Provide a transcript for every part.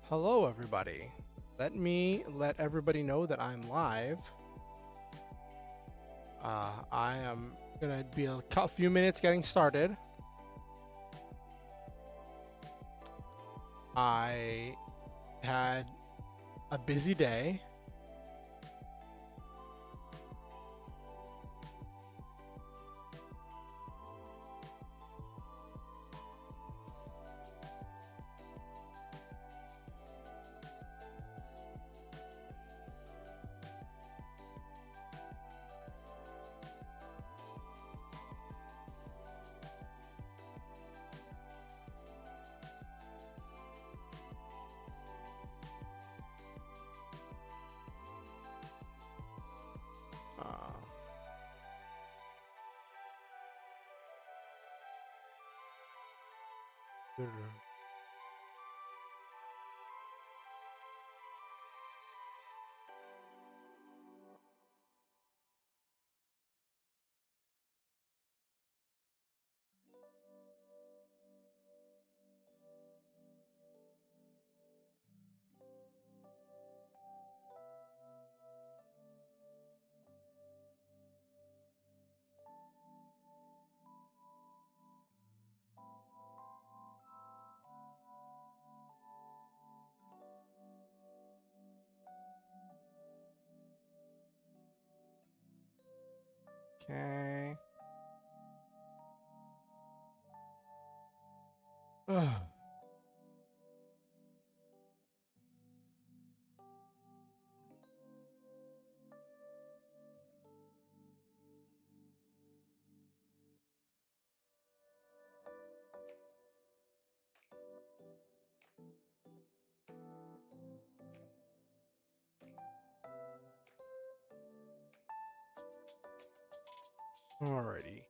Hello, everybody. Let me let everybody know that I'm live. I am gonna be a few minutes getting started. I had a busy day. Uh, Okay. Alrighty.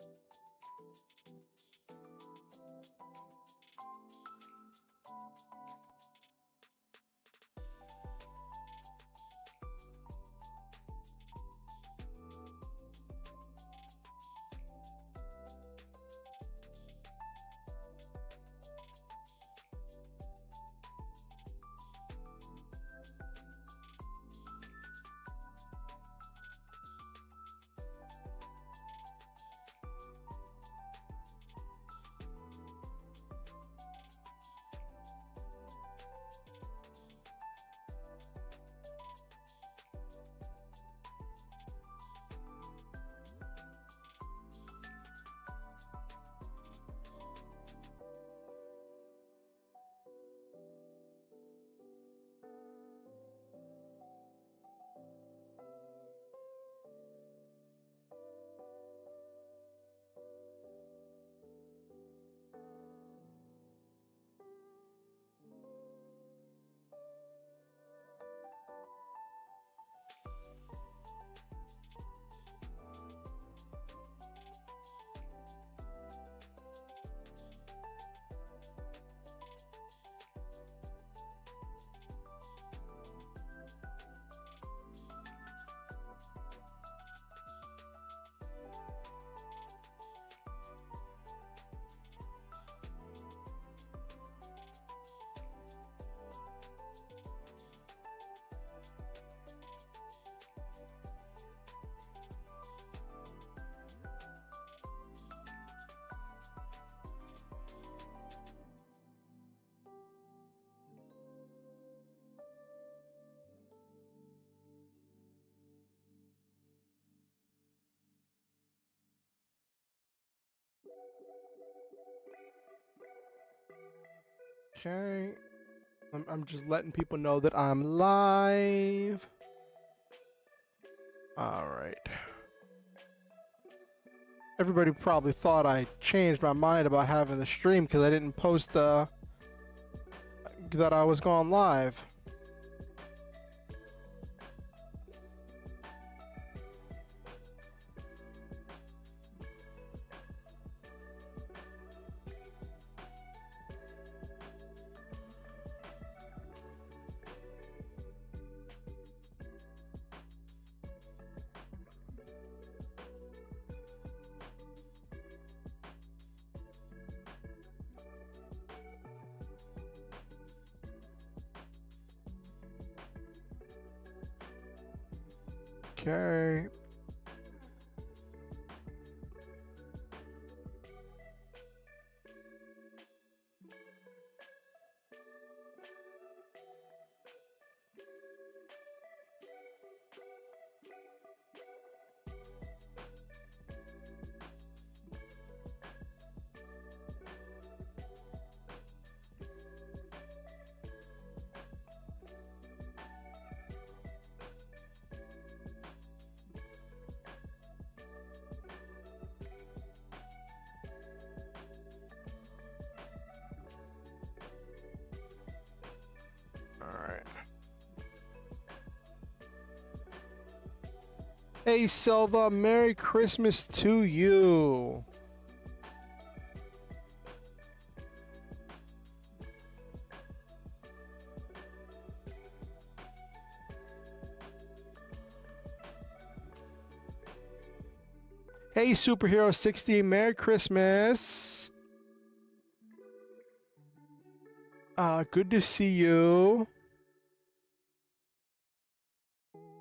Okay. I'm just letting people know that I'm live. Alright. Everybody probably thought I changed my mind about having the stream because I didn't post that I was going live. Okay. Alright. Hey Silva, Merry Christmas to you. Hey Superhero 60, Merry Christmas. Good to see you.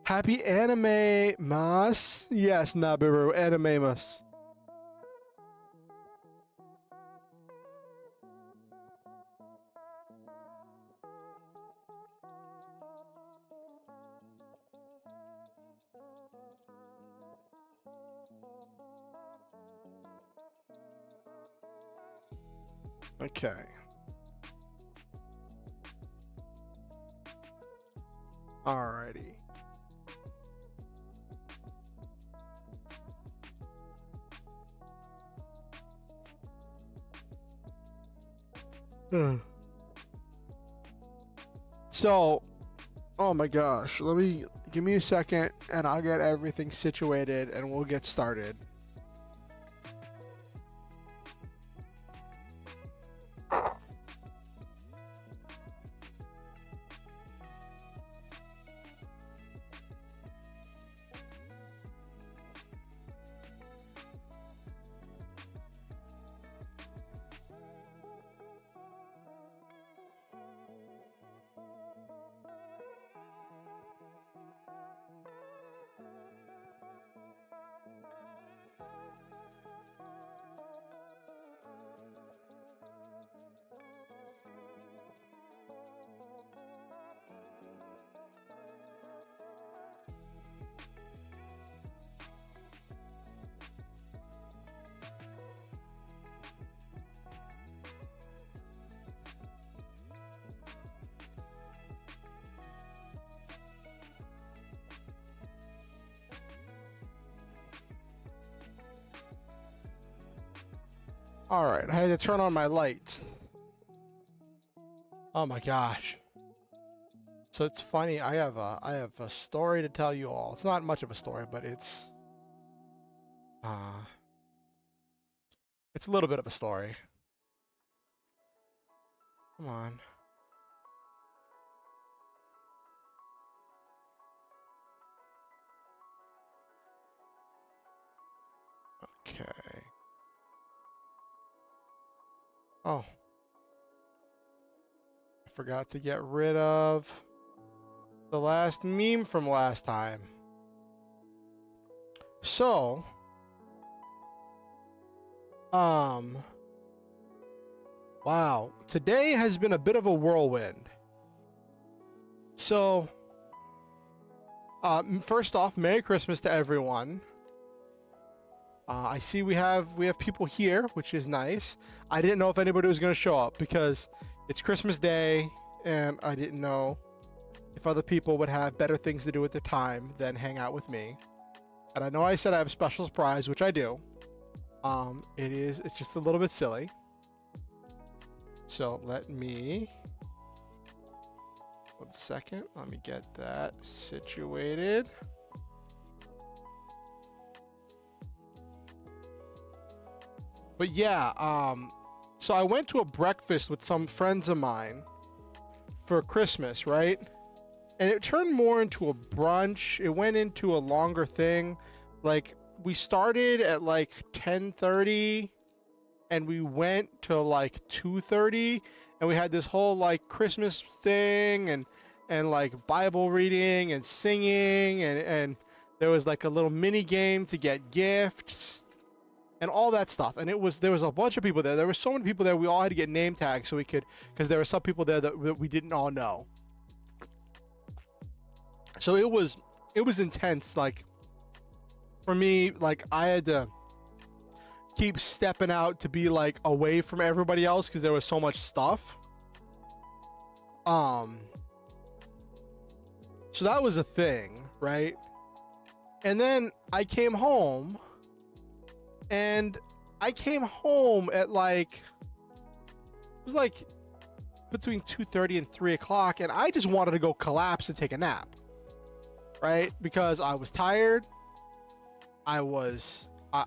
Happy anime mas. Yes, Nabiru, anime mas. Okay. Alrighty. So, oh my gosh, give me a second and I'll get everything situated and we'll get started. All right, I had to turn on my lights. Oh my gosh. So it's funny, I have a story to tell you all. It's not much of a story, but it's a little bit of a story. Come on. Okay. Oh. I forgot to get rid of the last meme from last time. So, wow. Today has been a bit of a whirlwind. So, first off, Merry Christmas to everyone. I see we have people here, which is nice. I didn't know if anybody was going to show up because it's Christmas Day, and I didn't know if other people would have better things to do with their time than hang out with me. And I know I said I have a special surprise, which I do. It's just a little bit silly. So let me, 1 second, let me get that situated. But yeah, so I went to a breakfast with some friends of mine for Christmas, right? And it turned more into a brunch. It went into a longer thing. Like, we started at like 10:30 and we went to like 2:30, and we had this whole like Christmas thing and like Bible reading and singing and There was like a little mini game to get gifts and all that stuff. And there was a bunch of people there. There were so many people there. We all had to get name tags so we could, because there were some people there that we didn't all know. So it was intense. Like for me, like I had to keep stepping out to be like away from everybody else because there was so much stuff. So that was a thing, right? And then I came home, and I came home at like, it was like between 2:30 and 3 o'clock, and I just wanted to go collapse and take a nap, right? Because I was tired. I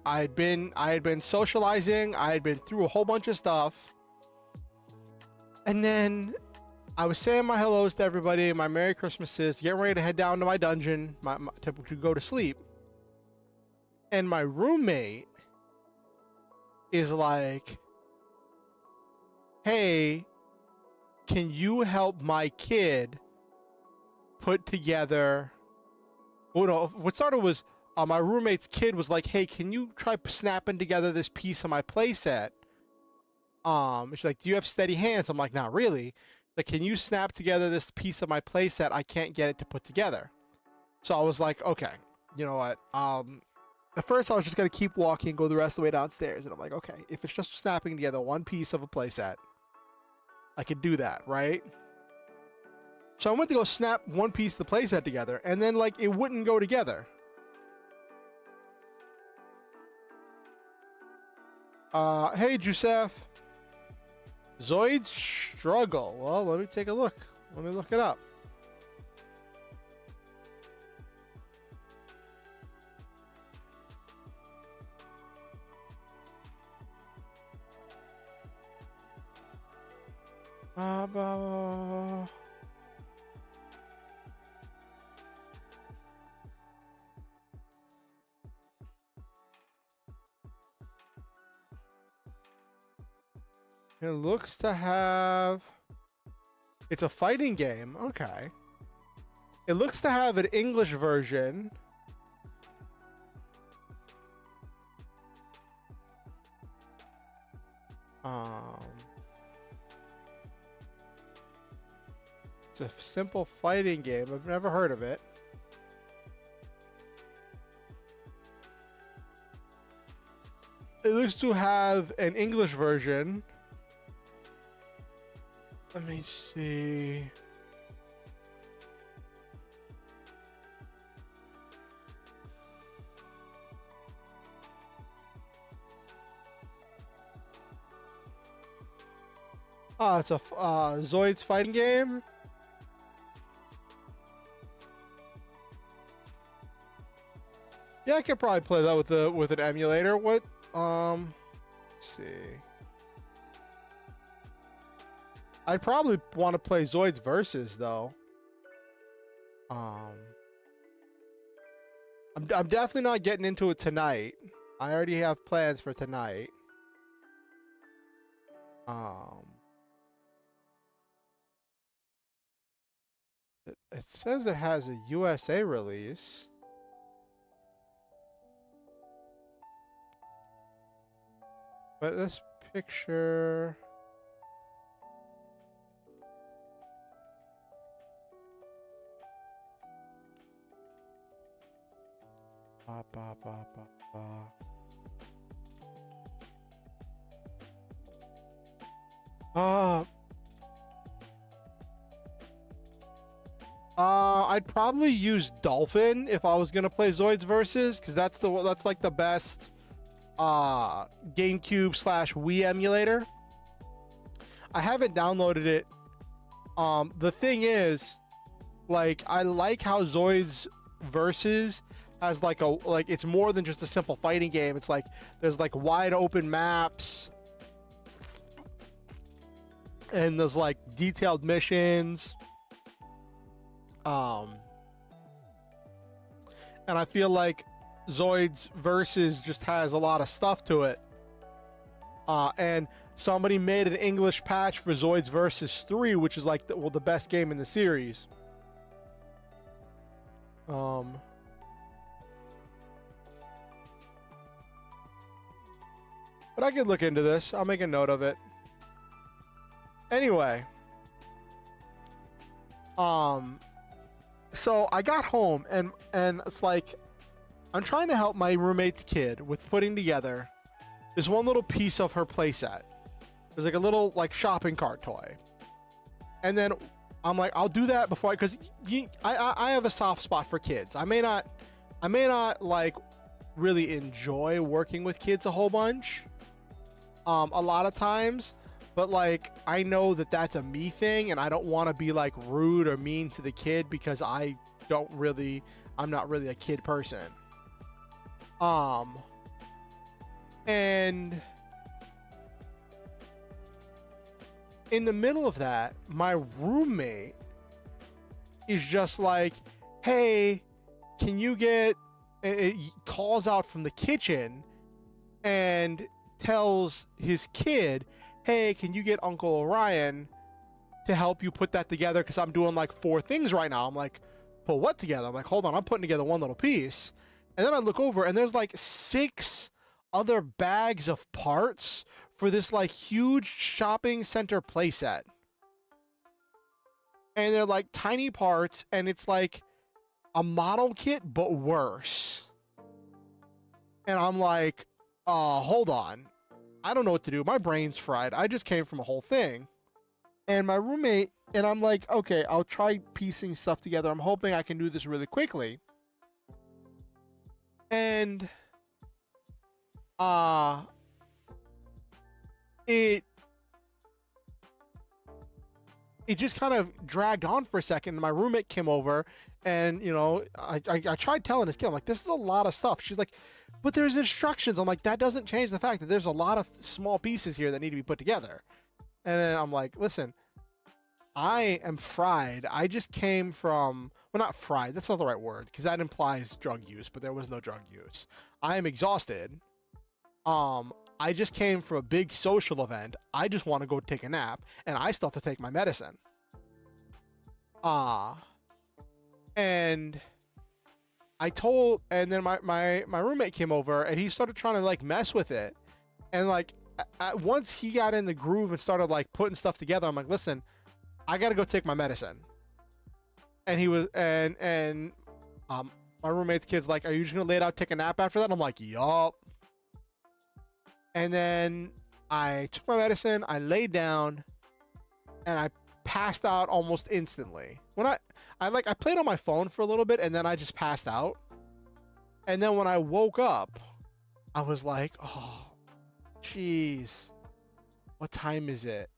had been socializing. I had been through a whole bunch of stuff, and then I was saying my hellos to everybody, my Merry Christmases, getting ready to head down to my dungeon, to go to sleep. And my roommate is like, hey, can you help my kid put together... Oh no, what started was, my roommate's kid was like, hey, can you try snapping together this piece of my playset? She's like, do you have steady hands? I'm like, not really. Like, can you snap together this piece of my playset? I can't get it to put together. So I was like, okay, you know what? At first I was just gonna keep walking, go the rest of the way downstairs, and I'm like, okay, if it's just snapping together one piece of a playset, I could do that, right? So I went to go snap one piece of the playset together, and then like it wouldn't go together. Hey, Joseph. Zoids struggle. Well, let me take a look. Let me look it up. It looks to have... It's a fighting game. Okay. It looks to have an English version. It's a simple fighting game. I've never heard of it. It looks to have an English version. Let me see. Oh, it's a Zoids fighting game. Yeah, I could probably play that with an emulator. What? Let's see. I'd probably want to play Zoids Versus though. I'm definitely not getting into it tonight. I already have plans for tonight. It says it has a USA release. But this picture... I'd probably use Dolphin if I was gonna play Zoids Versus, because that's like the best GameCube / Wii emulator. I haven't downloaded it. The thing is, like, I like how Zoids Versus has like it's more than just a simple fighting game. It's like there's like wide open maps, and there's like detailed missions. And I feel like Zoids Versus just has a lot of stuff to it. And somebody made an English patch for Zoids Versus 3, which is like the best game in the series. But I could look into this. I'll make a note of it. Anyway. So I got home and it's like I'm trying to help my roommate's kid with putting together this one little piece of her playset. There's like a little like shopping cart toy. And then I'm like, I'll do that before because I have a soft spot for kids. I may not like really enjoy working with kids a whole bunch a lot of times, but like I know that that's a me thing and I don't want to be like rude or mean to the kid because I'm not really a kid person. And in the middle of that, my roommate is just like, hey, can you get, it calls out from the kitchen and tells his kid, hey, can you get Uncle Orion to help you put that together? Because I'm doing like 4 things right now. I'm like, put what together? I'm like, hold on, I'm putting together one little piece. And then I look over and there's like 6 other bags of parts for this like huge shopping center playset. And they're like tiny parts and it's like a model kit, but worse. And I'm like, hold on. I don't know what to do. My brain's fried. I just came from a whole thing. And my roommate, and I'm like, okay, I'll try piecing stuff together. I'm hoping I can do this really quickly. And it just kind of dragged on for a second. And my roommate came over and, you know, I tried telling this kid, I'm like, this is a lot of stuff. She's like, but there's instructions. I'm like, that doesn't change the fact that there's a lot of small pieces here that need to be put together. And then I'm like, listen, I am fried. I just came from, well, not fried. That's not the right word because that implies drug use, but there was no drug use. I am exhausted. I just came from a big social event. I just want to go take a nap and I still have to take my medicine. And then my roommate came over and he started trying to like mess with it. And like, once he got in the groove and started like putting stuff together, I'm like, listen, I got to go take my medicine. And he was, and my roommate's kid's like, are you just going to lay it out, take a nap after that? And I'm like, yup. And then I took my medicine, I laid down, and I passed out almost instantly. When I played on my phone for a little bit and then I just passed out. And then when I woke up, I was like, oh, jeez, what time is it?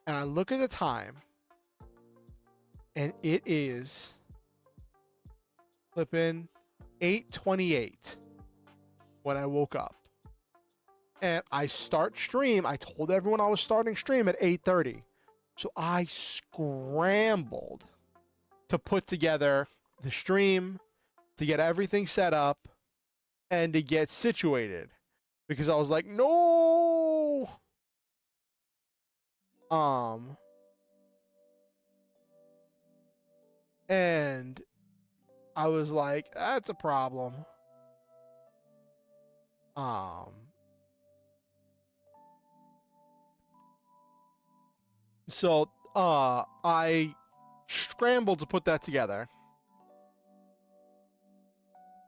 And I look at the time and it is flipping 8:28 when I woke up. And I start stream. I told everyone I was starting stream at 8:30. So I scrambled to put together the stream, to get everything set up, and to get situated. Because I was like, no! And I was like, that's a problem. So, I scrambled to put that together.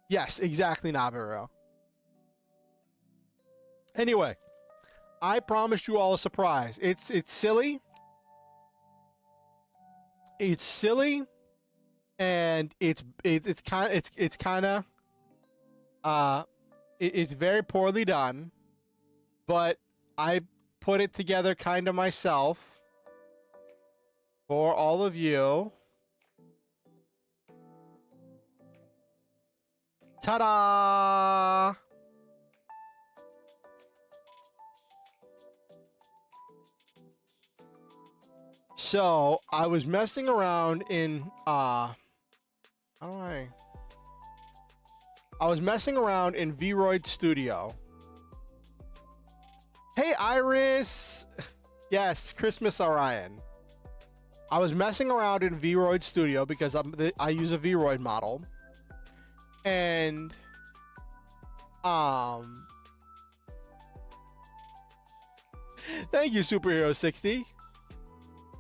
Yes, exactly, Nabiru. Anyway, I promised you all a surprise. It's silly. It's silly, and it's very poorly done, but I put it together kind of myself. For all of you. Ta-da! So, I was messing around in, I was messing around in Vroid Studio. Hey, Iris! Yes, Christmas Orion. I was messing around in Vroid Studio because I use a Vroid model. And Thank you, Superhero 60.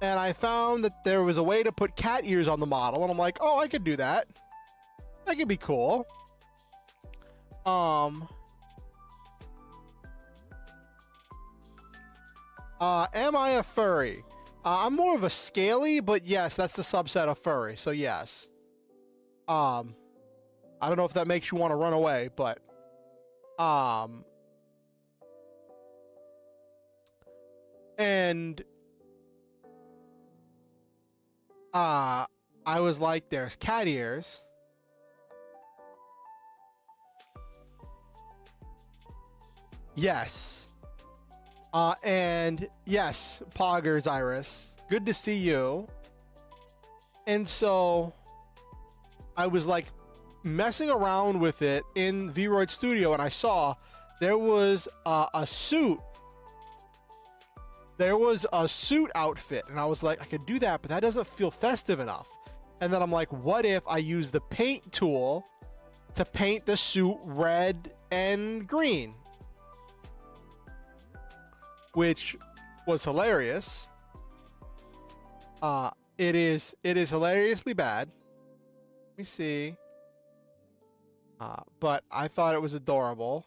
And I found that there was a way to put cat ears on the model, and I'm like, oh, I could do that. That could be cool. Am I a furry? I'm more of a scaly, but yes, that's the subset of furry. So yes. I don't know if that makes you want to run away, but and I was like, there's cat ears. Yes. And yes, Poggers Iris, good to see you. And so I was like messing around with it in Vroid Studio, and I saw there was a suit. There was a suit outfit, and I was like, I could do that, but that doesn't feel festive enough. And then I'm like, what if I use the paint tool to paint the suit red and green? Which was hilarious. It is hilariously bad. Let me see. But I thought it was adorable.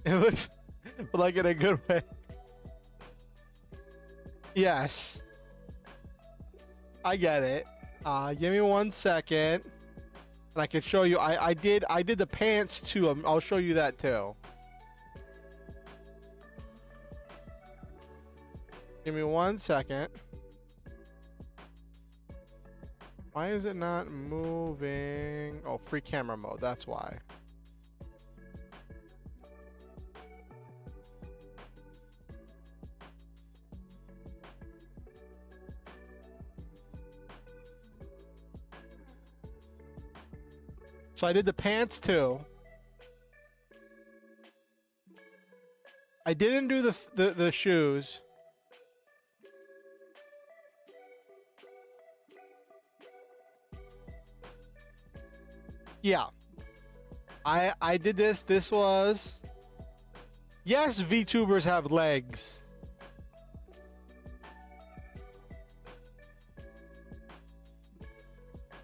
It looks like in a good way. Yes. I get it. Give me 1 second. And I can show you. I did the pants too. I'll show you that too. Give me 1 second. Why is it not moving? Oh, free camera mode. That's why. So I did the pants too. I didn't do the shoes. Yeah. I did this. This was... Yes, VTubers have legs.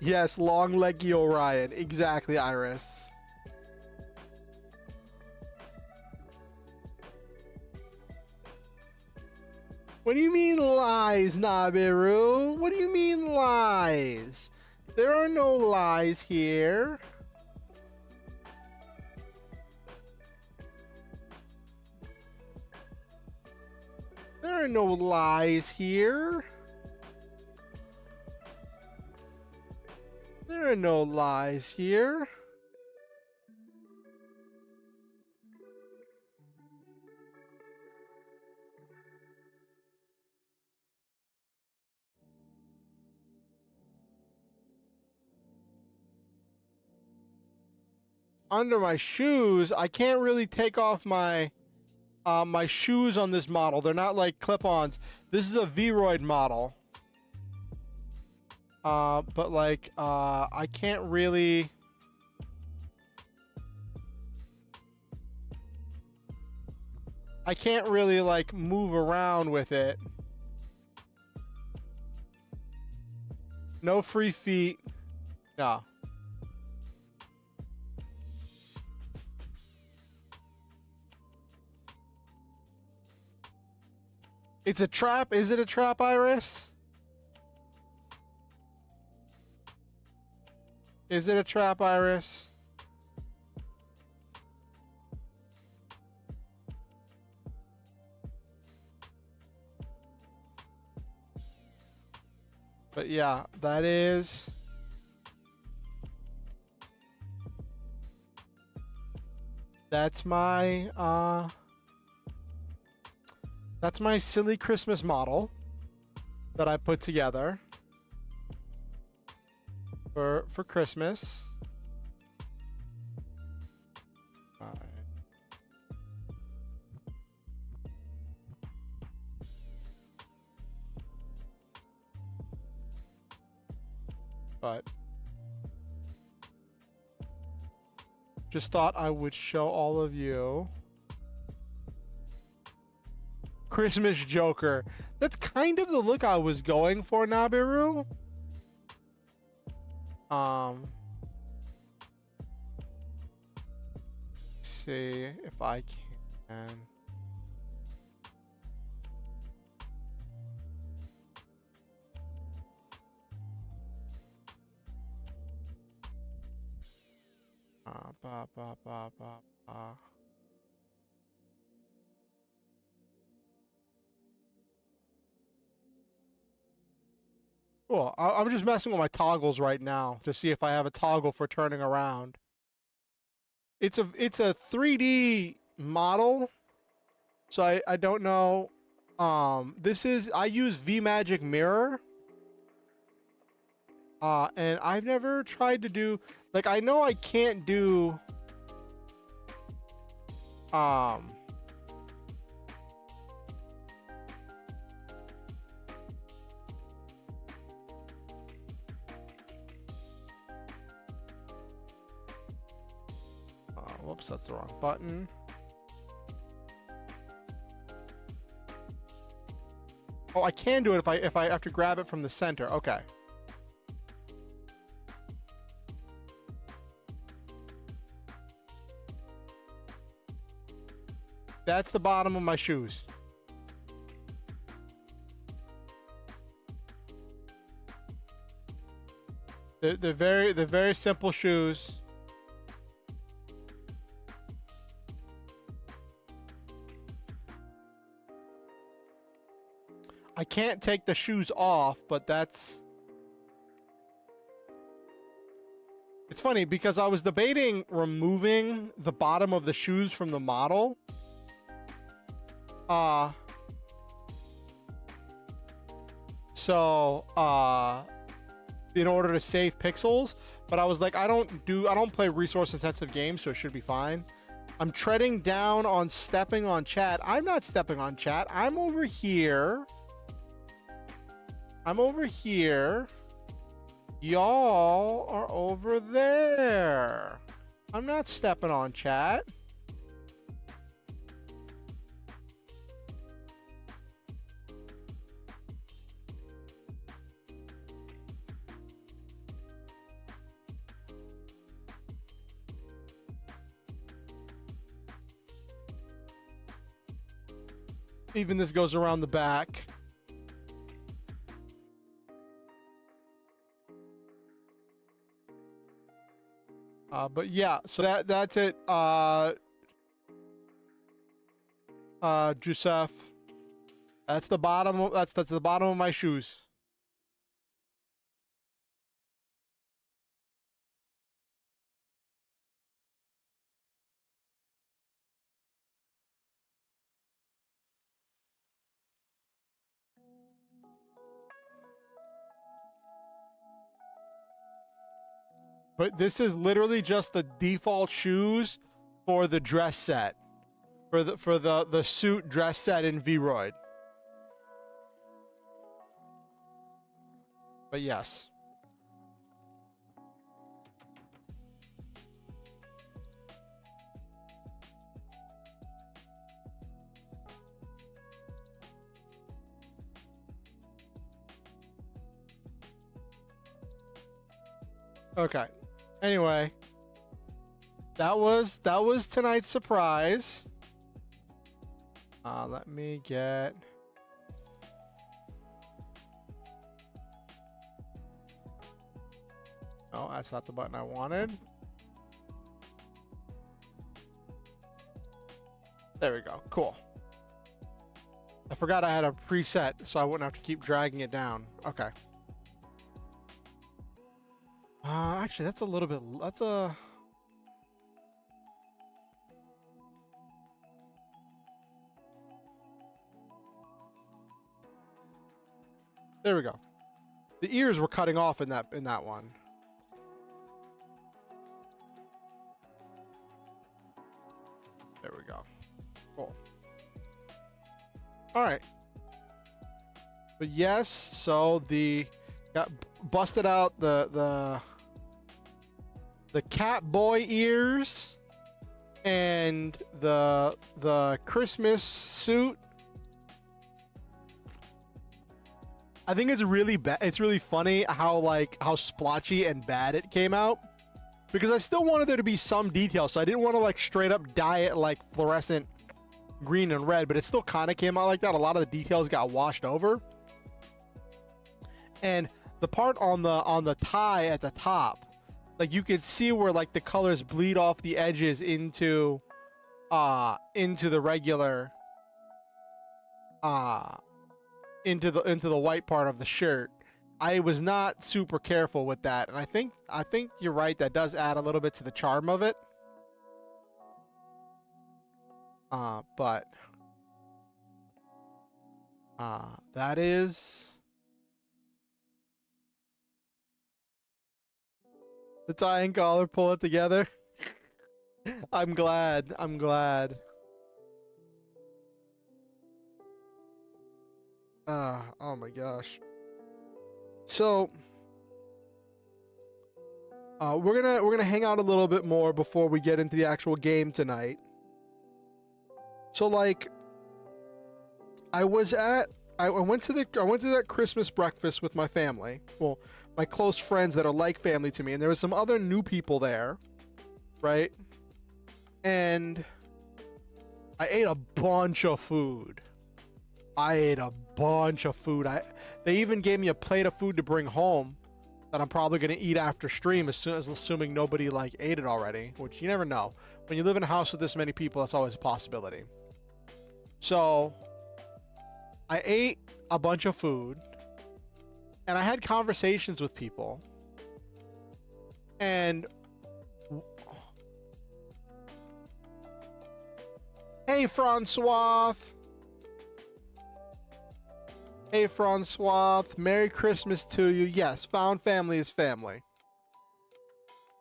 Yes, long leggy Orion. Exactly, Iris. What do you mean lies, Nabiru? What do you mean lies? There are no lies here. There are no lies here. There are no lies here. Under my shoes, I can't really take off my my shoes on this model. They're not like clip-ons. This is a Vroid model. But like, I can't really... like move around with it. No free feet. No. It's a trap. Is it a trap, Iris? Is it a trap, Iris? But yeah, that is... That's my silly Christmas model that I put together for Christmas. Alright. But just thought I would show all of you Christmas Joker. That's kind of the look I was going for, Nabiru. See if I can. Ba, ba, ba, ba, ba. Cool. I'm just messing with my toggles right now to see if I have a toggle for turning around. It's a 3D model, so I don't know. I use VMagic Mirror. And I've never tried to do, like, I know I can't do whoops, that's the wrong button. Oh, I can do it if I have to grab it from the center. Okay. That's the bottom of my shoes. They're very simple shoes. I can't take the shoes off, but that's... It's funny because I was debating removing the bottom of the shoes from the model. In order to save pixels, but I was like, I don't play resource intensive games, so it should be fine. I'm treading down on stepping on chat. I'm not stepping on chat. I'm over here. I'm over here. Y'all are over there. I'm not stepping on chat. Even this goes around the back. But yeah, so that's it. Joseph, that's the bottom. That's the bottom of my shoes. But this is literally just the default shoes for the dress set, for the suit dress set in Vroid. But yes. Okay. Anyway, that was tonight's surprise. Let me get... Oh, that's not the button I wanted. There we go. Cool. I forgot I had a preset, so I wouldn't have to keep dragging it down. Okay. Actually, that's a little bit... That's a... There we go. The ears were cutting off in that one. There we go. Cool. All right. But yes, so got busted out the cat boy ears and the Christmas suit. I think it's really bad. It's really funny how splotchy and bad it came out, because I still wanted there to be some detail, so I didn't want to like straight up dye it like fluorescent green and red, but it still kind of came out like that. A lot of the details got washed over, and the part on the tie at the top, like you could see where like the colors bleed off the edges into the regular into the white part of the shirt. I was not super careful with that, and I think you're right, that does add a little bit to the charm of it. But that is the tie and collar, pull it together. I'm glad. Oh my gosh. So we're gonna hang out a little bit more before we get into the actual game tonight. So like I went to that Christmas breakfast with my family. Well, my close friends that are like family to me, and there was some other new people there, right? And I ate a bunch of food. They even gave me a plate of food to bring home that I'm probably gonna eat after stream, assuming nobody like ate it already, which you never know. When you live in a house with this many people, that's always a possibility. So I ate a bunch of food, and I had conversations with people, and hey Francois. Hey Francois, Merry Christmas to you. Yes, found family is family.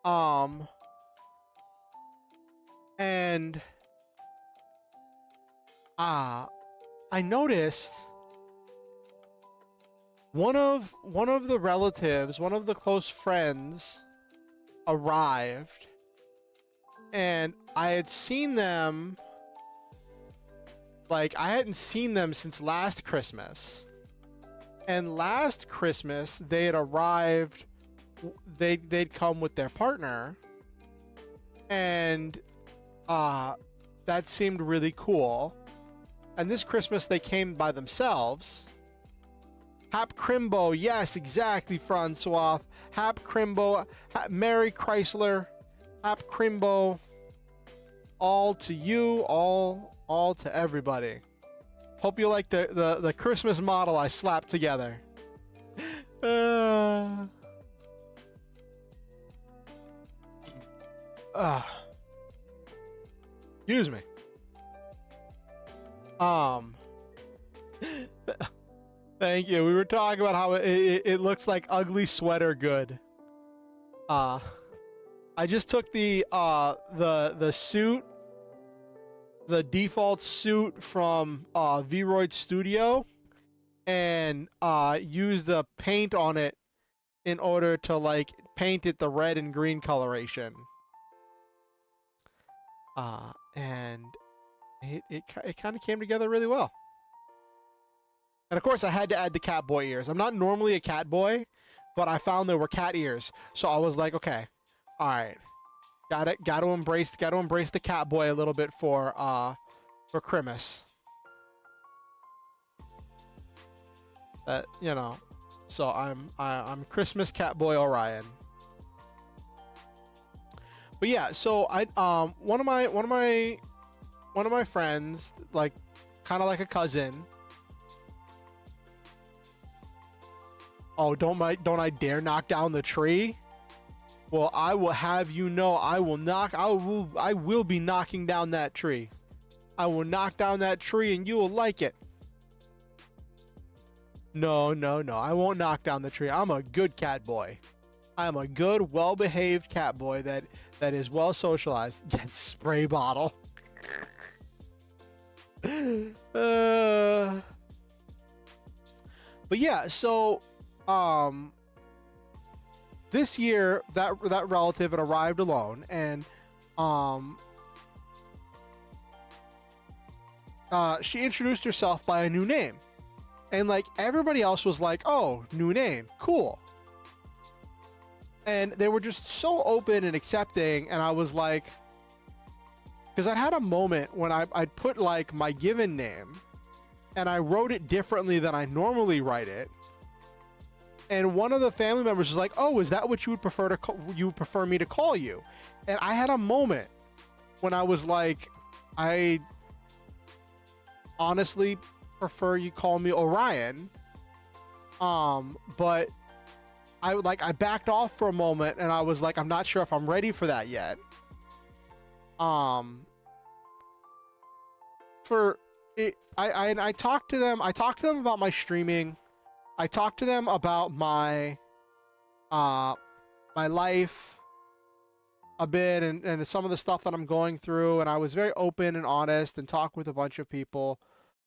And I noticed one of the relatives, one of the close friends arrived, and I had seen them, like I hadn't seen them since last Christmas. And last Christmas they had arrived, they'd come with their partner, and that seemed really cool. And this Christmas they came by themselves. Hap Crimbo, yes, exactly, Francois. Hap Crimbo, Merry Chrysler, Hap Crimbo, all to you, all to everybody. Hope you like the Christmas model I slapped together. Excuse me. Thank you. We were talking about how it looks like ugly sweater good. I just took the suit, the default suit from Vroid Studio, and used the paint on it in order to like paint it the red and green coloration. And it kind of came together really well. And of course I had to add the cat boy ears. I'm not normally a cat boy, but I found there were cat ears, so I was like, okay, all right. Got to embrace the cat boy a little bit for Christmas. You know, so I'm Christmas cat boy Orian. But yeah, so I one of my friends, like kind of like a cousin. Oh, don't I dare knock down the tree? Well, I will have you know, I will be knocking down that tree. I will knock down that tree and you will like it. No, I won't knock down the tree. I'm a good cat boy. I'm a good, well-behaved cat boy that is well socialized. Get spray bottle. But yeah, so this year that relative had arrived alone, and she introduced herself by a new name, and like everybody else was like, "Oh, new name, cool." And they were just so open and accepting, and I was like, because I'd had a moment when I'd put like my given name, and I wrote it differently than I normally write it. And one of the family members was like, "Oh, is that what you would prefer to you would prefer me to call you?" And I had a moment when I was like, I honestly prefer you call me Orion. But I backed off for a moment, and I was like, I'm not sure if I'm ready for that yet. I talked to them. I talked to them about my streaming. I talked to them about my my life a bit, and some of the stuff that I'm going through, and I was very open and honest and talked with a bunch of people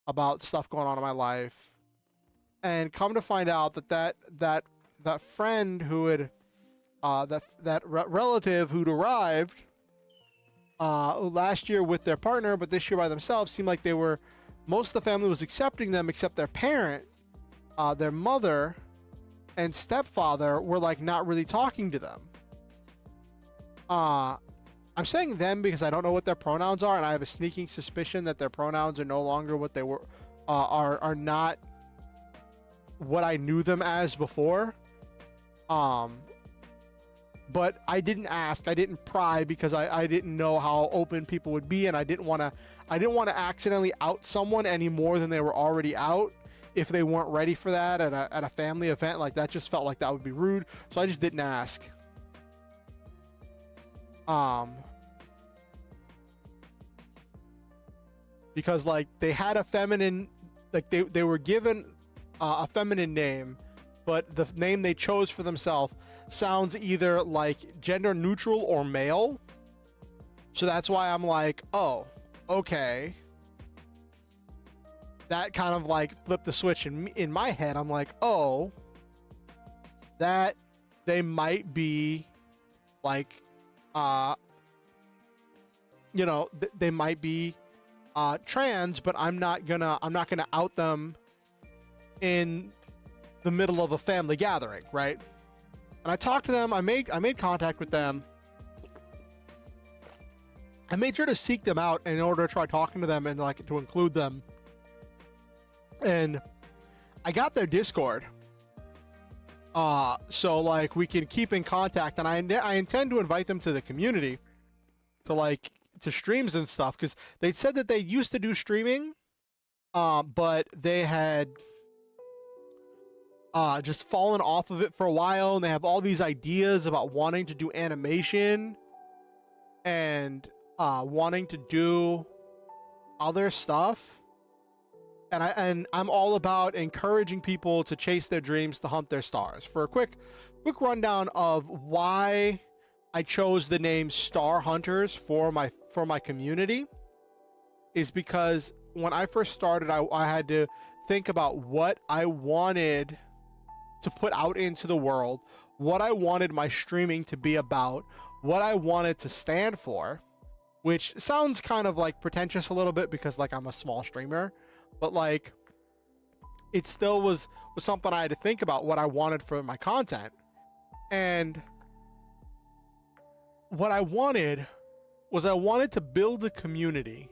about stuff going on in my life. And come to find out that friend who had relative who'd arrived last year with their partner, but this year by themselves, seemed like most of the family was accepting them, except their parent, their mother, and stepfather were like not really talking to them. I'm saying them because I don't know what their pronouns are, and I have a sneaking suspicion that their pronouns are no longer what they were, are not what I knew them as before. But I didn't ask, I didn't pry, because I didn't know how open people would be, and I didn't want to accidentally out someone any more than they were already out if they weren't ready for that at a family event. Like, that just felt like that would be rude, so I just didn't ask. Because like they had a feminine, like they were given a feminine name, but the name they chose for themselves sounds either like gender neutral or male. So that's why I'm like, oh, okay. That kind of like flipped the switch in my head. I'm like, oh, that they might be like, you know, they might be trans, but I'm not gonna out them in the middle of a family gathering, right? And I talked to them. I made contact with them. I made sure to seek them out in order to try talking to them and like to include them. And I got their Discord, so like we can keep in contact. And I intend to invite them to the community, to streams and stuff, because they said that they used to do streaming, but they had just fallen off of it for a while, and they have all these ideas about wanting to do animation and wanting to do other stuff. And I'm all about encouraging people to chase their dreams, to hunt their stars. For a quick rundown of why I chose the name Star Hunters for my community, is because when I first started, I had to think about what I wanted to put out into the world, what I wanted my streaming to be about, what I wanted to stand for, which sounds kind of like pretentious a little bit because like I'm a small streamer, but like it still was something I had to think about what I wanted for my content. And what I wanted was, I wanted to build a community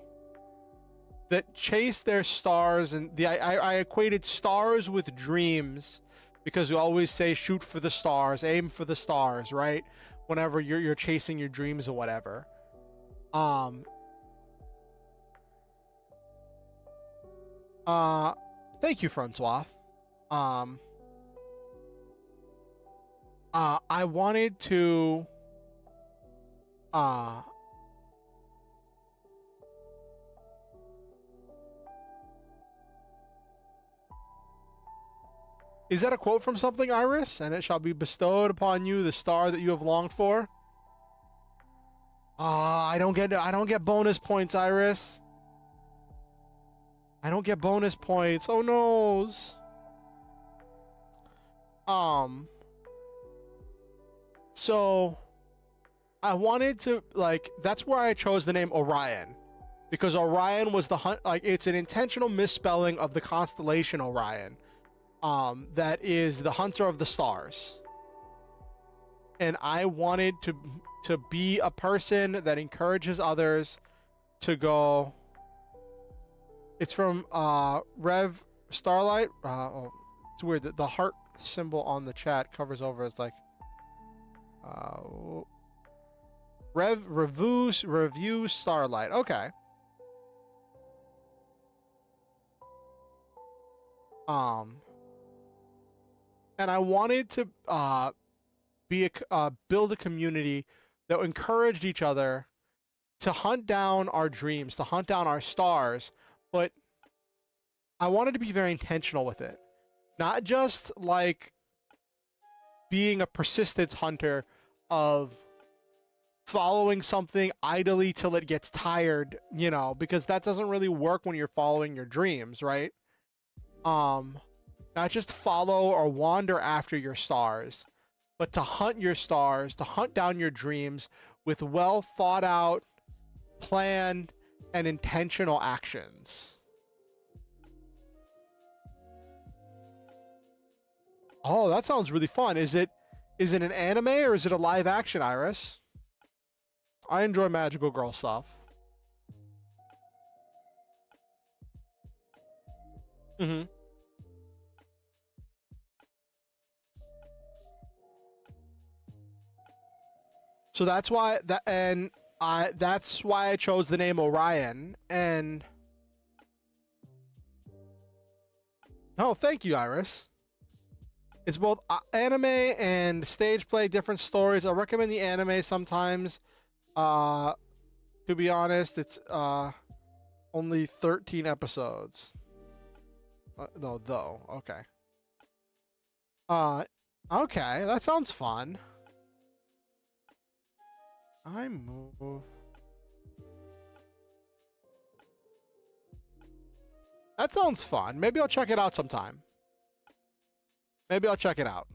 that chased their stars, and I equated stars with dreams, because we always say shoot for the stars, aim for the stars, right? Whenever you're chasing your dreams or whatever. Thank you, Francois. I wanted to is that a quote from something, Iris? And it shall be bestowed upon you the star that you have longed for. I don't get bonus points, Iris. I don't get bonus points. Oh no. So I wanted to, like, that's where I chose the name Orion, because Orion was the hunt, like, it's an intentional misspelling of the constellation Orion, that is the hunter of the stars. And I wanted to be a person that encourages others to go. It's from Rev Starlight. Oh, it's weird that the heart symbol on the chat covers over. It's like Review Starlight. Okay. And I wanted to build a community that encouraged each other to hunt down our dreams, to hunt down our stars, but I wanted to be very intentional with it. Not just like being a persistence hunter of following something idly till it gets tired, you know, because that doesn't really work when you're following your dreams, right? Not just follow or wander after your stars, but to hunt your stars, to hunt down your dreams with well thought out, planned, and intentional actions. Oh, that sounds really fun. Is it an anime or is it a live action, Iris? I enjoy magical girl stuff. Mm-hmm. So that's why that's why I chose the name Orion. And oh, thank you, Iris. It's both anime and stage play, different stories. I recommend the anime sometimes. To be honest, it's only 13 episodes. No, though. Okay. Okay, that sounds fun. I move. That sounds fun. Maybe I'll check it out sometime. Maybe I'll check it out.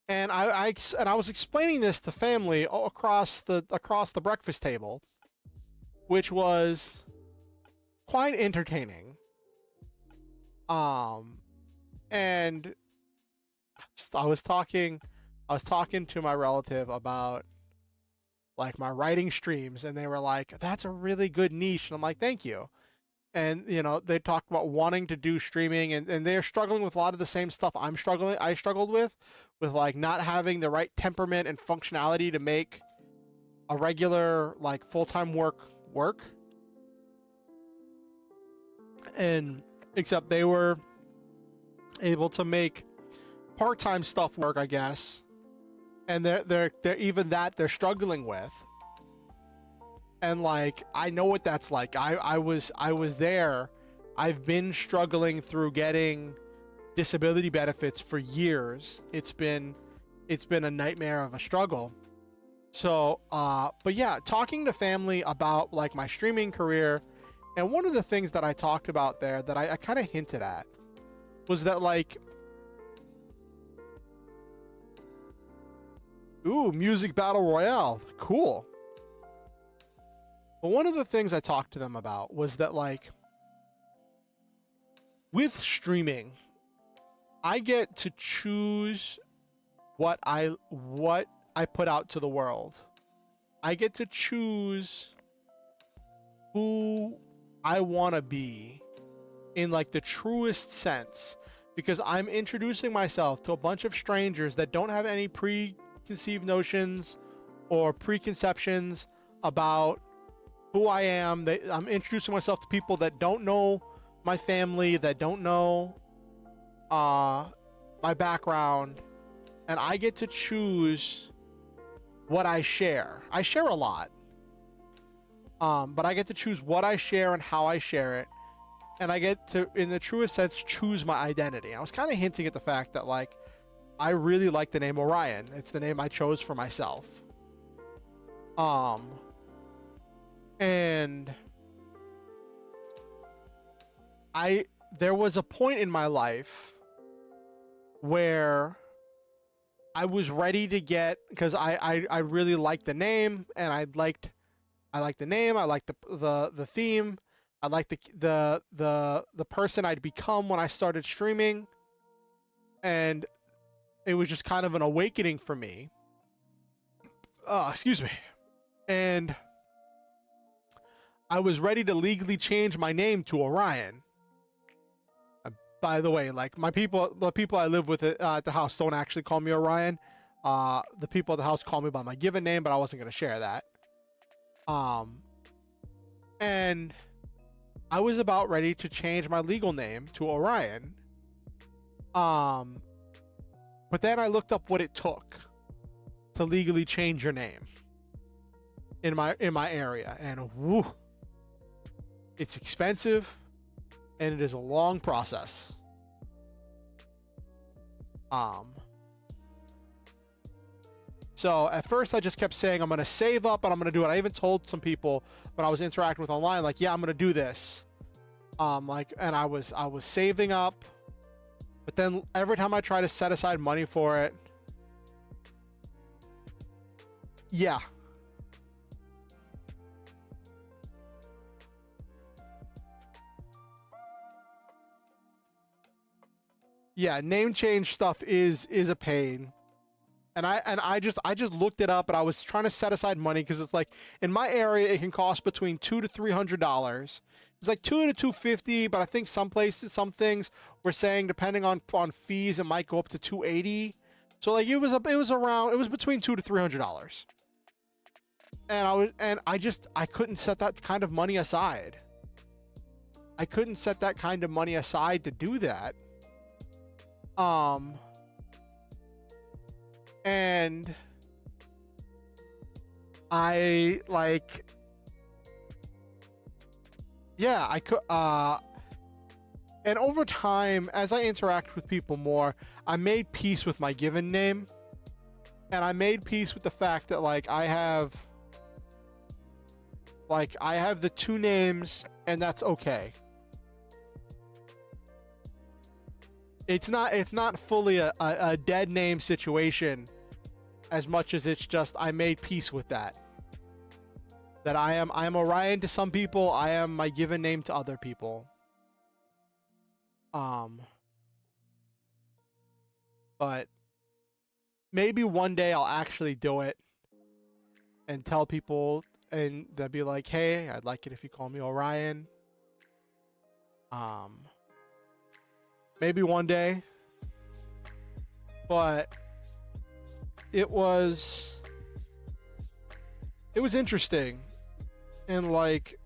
And I was explaining this to family across the breakfast table, which was quite entertaining. And I was talking to my relative about like my writing streams, and they were like, "That's a really good niche," and I'm like, "Thank you." And you know, they talked about wanting to do streaming, and they're struggling with a lot of the same stuff I struggled with like not having the right temperament and functionality to make a regular like full-time work. And except they were able to make part-time stuff work, I guess. And they're even that they're struggling with. And like, I know what that's like. I was there. I've been struggling through getting disability benefits for years. It's been a nightmare of a struggle. So, but yeah, talking to family about like my streaming career, and one of the things that I talked about there that I kind of hinted at was that like, ooh, music battle royale, cool. But one of the things I talked to them about was that like, with streaming, I get to choose what I put out to the world. I get to choose who I want to be in like the truest sense, because I'm introducing myself to a bunch of strangers that don't have any preconceived notions or preconceptions about who I am. I'm introducing myself to people that don't know my family, that don't know my background, and I get to choose what I share. I share a lot, but I get to choose what I share and how I share it, and I get to, in the truest sense, choose my identity. I was kind of hinting at the fact that like, I really like the name Orion. It's the name I chose for myself. And there was a point in my life where I was ready to get, because I really liked the name, and I liked the name, I liked the theme, I liked the person I'd become when I started streaming, and it was just kind of an awakening for me. Excuse me. And I was ready to legally change my name to Orion. By the way, like the people I live with at the house don't actually call me Orion. The people at the house call me by my given name, but I wasn't going to share that. And I was about ready to change my legal name to Orion. But then I looked up what it took to legally change your name in my area, and woo, it's expensive. And it is a long process. So at first I just kept saying I'm going to save up and I'm going to do it. I even told some people when I was interacting with online, like, yeah, I'm going to do this. And I was saving up, but then every time I try to set aside money for it, yeah. Yeah, name change stuff is a pain. And I just looked it up, and I was trying to set aside money because it's like in my area it can cost between $200 to $300. It's like $200 to $250, but I think some places, some things were saying depending on fees it might go up to $280. So like it was between $200 to $300. And I couldn't set that kind of money aside. I couldn't set that kind of money aside to do that. And I like, yeah, I could, and over time, as I interact with people more, I made peace with my given name, and I made peace with the fact that like I have the two names, and that's okay. It's not fully a dead name situation as much as it's just I made peace with that. That I am Orion to some people, I am my given name to other people. But maybe one day I'll actually do it and tell people, and they'll be like, hey, I'd like it if you call me Orion. Maybe one day, but it was interesting, and like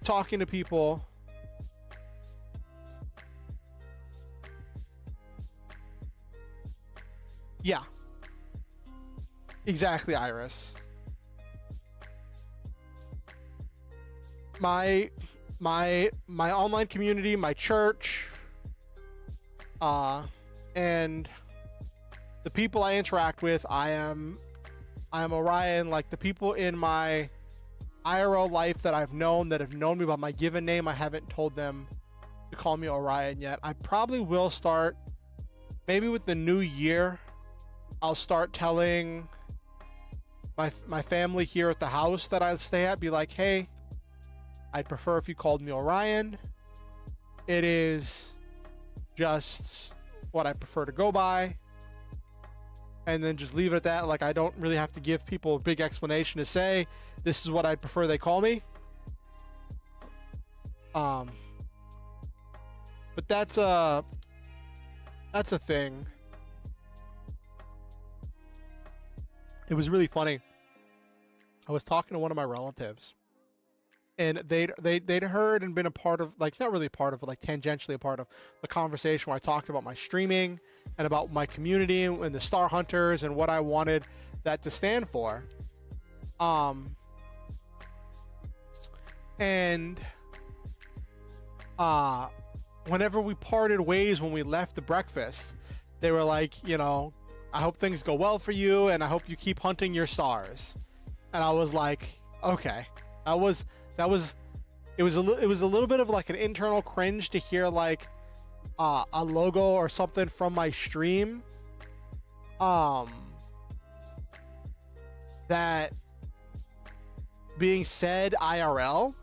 talking to people. Yeah, exactly, Iris. My online community, my church, and the people I interact with, I am Orion. Like the people in my IRL life that I've known, that have known me by my given name, I haven't told them to call me Orion yet. I probably will start, maybe with the new year, I'll start telling my family here at the house that I stay at, be like, hey, I'd prefer if you called me Orion. It is just what I prefer to go by, and then just leave it at that. Like I don't really have to give people a big explanation to say this is what I'd prefer they call me. But that's a thing. It was really funny. I was talking to one of my relatives, and they'd heard and been a part of, like, not really a part of, but like tangentially a part of the conversation where I talked about my streaming and about my community and the Star Hunters and what I wanted that to stand for. And whenever we parted ways, when we left the breakfast, they were like, you know, I hope things go well for you, and I hope you keep hunting your stars. And I was like, okay. That was that was it was a little bit of like an internal cringe to hear like a logo or something from my stream that being said IRL,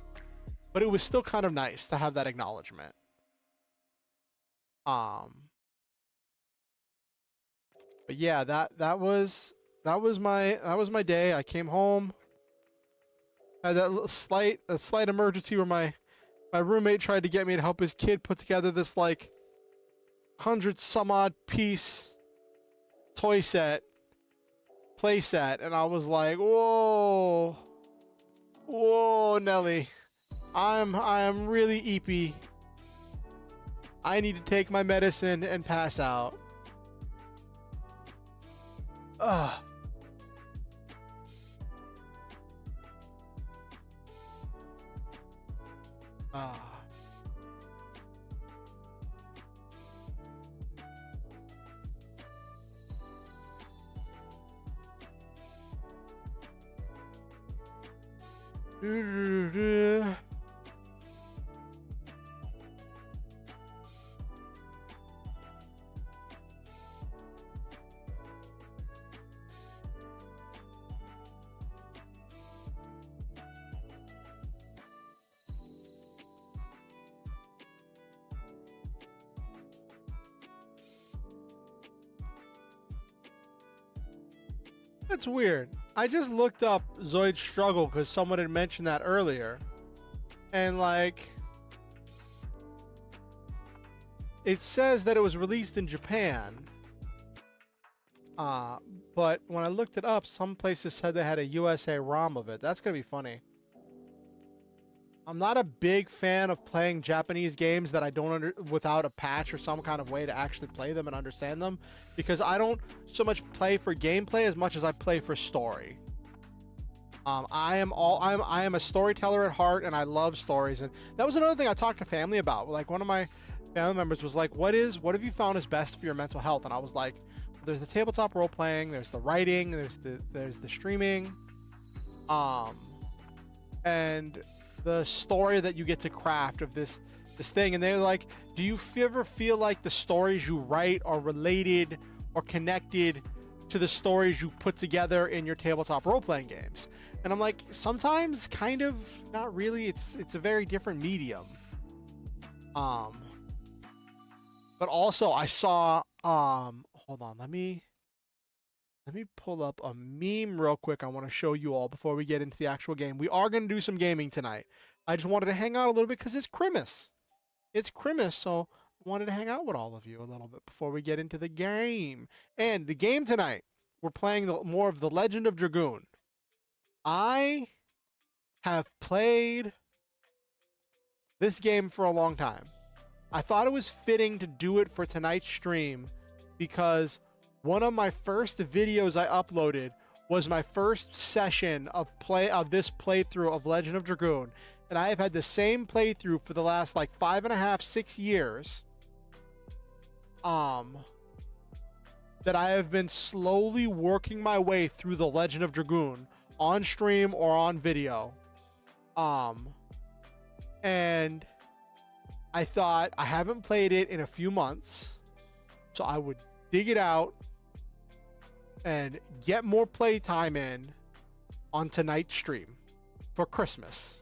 but it was still kind of nice to have that acknowledgement. But yeah, that was my day. I came home, had that little slight emergency where my roommate tried to get me to help his kid put together this like 100 some odd piece toy set, play set, and I was like, whoa, Nelly, I am really eepy. I need to take my medicine and pass out. Ugh. That's weird. I just looked up Zoid's Struggle because someone had mentioned that earlier. And like, it says that it was released in Japan. But when I looked it up, some places said they had a USA ROM of it. That's going to be funny. I'm not a big fan of playing Japanese games that I don't without a patch or some kind of way to actually play them and understand them, because I don't so much play for gameplay as much as I play for story. I am a storyteller at heart, and I love stories. And that was another thing I talked to family about. Like, one of my family members was like, what have you found is best for your mental health? And I was like, there's the tabletop role playing, there's the writing, there's the streaming, and the story that you get to craft of this thing. And they're like, do you ever feel like the stories you write are related or connected to the stories you put together in your tabletop role-playing games? And I'm like, sometimes, kind of, not really. It's a very different medium. But also I saw hold on, let me pull up a meme real quick I want to show you all before we get into the actual game. We are going to do some gaming tonight. I just wanted to hang out a little bit because it's Christmas. It's Christmas, so I wanted to hang out with all of you a little bit before we get into the game. And the game tonight, we're playing more of the Legend of Dragoon. I have played this game for a long time. I thought it was fitting to do it for tonight's stream because one of my first videos I uploaded was my first session of this playthrough of Legend of Dragoon, and I have had the same playthrough for the last like 5.5, 6 years. That I have been slowly working my way through the Legend of Dragoon on stream or on video. And I thought, I haven't played it in a few months, so I would dig it out and get more playtime in on tonight's stream for Christmas.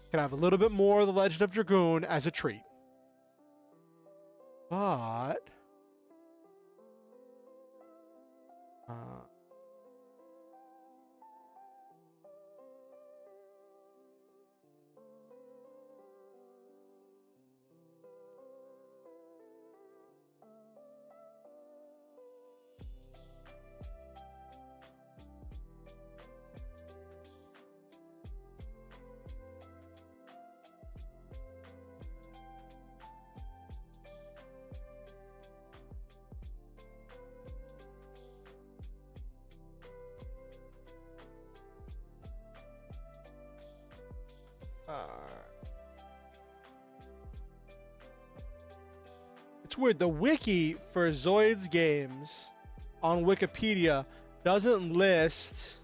Can have a little bit more of the Legend of Dragoon as a treat. But it's weird. The wiki for Zoid's games on Wikipedia doesn't list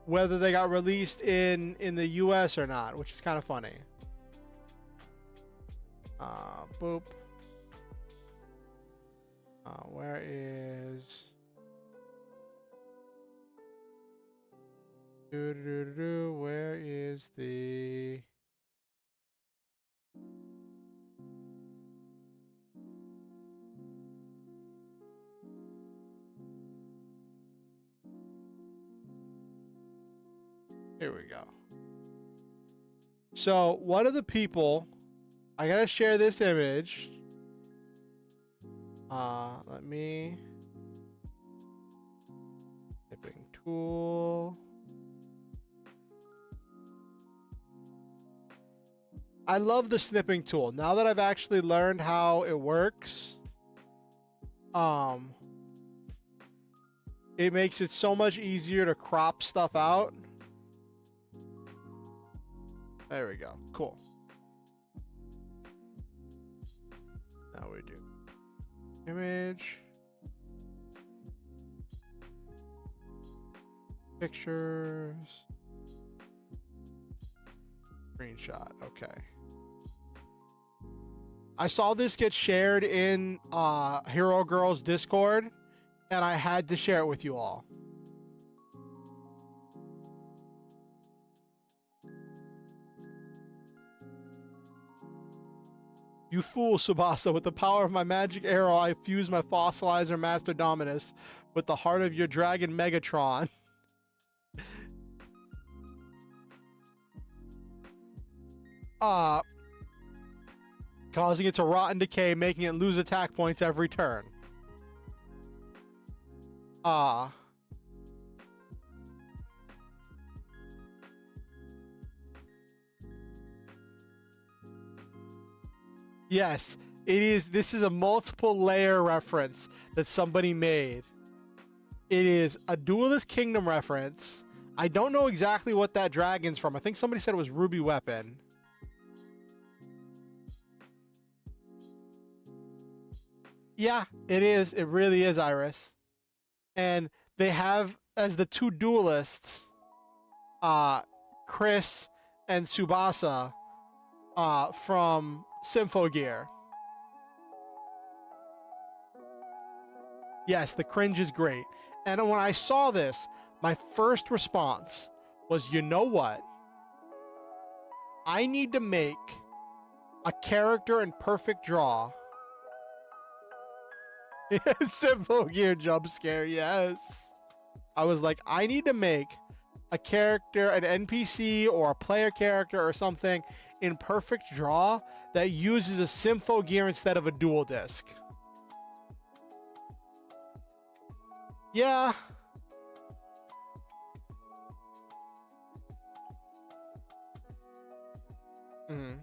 whether they got released in the US or not, which is kind of funny. Boop. Where is where is the here we go. So one of the people, I gotta share this image. Let me snipping tool. I love the snipping tool. Now that I've actually learned how it works, it makes it so much easier to crop stuff out. There we go. Cool. Now we do image, pictures, screenshot. Okay. I saw this get shared in Hero Girls Discord, and I had to share it with you all. You fool, Subasa. With the power of my magic arrow, I fuse my fossilizer Master Dominus with the heart of your dragon Megatron. Causing it to rot and decay, making it lose attack points every turn. Yes, it is. This is a multiple layer reference that somebody made. It is a Duelist Kingdom reference. I don't know exactly what that dragon's from. I think somebody said it was Ruby Weapon. Yeah, it is. It really is, Iris. And they have as the two duelists, Chris and Tsubasa, from Symphogear. Yes, the cringe is great. And when I saw this, my first response was, you know what? I need to make a character in Perfect Draw. Symphogear jump scare, yes. I was like, I need to make a character, an NPC or a player character or something in Perfect Draw that uses a Symphogear instead of a dual disc. Yeah. Mm-hmm.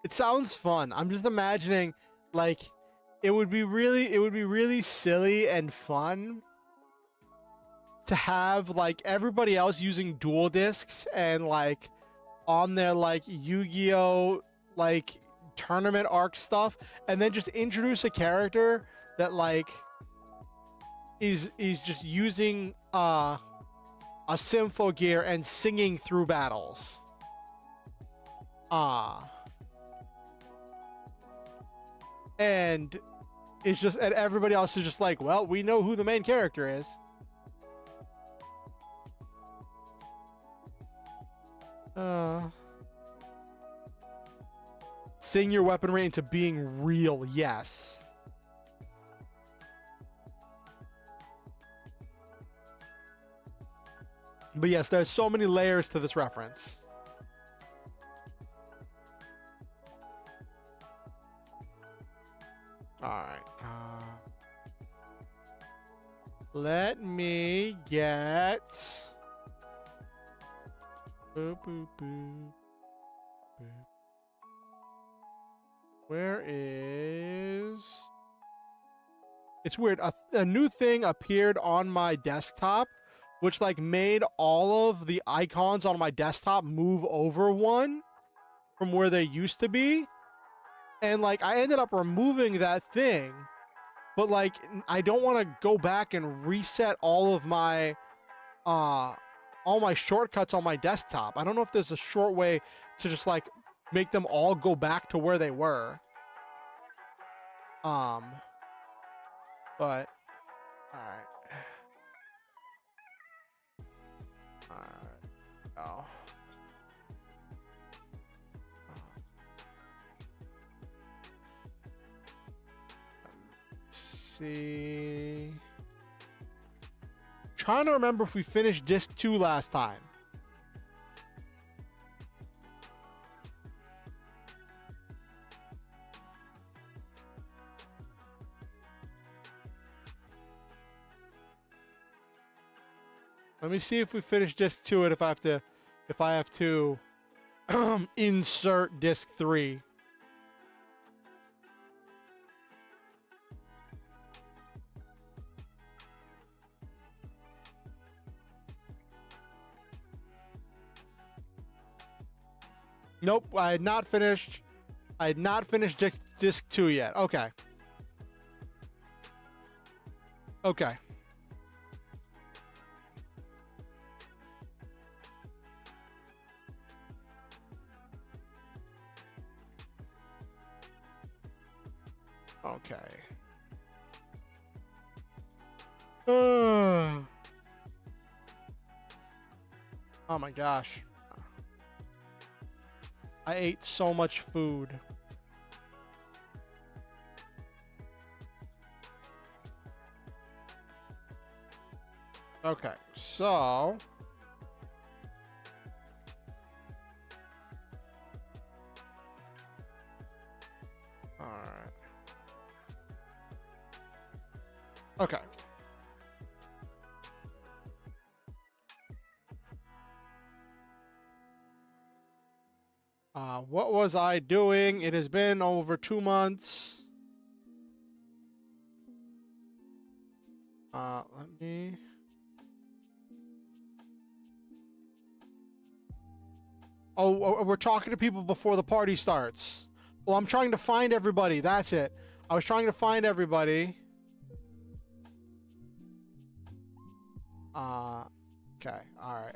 It sounds fun. I'm just imagining, like, it would be really silly and fun to have like everybody else using dual discs and like on their like Yu-Gi-Oh like tournament arc stuff, and then just introduce a character that like is just using a Symphogear and singing through battles. And it's just, and everybody else is just like, well, we know who the main character is. Sing your weaponry into being real, yes. But yes, there's so many layers to this reference. All right. Let me get... Boop, boop, boop. Boop. Where is... It's weird. A new thing appeared on my desktop, which like made all of the icons on my desktop move over one from where they used to be. And like I ended up removing that thing, but like I don't want to go back and reset all my shortcuts on my desktop. I don't know if there's a short way to just like make them all go back to where they were. But all right. Oh. See. Trying to remember if we finished disc 2 last time. Let me see if we finished disc 2 and if I have to insert disc 3. Nope, I had not finished disc 2 yet. Okay. Okay. Okay. Oh my gosh. I ate so much food. Okay, so all right. Okay. What was I doing? It has been over 2 months. Let me... Oh, we're talking to people before the party starts. Well, I'm trying to find everybody. That's it. I was trying to find everybody. Okay. All right.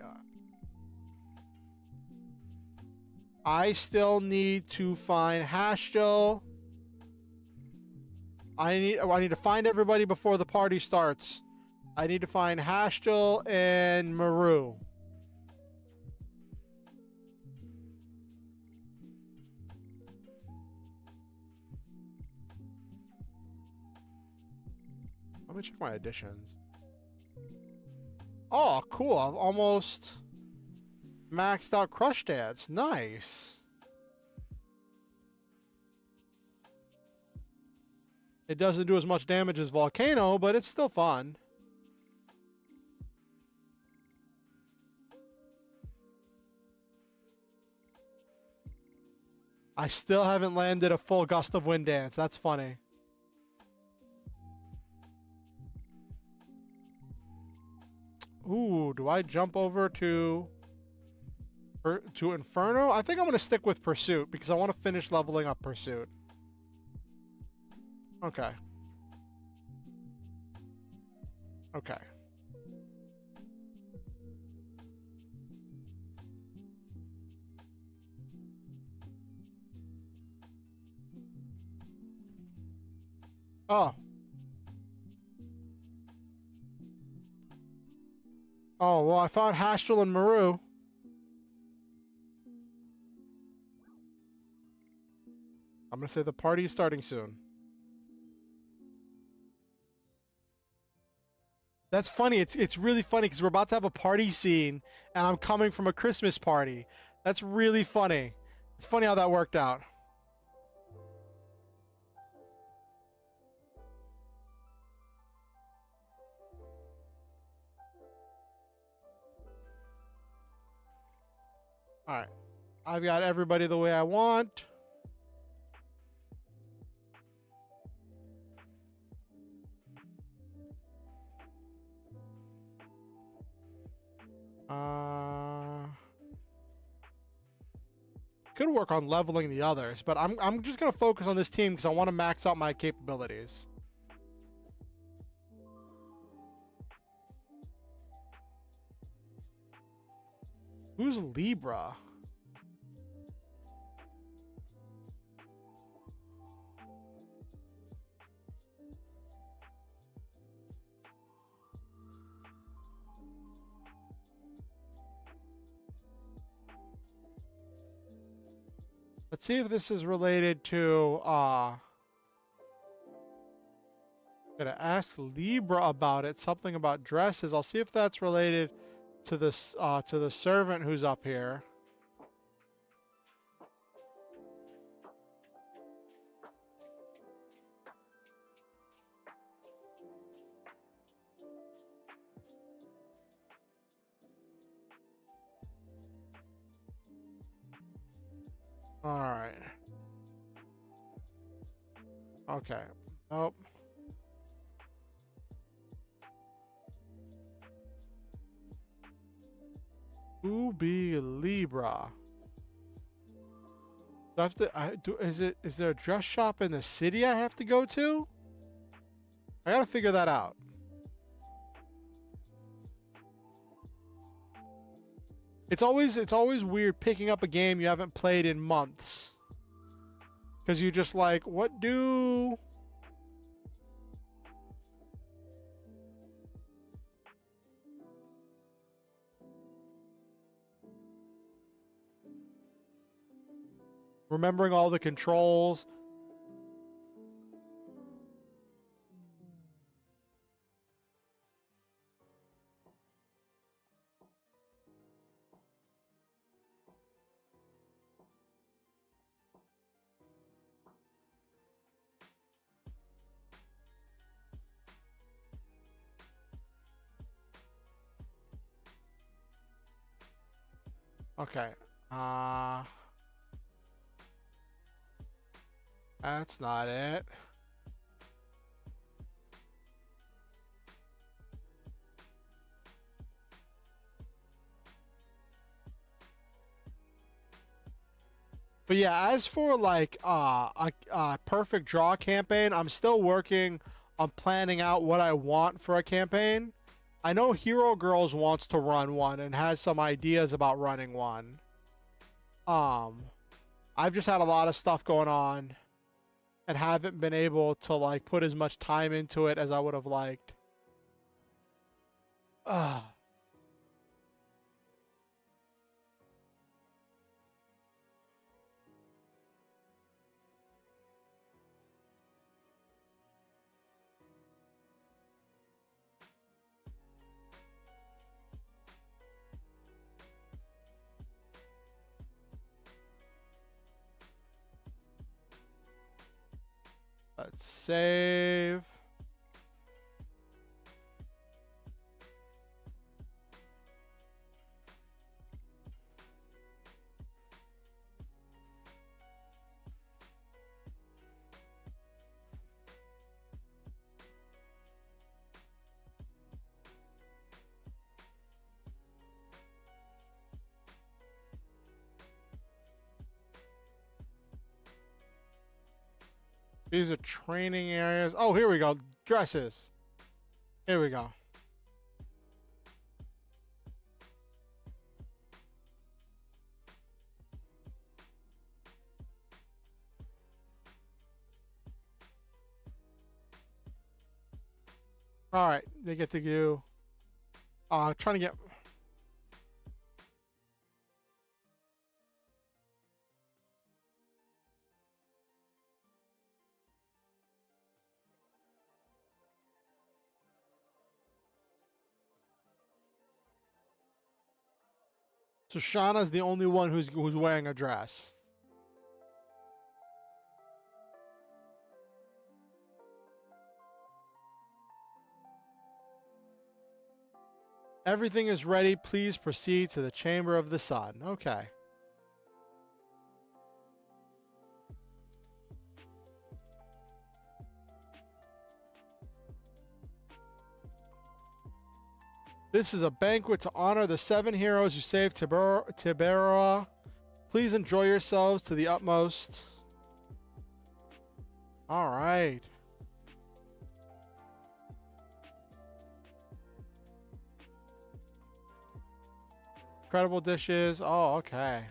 I still need to find Hashtil. I need to find everybody before the party starts. I need to find Hashtil and Maru. Let me check my additions. Oh, cool. I've almost maxed out Crush Dance. Nice. It doesn't do as much damage as Volcano, but it's still fun. I still haven't landed a full Gust of Wind dance. That's funny. Ooh, do I jump over to Inferno? I think I'm going to stick with Pursuit because I want to finish leveling up Pursuit. Okay. Okay. Oh. Oh, well, I found Hashtil and Maru. I'm going to say the party is starting soon. That's funny. It's really funny because we're about to have a party scene and I'm coming from a Christmas party. That's really funny. It's funny how that worked out. All right. I've got everybody the way I want. Could work on leveling the others, but I'm just gonna focus on this team because I want to max out my capabilities. Who's Libra? Let's see if this is related to, I'm gonna ask Libra about it, something about dresses. I'll see if that's related to this, to the servant who's up here. All right. Okay. Nope. Who be Libra? Do I have to, is there a dress shop in the city I have to go to? I gotta figure that out. It's always weird picking up a game you haven't played in months. Because you're just like, what do... Remembering all the controls. Okay. That's not it. But yeah, as for like a perfect draw campaign, I'm still working on planning out what I want for a campaign. I know Hero Girls wants to run one and has some ideas about running one. I've just had a lot of stuff going on and haven't been able to like put as much time into it as I would have liked. Let's save. These are training areas. Oh, here we go. Dresses. Here we go. All right, they get to do. Trying to get. So Shauna's the only one who's wearing a dress. Everything is ready. Please proceed to the Chamber of the Sun. Okay. This is a banquet to honor the 7 heroes who saved Tibera. Please enjoy yourselves to the utmost. All right. Incredible dishes. Oh, okay.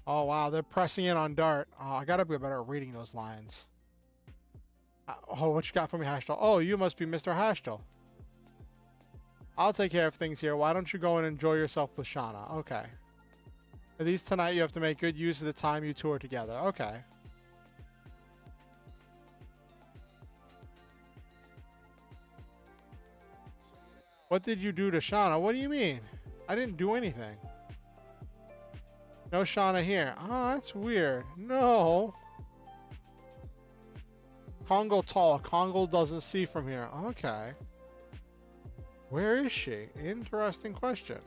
Oh, wow. They're pressing in on Dart. Oh, I gotta be better at reading those lines. Oh, what you got for me, Hashtel? Oh, you must be Mr. Hashtel. I'll take care of things here. Why don't you go and enjoy yourself with Shauna? Okay. At least tonight you have to make good use of the time you tour together. Okay. What did you do to Shauna? What do you mean? I didn't do anything. No Shauna here. Oh, that's weird. No. Congo tall. Congo doesn't see from here. Okay. Where is she? Interesting question.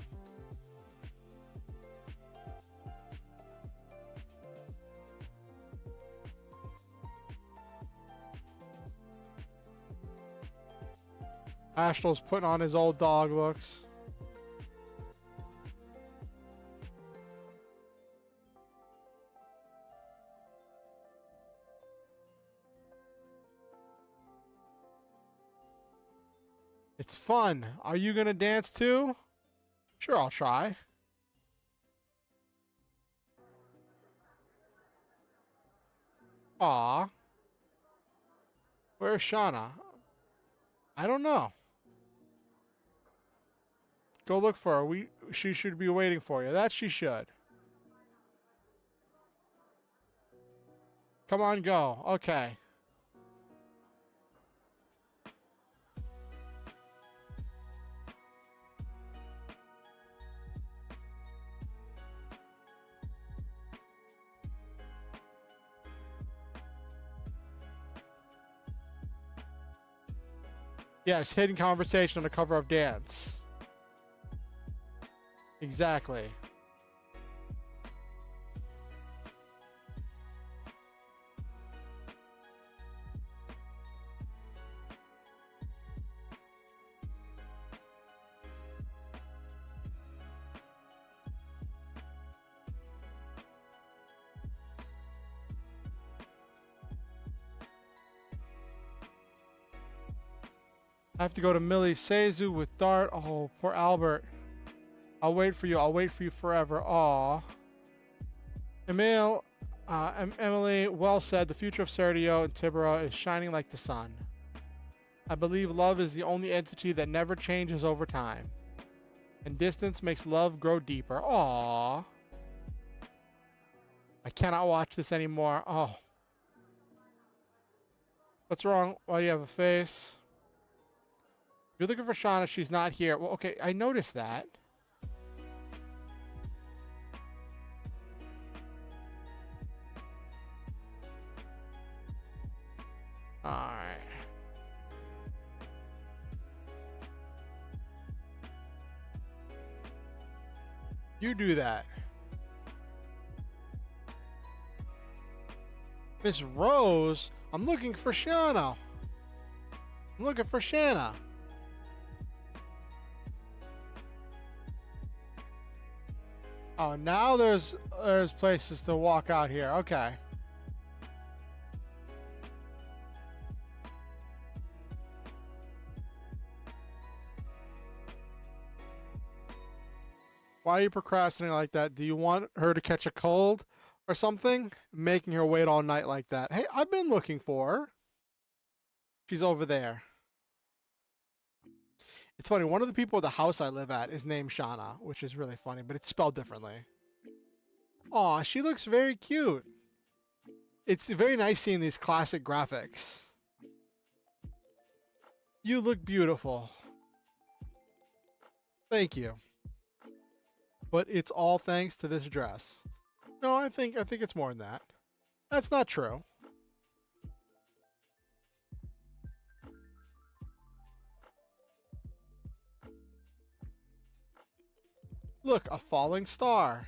Ashtel's putting on his old dog looks. It's fun. Are you gonna dance too? Sure, I'll try. Aw. Where's Shauna? I don't know. Go look for her. She should be waiting for you. That she should. Come on, go. Okay. Yes, hidden conversation on the cover of Dance. Exactly. I have to go to Millie Seizu with Dart. Oh, poor Albert. I'll wait for you. I'll wait for you forever. Aw. Emily, well said. The future of Sergio and Tibera is shining like the sun. I believe love is the only entity that never changes over time. And distance makes love grow deeper. Aw. I cannot watch this anymore. Oh. What's wrong? Why do you have a face? You're looking for Shauna. She's not here. Well, okay. I noticed that. Alright. You do that. Miss Rose? I'm looking for Shauna. I'm looking for Shanna. Oh, now there's places to walk out here. Okay. Why are you procrastinating like that? Do you want her to catch a cold or something? Making her wait all night like that. Hey, I've been looking for her. She's over there. It's funny, one of the people at the house I live at is named Shauna, which is really funny, but it's spelled differently. Aw, she looks very cute. It's very nice seeing these classic graphics. You look beautiful. Thank you. But it's all thanks to this dress. No, I think it's more than that. That's not true. Look, a falling star.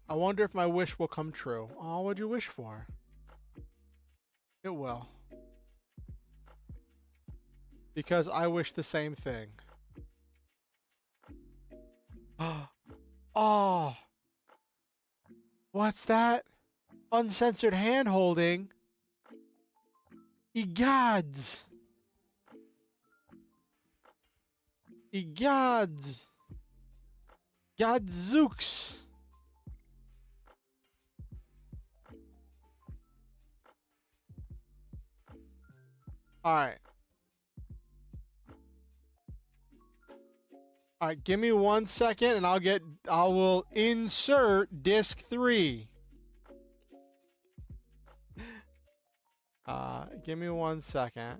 I wonder if my wish will come true. Oh, what'd you wish for? It will. Because I wish the same thing. Oh. What's that? Uncensored hand holding? Egods. Egods. Godzooks. Alright. Alright, give me 1 second and I will insert disc 3. Give me 1 second.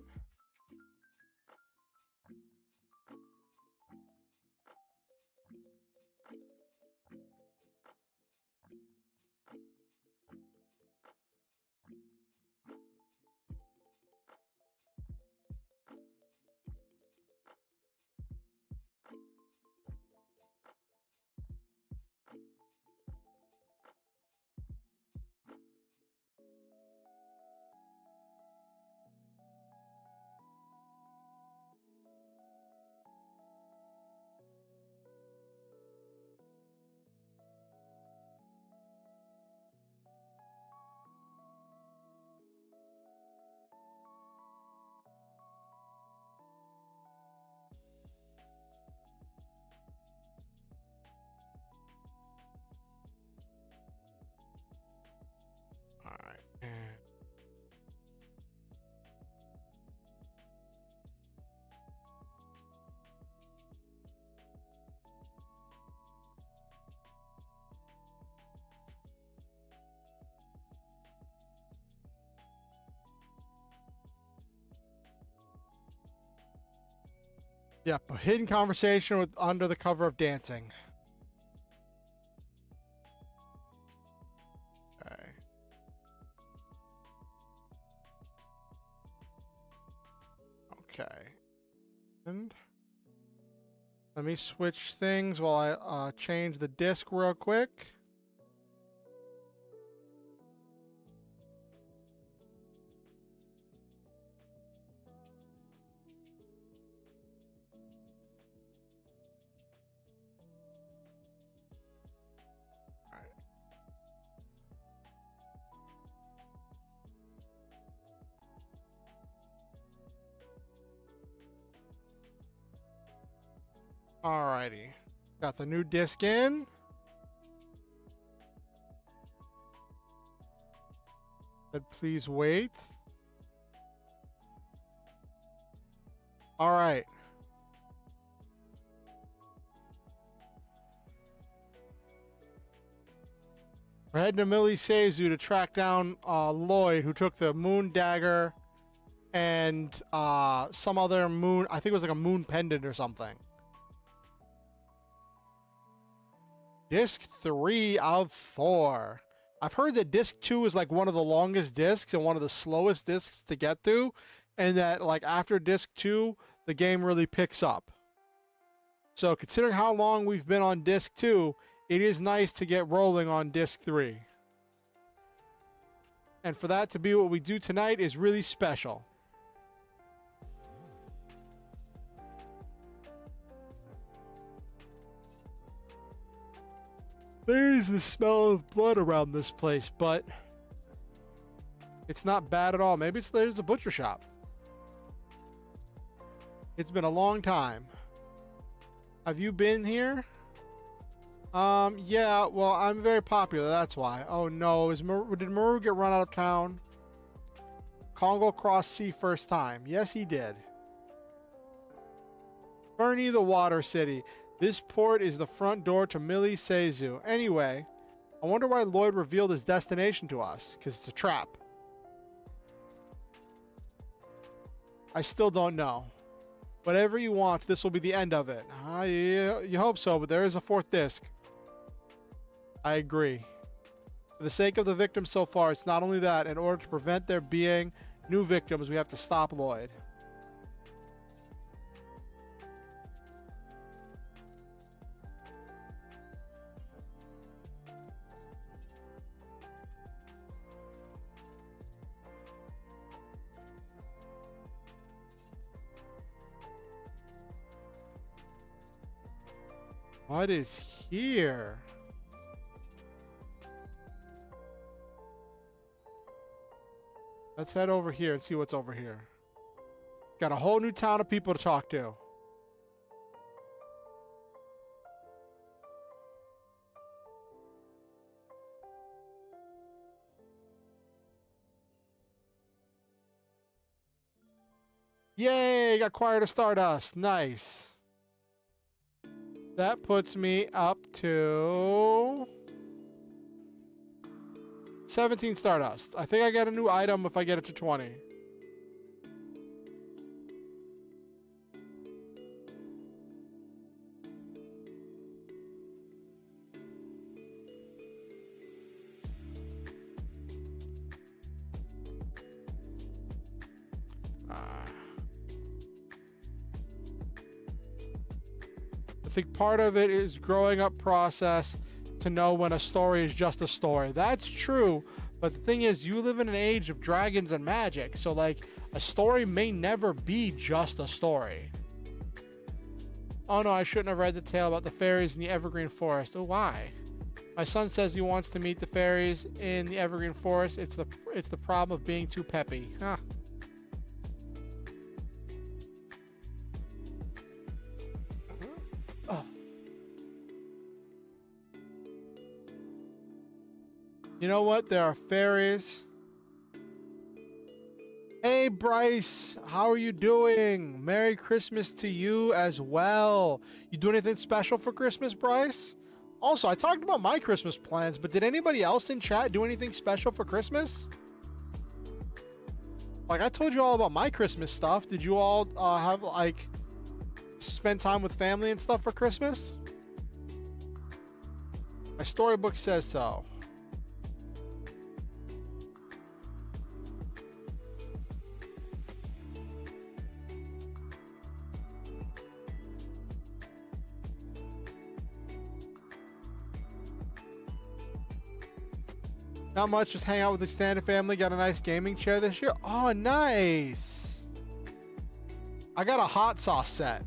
Alright. Yep, a hidden conversation with under the cover of dancing. Okay. Okay. And let me switch things while I change the disc real quick. Alrighty. Got the new disc in. But please wait. Alright. We're heading to Millie Seizu to track down Lloyd, who took the moon dagger and some other moon. I think it was like a moon pendant or something. Disc 3 of 4. I've heard that disc 2 is like one of the longest discs and one of the slowest discs to get to, and that like after disc 2 the game really picks up. So considering how long we've been on disc 2, it is nice to get rolling on disc 3. And for that to be what we do tonight is really special. There's the smell of blood around this place, but it's not bad at all. Maybe there's a butcher shop. It's been a long time. Have you been here? Yeah, well, I'm very popular, that's why. Oh no, did Maru get run out of town? Congo crossed sea first time. Yes, he did. Fernie, the water city. This port is the front door to Millie Seizu. Anyway, I wonder why Lloyd revealed his destination to us, because it's a trap. I still don't know. Whatever he wants, this will be the end of it. You hope so, but there is a 4th disc. I agree. For the sake of the victims so far, it's not only that, in order to prevent there being new victims, we have to stop Lloyd. What is here? Let's head over here and see what's over here. Got a whole new town of people to talk to. Yay, got Choir to Stardust. Nice. That puts me up to 17 Stardust. I think I get a new item if I get it to 20. I think part of it is growing up process to know when a story is just a story. That's true, but the thing is, you live in an age of dragons and magic, so like a story may never be just a story. Oh no, I shouldn't have read the tale about the fairies in the Evergreen Forest. Oh, why? My son says he wants to meet the fairies in the Evergreen Forest. It's the problem of being too peppy. Huh. You know what? There are fairies. Hey, Bryce. How are you doing? Merry Christmas to you as well. You do anything special for Christmas, Bryce? Also, I talked about my Christmas plans, but did anybody else in chat do anything special for Christmas? Like, I told you all about my Christmas stuff. Did you all have, like, spend time with family and stuff for Christmas? My storybook says so. Not much, just hang out with the extended family. Got a nice gaming chair this year. Oh, nice. I got a hot sauce set.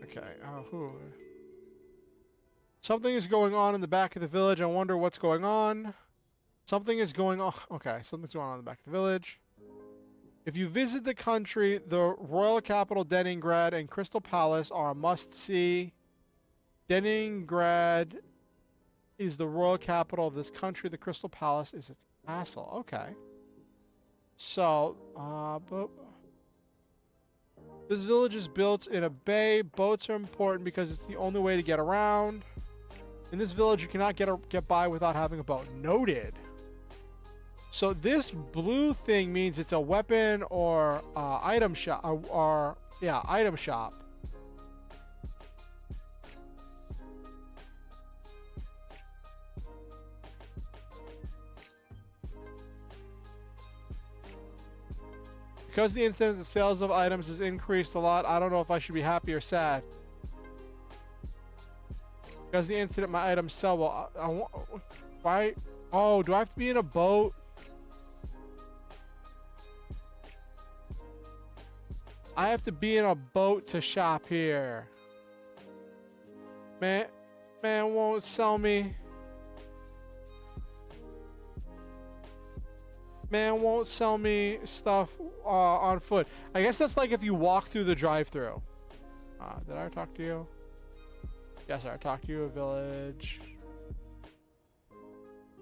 Okay. Who? Something is going on in the back of the village. I wonder what's going on. Something is going on. Okay, something's going on in the back of the village. If you visit the country, the royal capital Leningrad and Crystal Palace are a must-see. Leningrad is the royal capital of this country. The Crystal Palace is its castle. Okay. So, this village is built in a bay. Boats are important because it's the only way to get around. In this village, you cannot get by without having a boat. Noted. So this blue thing means it's a weapon or item shop, or yeah, item shop. Because the incident of sales of items has increased a lot, I don't know if I should be happy or sad. Because the incident my items sell well. Why? Oh, do I have to be in a boat? I have to be in a boat to shop here. Man won't sell me. Man won't sell me stuff on foot. I guess that's like if you walk through the drive-thru. Did I talk to you? Yes, I talked to you. Village.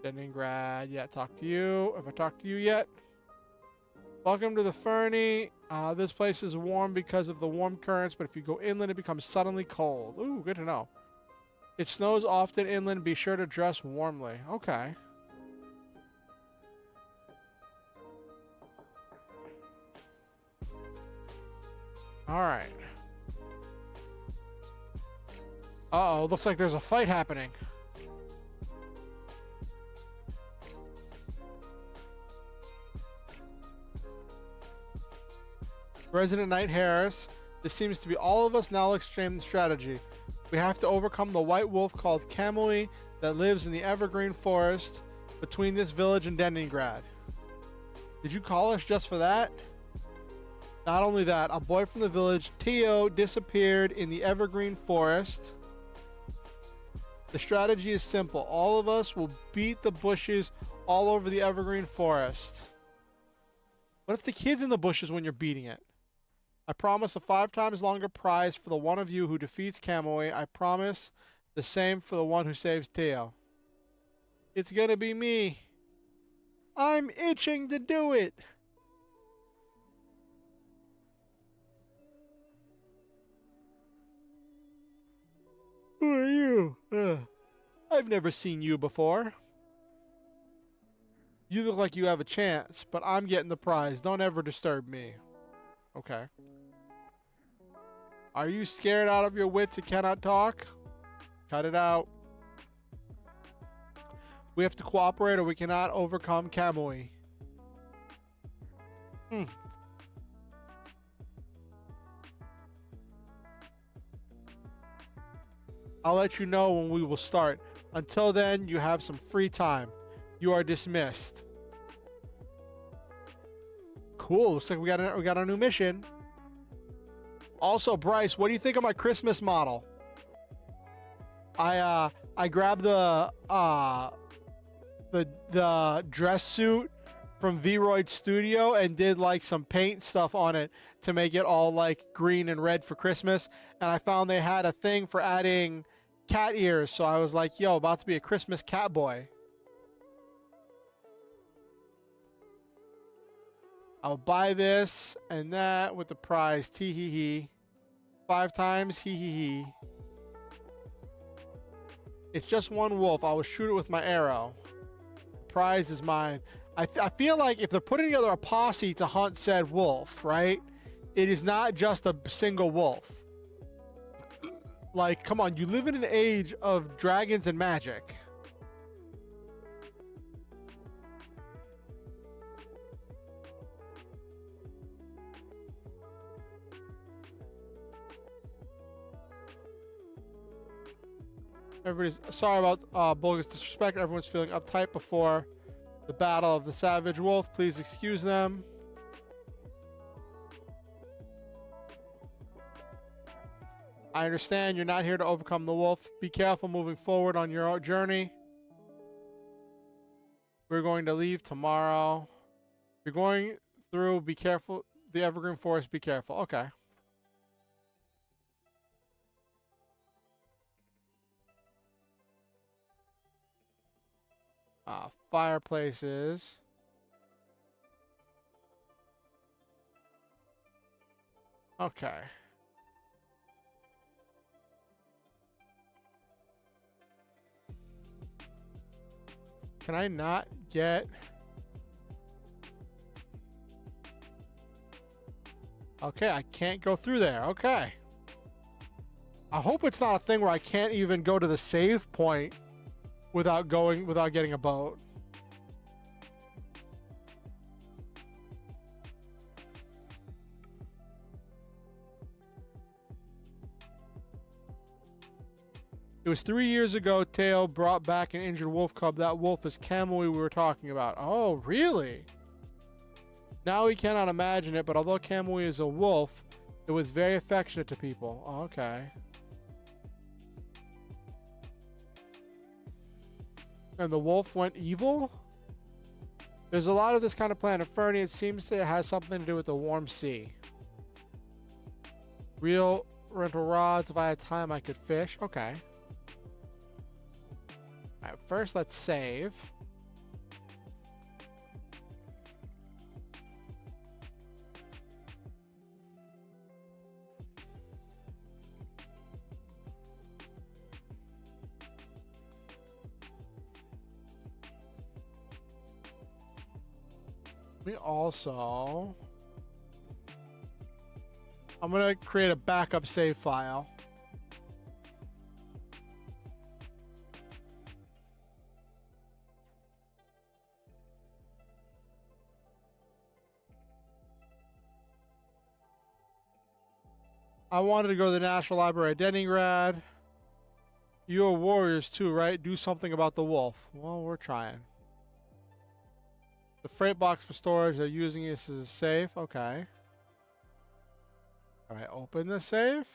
Leningrad. Yeah, talk to you. Have I talked to you yet? Welcome to the Fernie. This place is warm because of the warm currents, but if you go inland, it becomes suddenly cold. Ooh, good to know. It snows often inland. Be sure to dress warmly. Okay. All right. Uh-oh, looks like there's a fight happening. Resident Knight Harris. This seems to be all of us now extreme strategy. We have to overcome the white wolf called Kamui that lives in the Evergreen Forest. between this village and Leningrad. Did you call us just for that? Not only that, a boy from the village, Teo, disappeared in the evergreen forest. The strategy is simple. All of us will beat the bushes all over the evergreen forest. What if the kid's in the bushes when you're beating it? I promise a 5 times longer prize for the one of you who defeats Kamui. I promise the same for the one who saves Teo. It's gonna be me. I'm itching to do it. Who are you? I've never seen you before. You look like you have a chance, but I'm getting the prize. Don't ever disturb me. Okay. Are you scared out of your wits and cannot talk? Cut it out. We have to cooperate or we cannot overcome Kamui. I'll let you know when we will start. Until then, you have some free time. You are dismissed. Cool. Looks like we got a new mission. Also, Bryce, what do you think of my Christmas model? I grabbed the dress suit from Vroid Studio and did like some paint stuff on it to make it all like green and red for Christmas. And I found they had a thing for adding cat ears, so I was like, yo, about to be a Christmas cat boy. I'll buy this and that with the prize. Tee hee hee. 5 times. Hee hee hee. It's just one wolf. I will shoot it with my arrow. The prize is mine. I feel like if they're putting together a posse to hunt said wolf, right? It is not just a single wolf. Like, come on, you live in an age of dragons and magic. Everybody's sorry about Bulga's disrespect. Everyone's feeling uptight before the battle of the savage wolf. Please excuse them. I understand you're not here to overcome the wolf. Be careful moving forward on your journey. We're going to leave tomorrow. You're going through, be careful. The evergreen forest, be careful. Okay. Fireplaces. Okay. Can I not get... Okay, I can't go through there. Okay. I hope it's not a thing where I can't even go to the save point without getting a boat. It was 3 years ago, Teo brought back an injured wolf cub. That wolf is Kamui we were talking about. Oh, really? Now we cannot imagine it, but although Kamui is a wolf, it was very affectionate to people. Oh, okay. And the wolf went evil? There's a lot of this kind of planet Fernie. It seems that it has something to do with the warm sea. Real rental rods. If I had time, I could fish. Okay. Alright, first let's save. I'm gonna create a backup save file. I wanted to go to the National Library at Leningrad. You are warriors too, right? Do something about the wolf. Well, we're trying. The freight box for storage. They're using this as a safe. Okay. All right. Open the safe.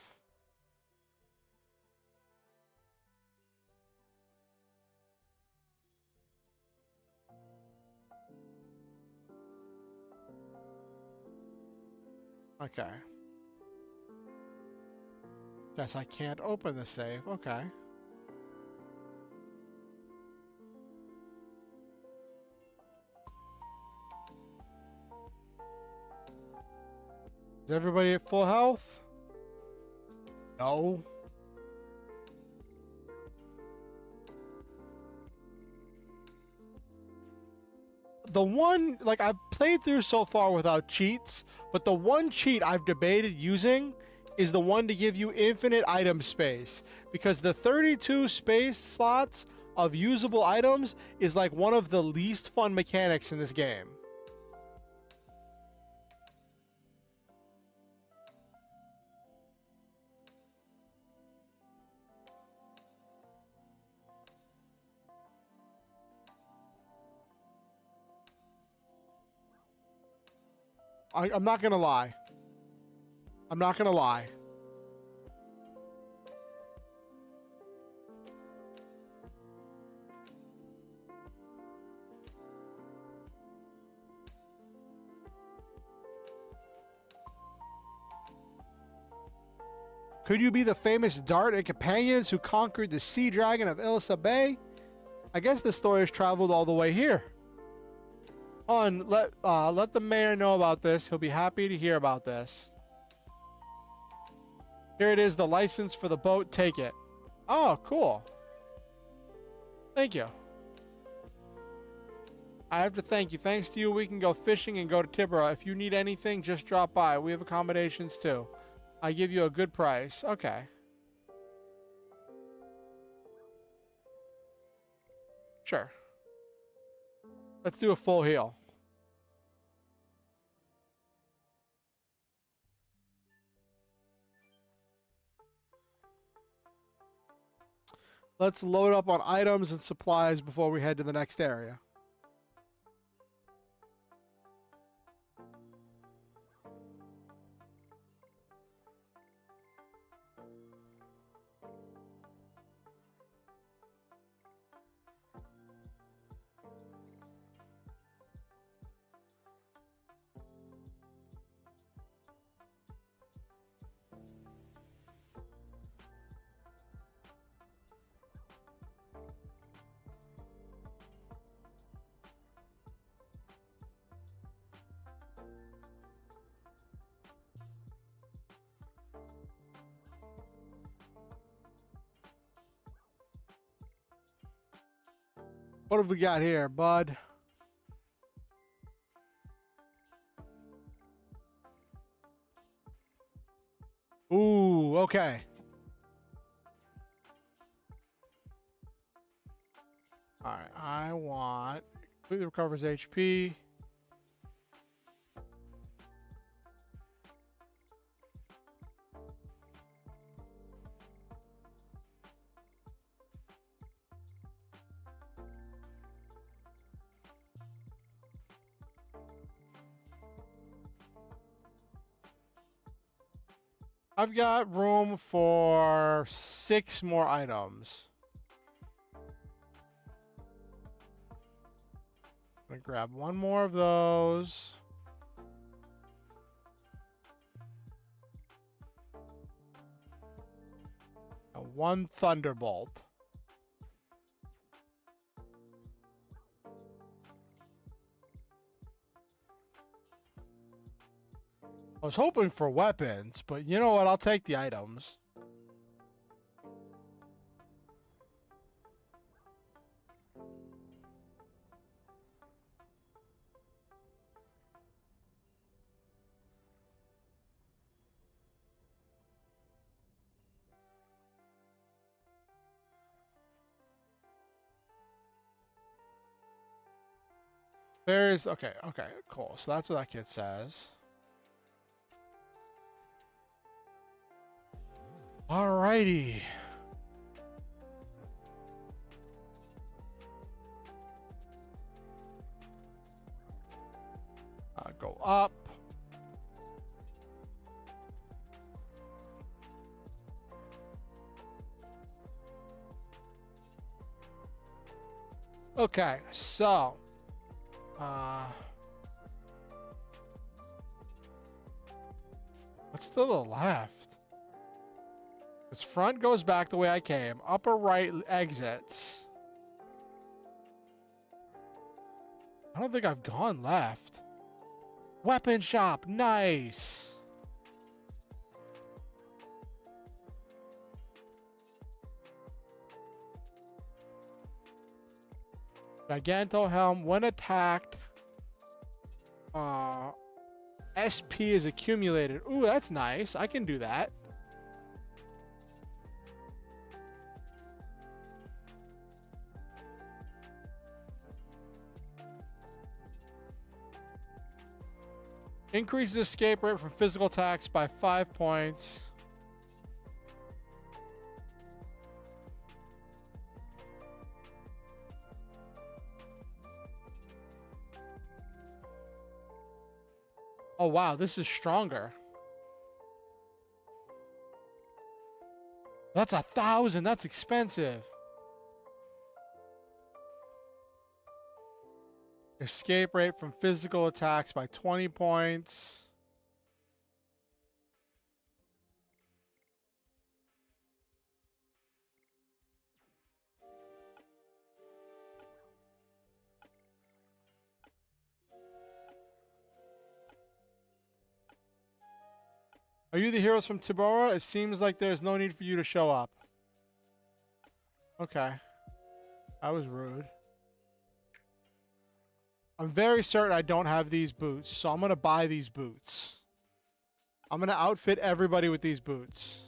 Okay. Guess I can't open the safe. Okay. Is everybody at full health? No. The one, like, I've played through so far without cheats, but the one cheat I've debated using is the one to give you infinite item space, because the 32 space slots of usable items is like one of the least fun mechanics in this game. I'm not gonna lie. I'm not gonna lie. Could you be the famous Dart and companions who conquered the sea dragon of Ilsa Bay? I guess the story has traveled all the way here. Let the mayor know about this. He'll be happy to hear about this. Here it is, the license for the boat. Take it. Oh, cool. Thank you. I have to thank you. Thanks to you, we can go fishing and go to Tibera. If you need anything, just drop by. We have accommodations too. I give you a good price. Okay. Sure. Let's do a full heal. Let's load up on items and supplies before we head to the next area. What have we got here, bud? Ooh, okay. All right, I want completely recovers HP. I've got room for 6 more items. I'm gonna grab one more of those. And one Thunderbolt. I was hoping for weapons, but you know what? I'll take the items. Okay, cool. So that's what that kid says. Alrighty. up. Okay, so what's to the left? This front goes back the way I came. Upper right exits. I don't think I've gone left. Weapon shop, nice. Giganto helm, when attacked, SP is accumulated. Ooh, that's nice. I can do that. Increases escape rate from physical attacks by 5 points. Oh, wow, this is stronger. That's 1,000. That's expensive. Escape rate from physical attacks by 20 points. Are you the heroes from Tabora? It seems like there's no need for you to show up. Okay. That was rude. I'm very certain I don't have these boots, so I'm going to buy these boots. I'm going to outfit everybody with these boots.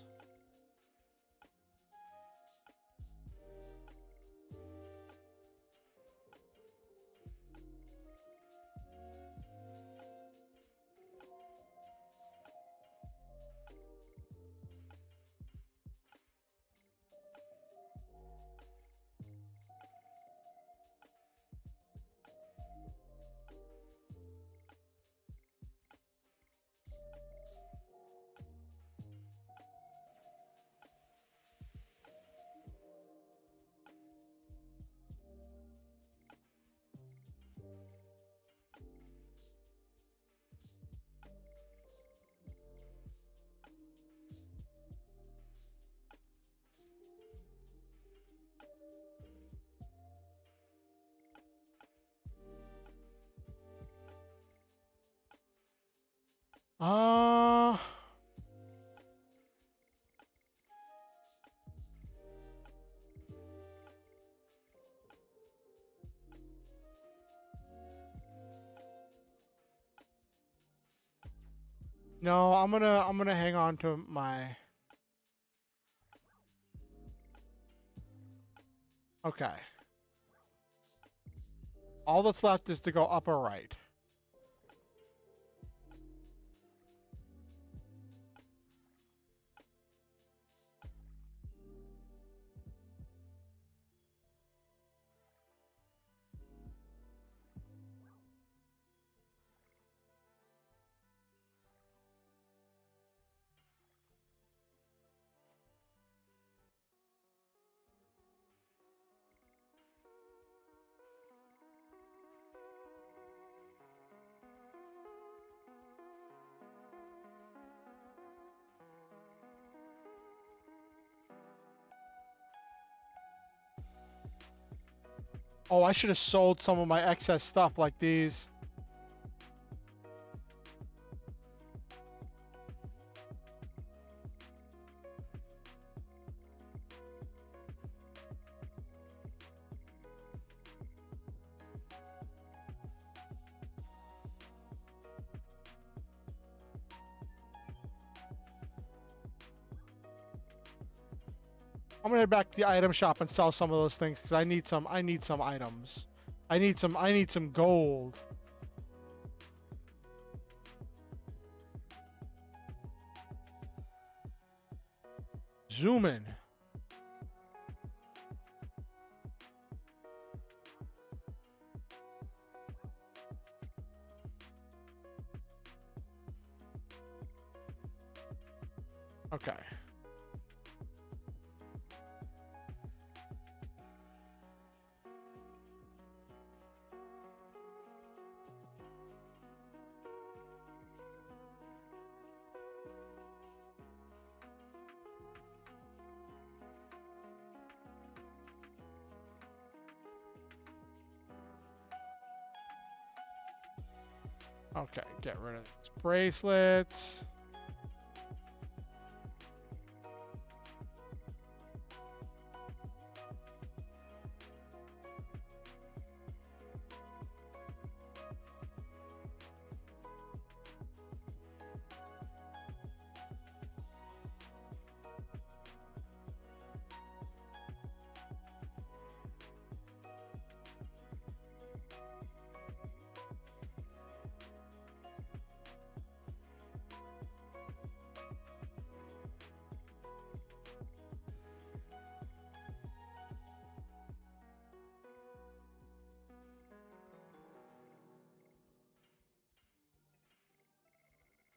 Uh... No, I'm gonna hang on to my... Okay. All that's left is to go upper right. Oh, I should have sold some of my excess stuff like these. I'm gonna head back to the item shop and sell some of those things because I need some items. I need some gold. Zoom in. Okay. Okay, get rid of these bracelets.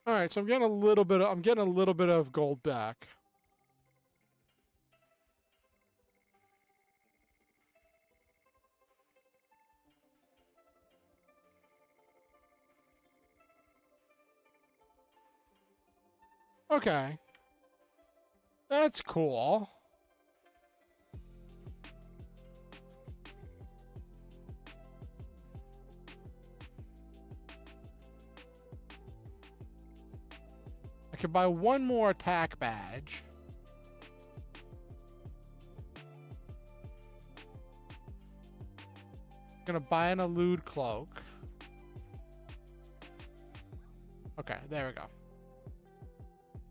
All right, so I'm getting a little bit of gold back. Okay. That's cool. I could buy one more attack badge. I'm gonna buy an elude cloak. Okay, there we go.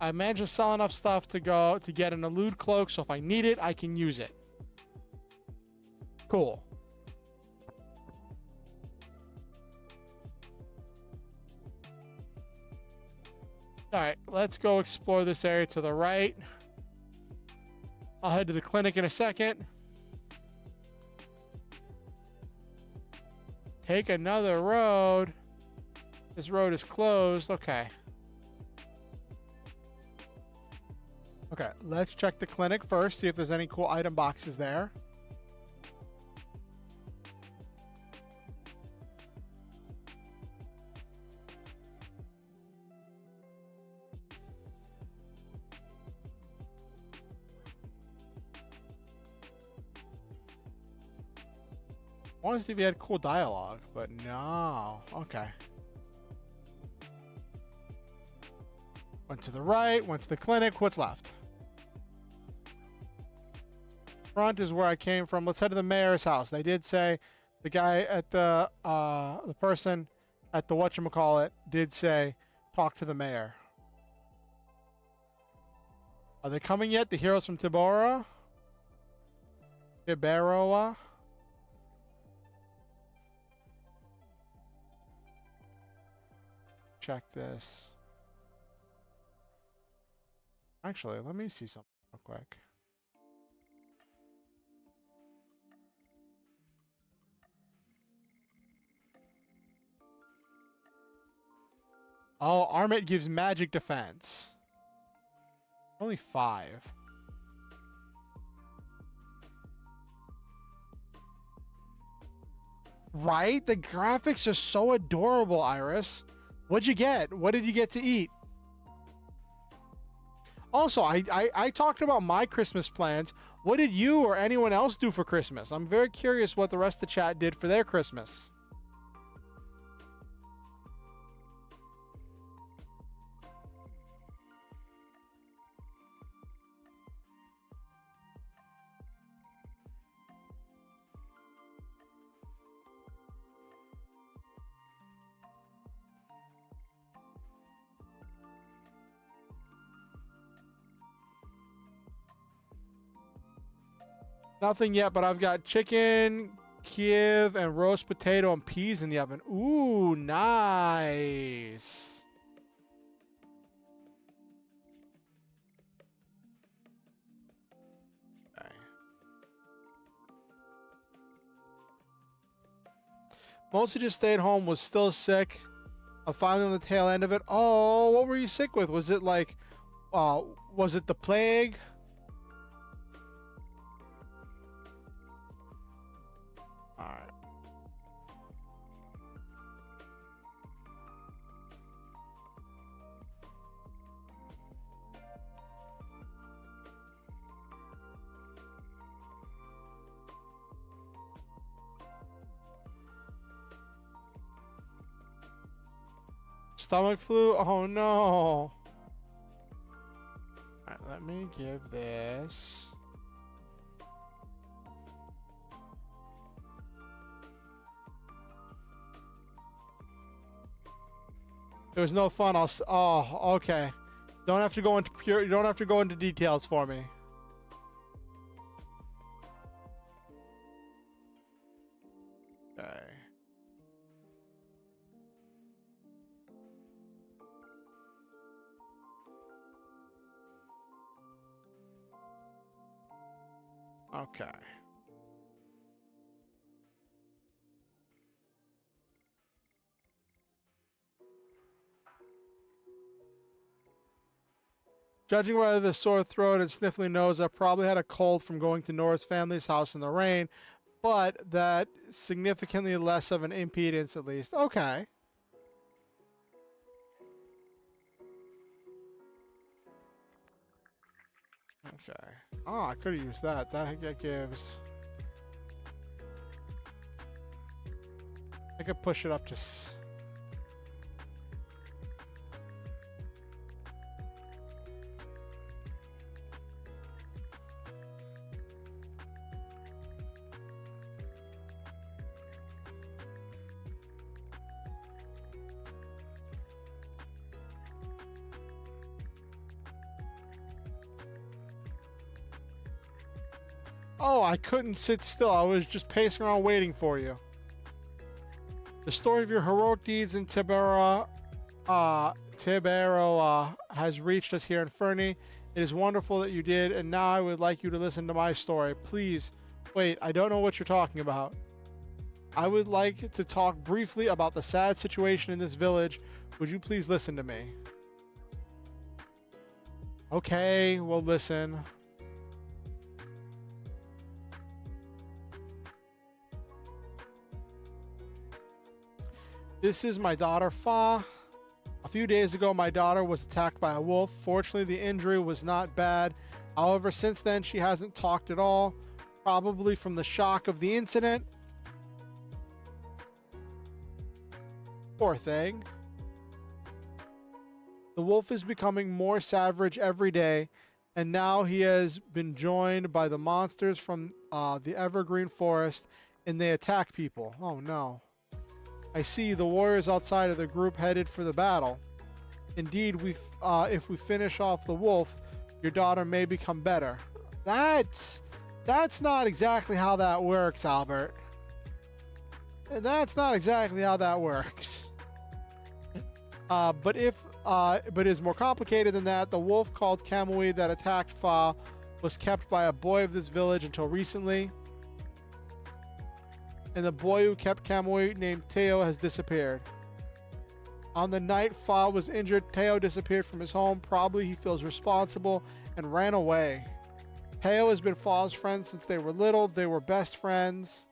I managed to sell enough stuff to get an elude cloak, so if I need it, I can use it. Cool. All right, let's go explore this area to the right. I'll head to the clinic in a second. Take another road. This road is closed. Okay. Okay, let's check the clinic first, see if there's any cool item boxes there. I want to see if he had cool dialogue, but no. Okay. Went to the right, went to the clinic. What's left? Front is where I came from. Let's head to the mayor's house. They did say the guy at the person at the whatchamacallit did say talk to the mayor. Are they coming yet? The heroes from Tibaroa? Check this. Actually, let me see something real quick. Oh, Armit gives magic defense. Only 5. Right? The graphics are so adorable, Iris. What'd you get? What did you get to eat? Also, I talked about my Christmas plans. What did you or anyone else do for Christmas? I'm very curious what the rest of the chat did for their Christmas. Nothing yet, but I've got chicken, Kiev, and roast potato and peas in the oven. Ooh, nice. Okay. Mostly just stayed home, was still sick. I'm finally on the tail end of it. Oh, what were you sick with? Was it like Was it the plague? All right. Stomach flu? Oh no. All right, let me give this. It was no fun. Oh, okay. Don't have to go into you don't have to go into details for me. Okay. Okay. Judging by the sore throat and sniffling nose, I probably had a cold from going to Nora's family's house in the rain, but that significantly less of an impedance at least. Okay. Okay. Oh, I could have used that. That gives... I could push it up to... Oh, I couldn't sit still. I was just pacing around waiting for you. The story of your heroic deeds in Tiberoa has reached us here in Fernie. It is wonderful that you did, and now I would like you to listen to my story. Please, wait, I don't know what you're talking about. I would like to talk briefly about the sad situation in this village. Would you please listen to me? Okay, well, listen. This is my daughter, Fa. A few days ago, my daughter was attacked by a wolf. Fortunately, the injury was not bad. However, since then, she hasn't talked at all, probably from the shock of the incident. Poor thing. The wolf is becoming more savage every day, and now he has been joined by the monsters from the evergreen forest, and they attack people. Oh no. I see the warriors outside of the group headed for the battle. Indeed, if we finish off the wolf, your daughter may become better. That's not exactly how that works, Albert. That's not exactly how that works. But it is more complicated than that. The wolf called Kamui that attacked Fa was kept by a boy of this village until recently. And the boy who kept Kamui, named Teo, has disappeared. On the night Fa was injured, Teo disappeared from his home. Probably he feels responsible and ran away. Teo has been Fa's friend since they were little. They were best friends.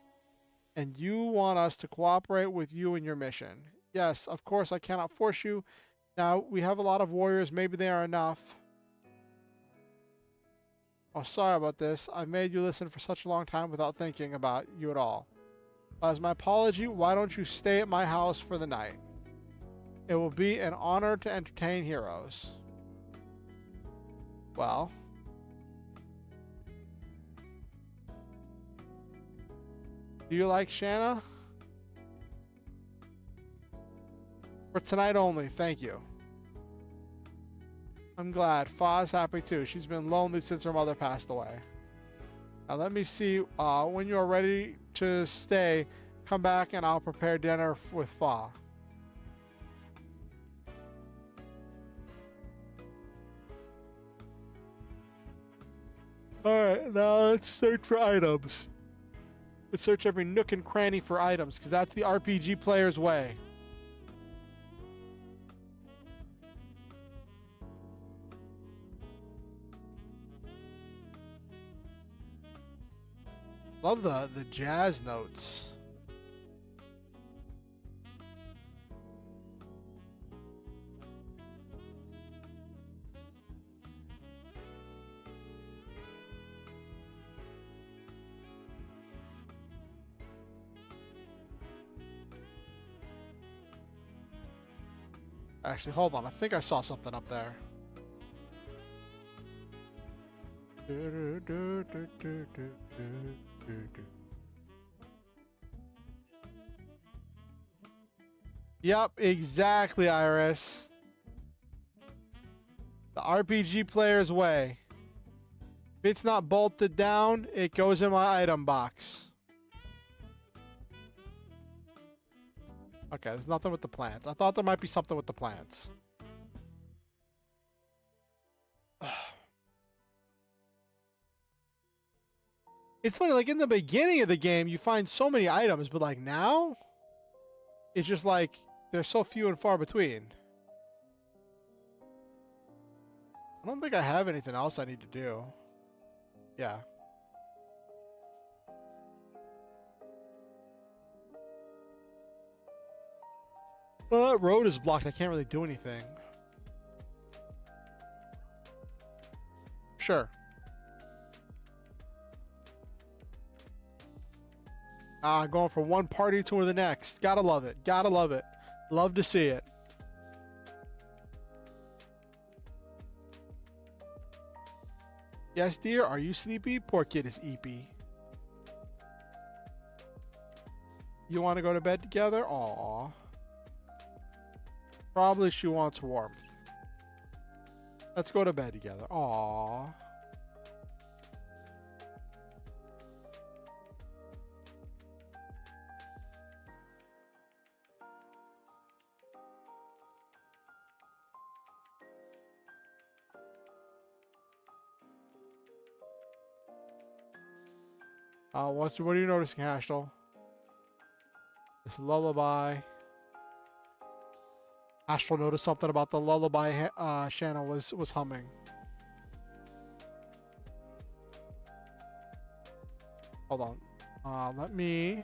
And you want us to cooperate with you in your mission. Yes, of course, I cannot force you. Now, we have a lot of warriors. Maybe they are enough. Oh, sorry about this. I've made you listen for such a long time without thinking about you at all. As my apology, why don't you stay at my house for the night? It will be an honor to entertain heroes. Well. Do you like Shanna? For tonight only, thank you. I'm glad. Fa's happy too. She's been lonely since her mother passed away. Now let me see, when you are ready to stay, come back and I'll prepare dinner with Fa. Alright, now let's search for items. Let's search every nook and cranny for items, because that's the RPG player's way. Love the jazz notes. Actually, hold on. I think I saw something up there. Yep, exactly, Iris. The RPG player's way. If it's not bolted down, it goes in my item box. Okay, there's nothing with the plants. I thought there might be something with the plants. It's funny, like in the beginning of the game, you find so many items, but like now, it's just like they're so few and far between. I don't think I have anything else I need to do. Yeah. Well, that road is blocked. I can't really do anything. Sure. Going from one party to the next. Gotta love it. Gotta love it. Love to see it. Yes, dear. Are you sleepy? Poor kid is eepy. You want to go to bed together? Aww. Probably she wants warmth. Let's go to bed together. Aww. What are you noticing, Hashtel? This lullaby. Hashtel noticed something about the lullaby Shanna was humming. Hold on. Let me...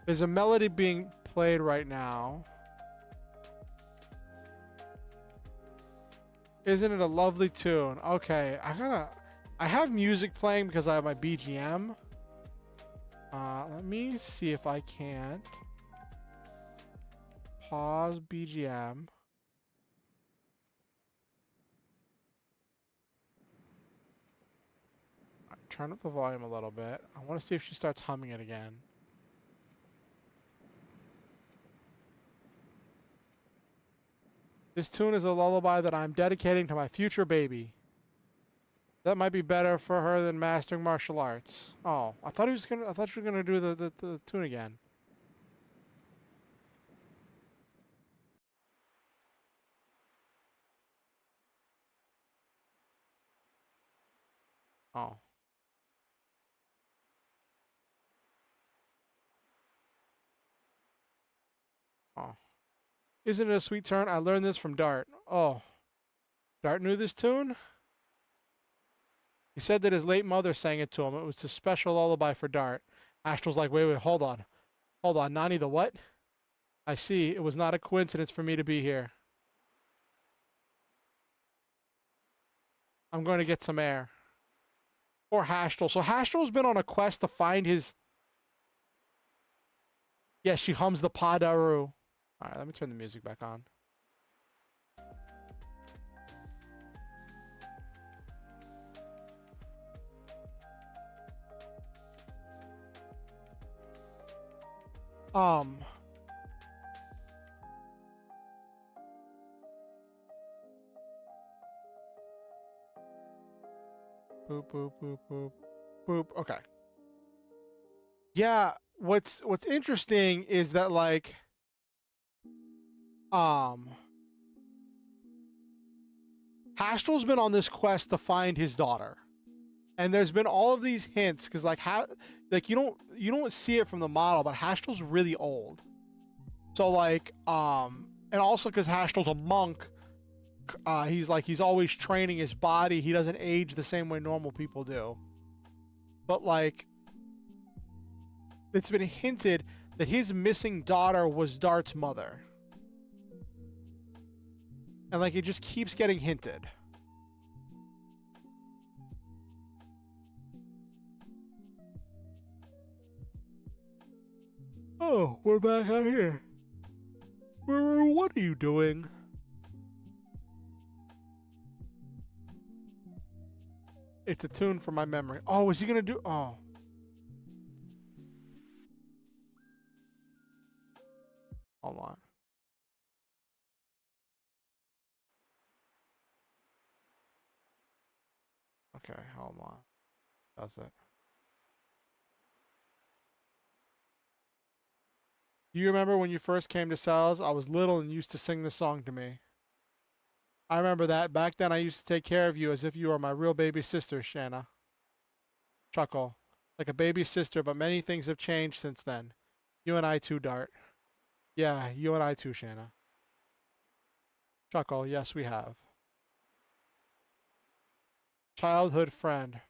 There's a melody being played right now. Isn't it a lovely tune? Okay, I have music playing because I have my BGM. Let me see if I can't pause BGM. Turn up the volume a little bit. I want to see if she starts humming it again. This tune is a lullaby that I'm dedicating to my future baby. That might be better for her than mastering martial arts. Oh, I thought she was gonna do the tune again. Oh. Oh. Isn't it a sweet turn? I learned this from Dart. Oh. Dart knew this tune? He said that his late mother sang it to him. It was a special lullaby for Dart. Astral's like, wait, hold on. Hold on, Nani the what? I see. It was not a coincidence for me to be here. I'm going to get some air. Poor Hashtel. So Hashtel's been on a quest to find his... Yes, she hums the Padaru. Alright, let me turn the music back on. Boop, boop, boop, boop, boop. Okay. Yeah, what's interesting is that, like, Hashtel's been on this quest to find his daughter. And there's been all of these hints, because like you don't see it from the model, but Hashtel's really old. So like and also because Hashtel's a monk, he's always training his body. He doesn't age the same way normal people do. But like, it's been hinted that his missing daughter was Dart's mother. And like, it just keeps getting hinted. Oh, we're back out here. What are you doing? It's a tune from my memory. Oh, is he gonna do? Oh. Hold on. Okay, hold on. That's it. Do you remember when you first came to Sal's? I was little and you used to sing this song to me. I remember that. Back then I used to take care of you as if you were my real baby sister, Shanna. Chuckle. Like a baby sister, but many things have changed since then. You and I too, Dart. Yeah, you and I too, Shanna. Chuckle. Yes, we have. Childhood friend.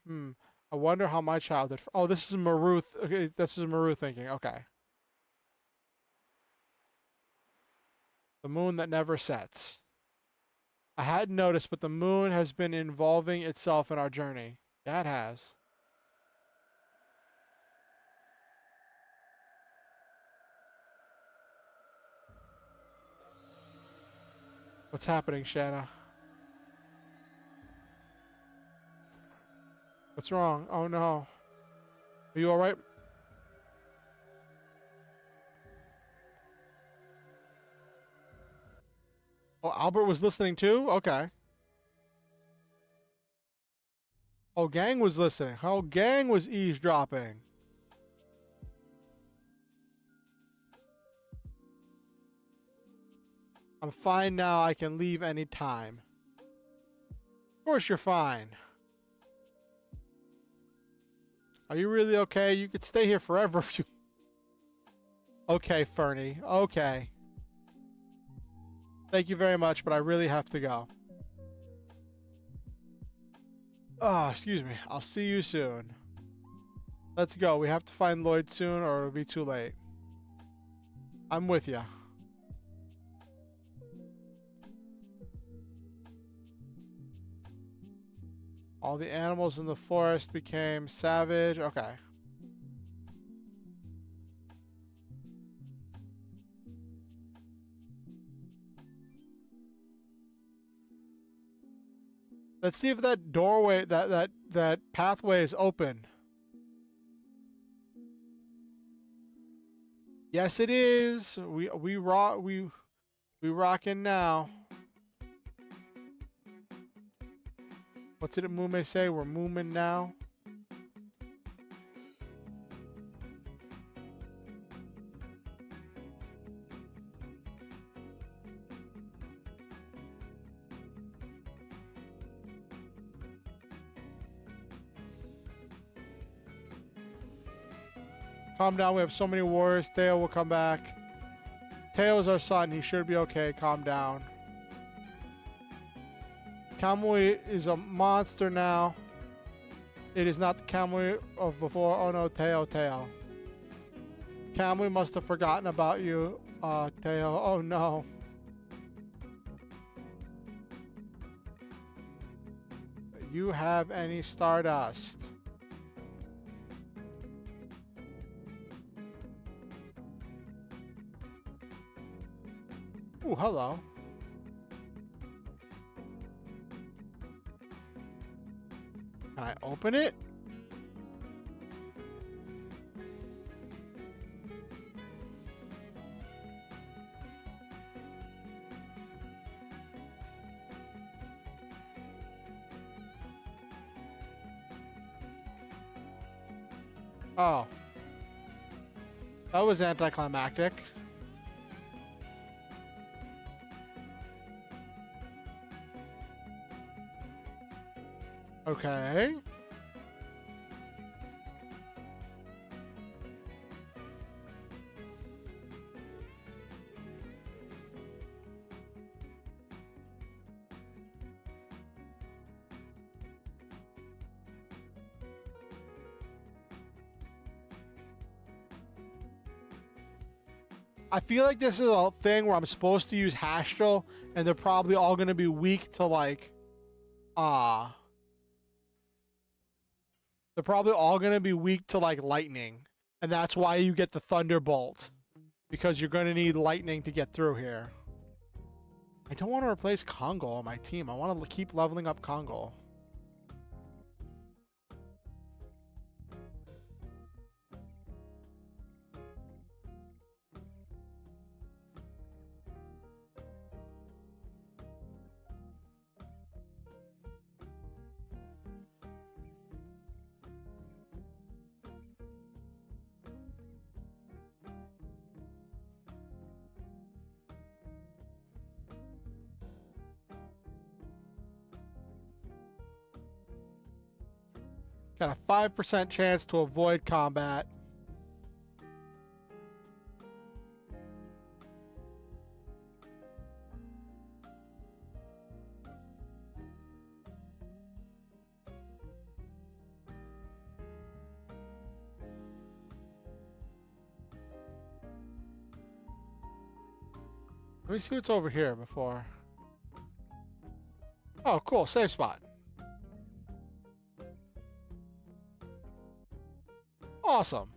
I wonder how my childhood... Oh, this is Maru... Okay, this is Maru thinking. Okay. The moon that never sets. I hadn't noticed, but the moon has been involving itself in our journey. Yeah, it has. What's happening, Shanna? What's wrong? Oh no. Are you alright? Oh, Albert was listening too? Okay. Oh, Gang was listening. Oh, Gang was eavesdropping. I'm fine now. I can leave any time. Of course you're fine. Are you really okay? You could stay here forever if you... Okay, Fernie. Okay. Thank you very much, but I really have to go. Oh, excuse me. I'll see you soon. Let's go. We have to find Lloyd soon or it'll be too late. I'm with you. All the animals in the forest became savage. Okay. Let's see if that doorway, that pathway is open. Yes, it is. We rockin' now. What did Mume say? We're moomin' now. Calm down. We have so many warriors. Teo will come back. Teo's our son. He should be okay. Calm down. Kamui is a monster now. It is not the Kamui of before. Oh no, Teo. Kamui must have forgotten about you, Teo. Oh no. You have any stardust? Ooh, hello. Can I open it? Oh. That was anticlimactic. Okay. I feel like this is a thing where I'm supposed to use Hastral, and they're probably all going to be weak to like, they're probably all going to be weak to like lightning, and that's why you get the Thunderbolt, because you're going to need lightning to get through here. I don't want to replace Congo on my team. I want to keep leveling up Congo. Got a 5% chance to avoid combat. Let me see what's over here before. Oh, cool. Safe spot. Awesome.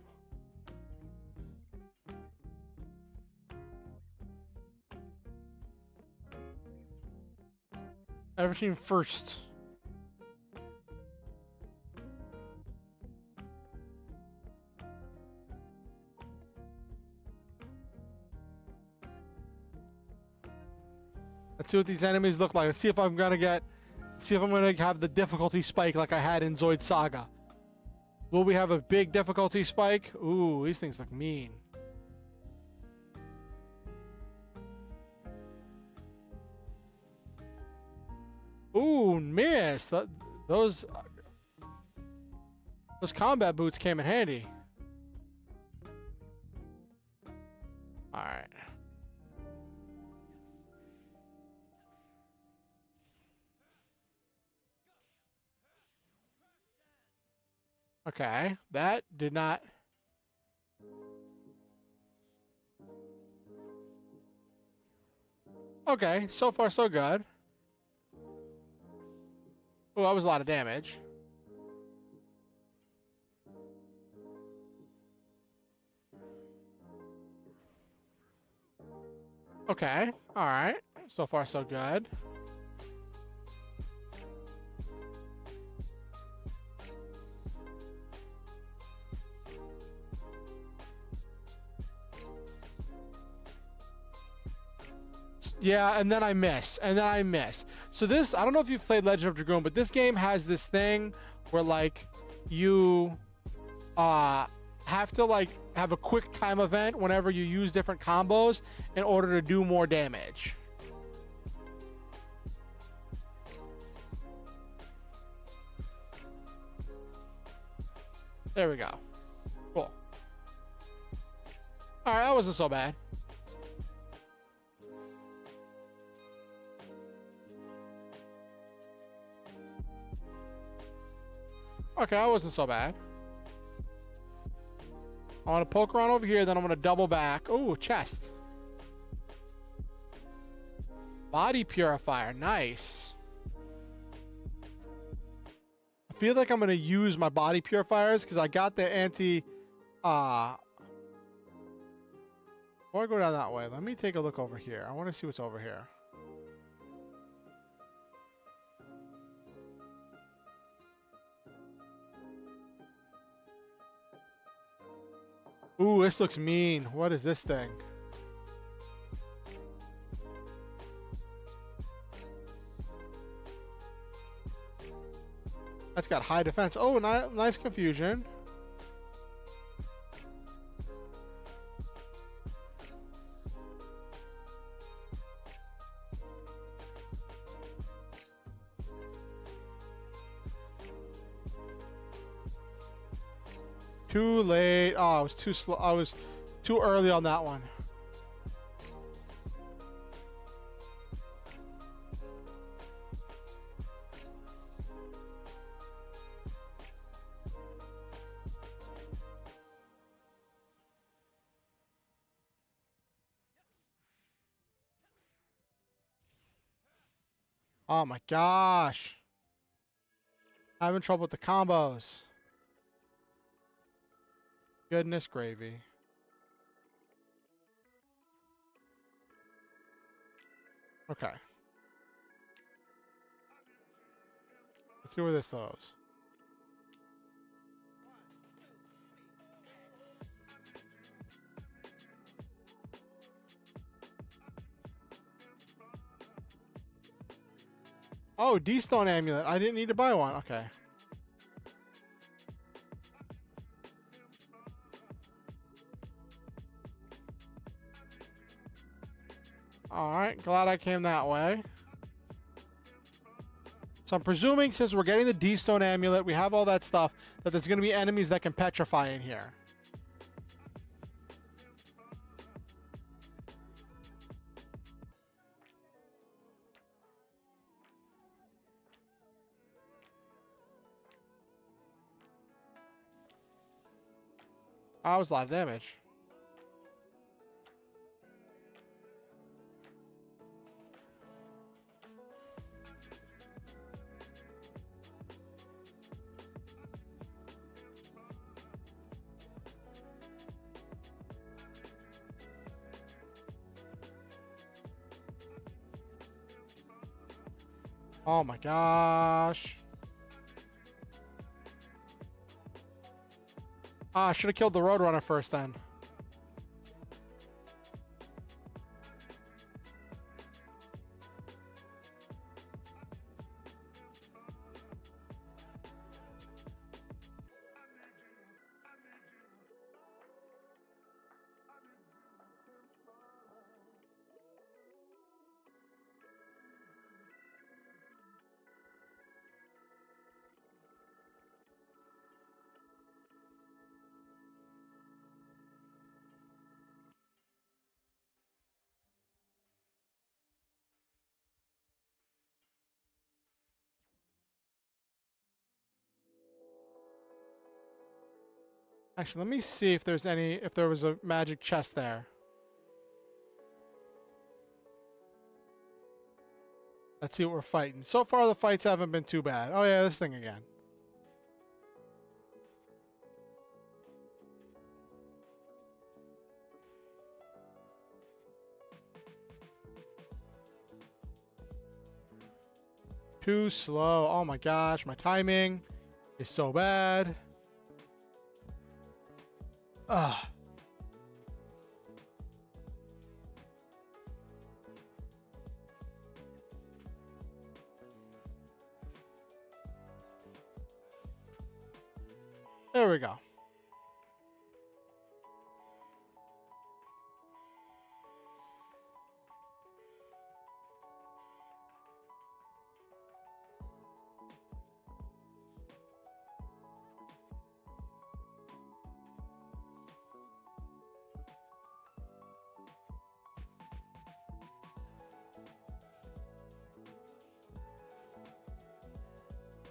Everything first. Let's see what these enemies look like. Let's see if I'm gonna have the difficulty spike like I had in Zoid Saga. Will we have a big difficulty spike? Ooh, these things look mean. Ooh, miss. Those combat boots came in handy. All right. Okay, that did not. Okay, so far so good. Oh, that was a lot of damage. Okay, all right. So far so good. Yeah, and then I miss. So this, I don't know if you've played Legend of Dragoon, but this game has this thing where like you have to like have a quick time event whenever you use different combos in order to do more damage. There we go. Cool. All right, that wasn't so bad. Okay, that wasn't so bad. I want to poke around over here, then I'm going to double back. Oh, chest. Body purifier, nice. I feel like I'm going to use my body purifiers because I got the anti... Before I go down that way, let me take a look over here. I want to see what's over here. Ooh, this looks mean. What is this thing? That's got high defense. Oh, nice confusion. Too late. Oh, I was too slow. I was too early on that one. Oh my gosh. Having trouble with the combos. Goodness gravy. Okay. Let's see where this goes. Oh, D-Stone Amulet. I didn't need to buy one. Okay. Alright, glad I came that way. So I'm presuming since we're getting the D-Stone Amulet, we have all that stuff, that there's going to be enemies that can petrify in here. Oh, that was a lot of damage. Oh my gosh. Ah, I should have killed the Roadrunner first then. Actually, let me see if there's any, if there was a magic chest there. Let's see what we're fighting. So far, the fights haven't been too bad. Oh yeah, this thing again. Too slow. Oh my gosh, my timing is so bad. Ugh. There we go.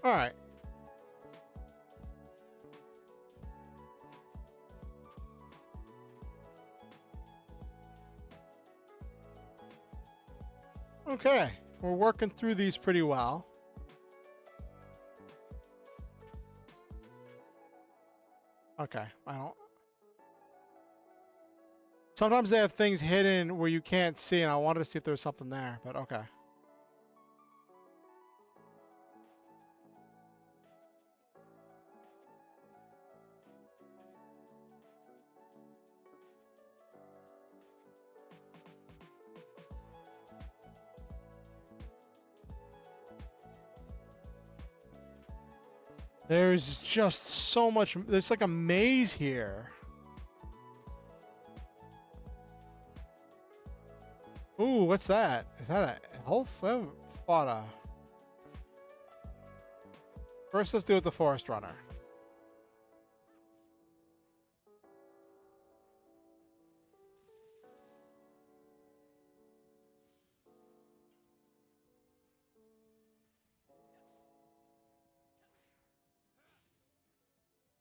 All right. Okay, we're working through these pretty well. Okay, I don't... Sometimes they have things hidden where you can't see, and I wanted to see if there was something there, but okay. There's just so much... There's like a maze here. Ooh, what's that? Is that a whole fodder? First, let's deal with the Forest Runner.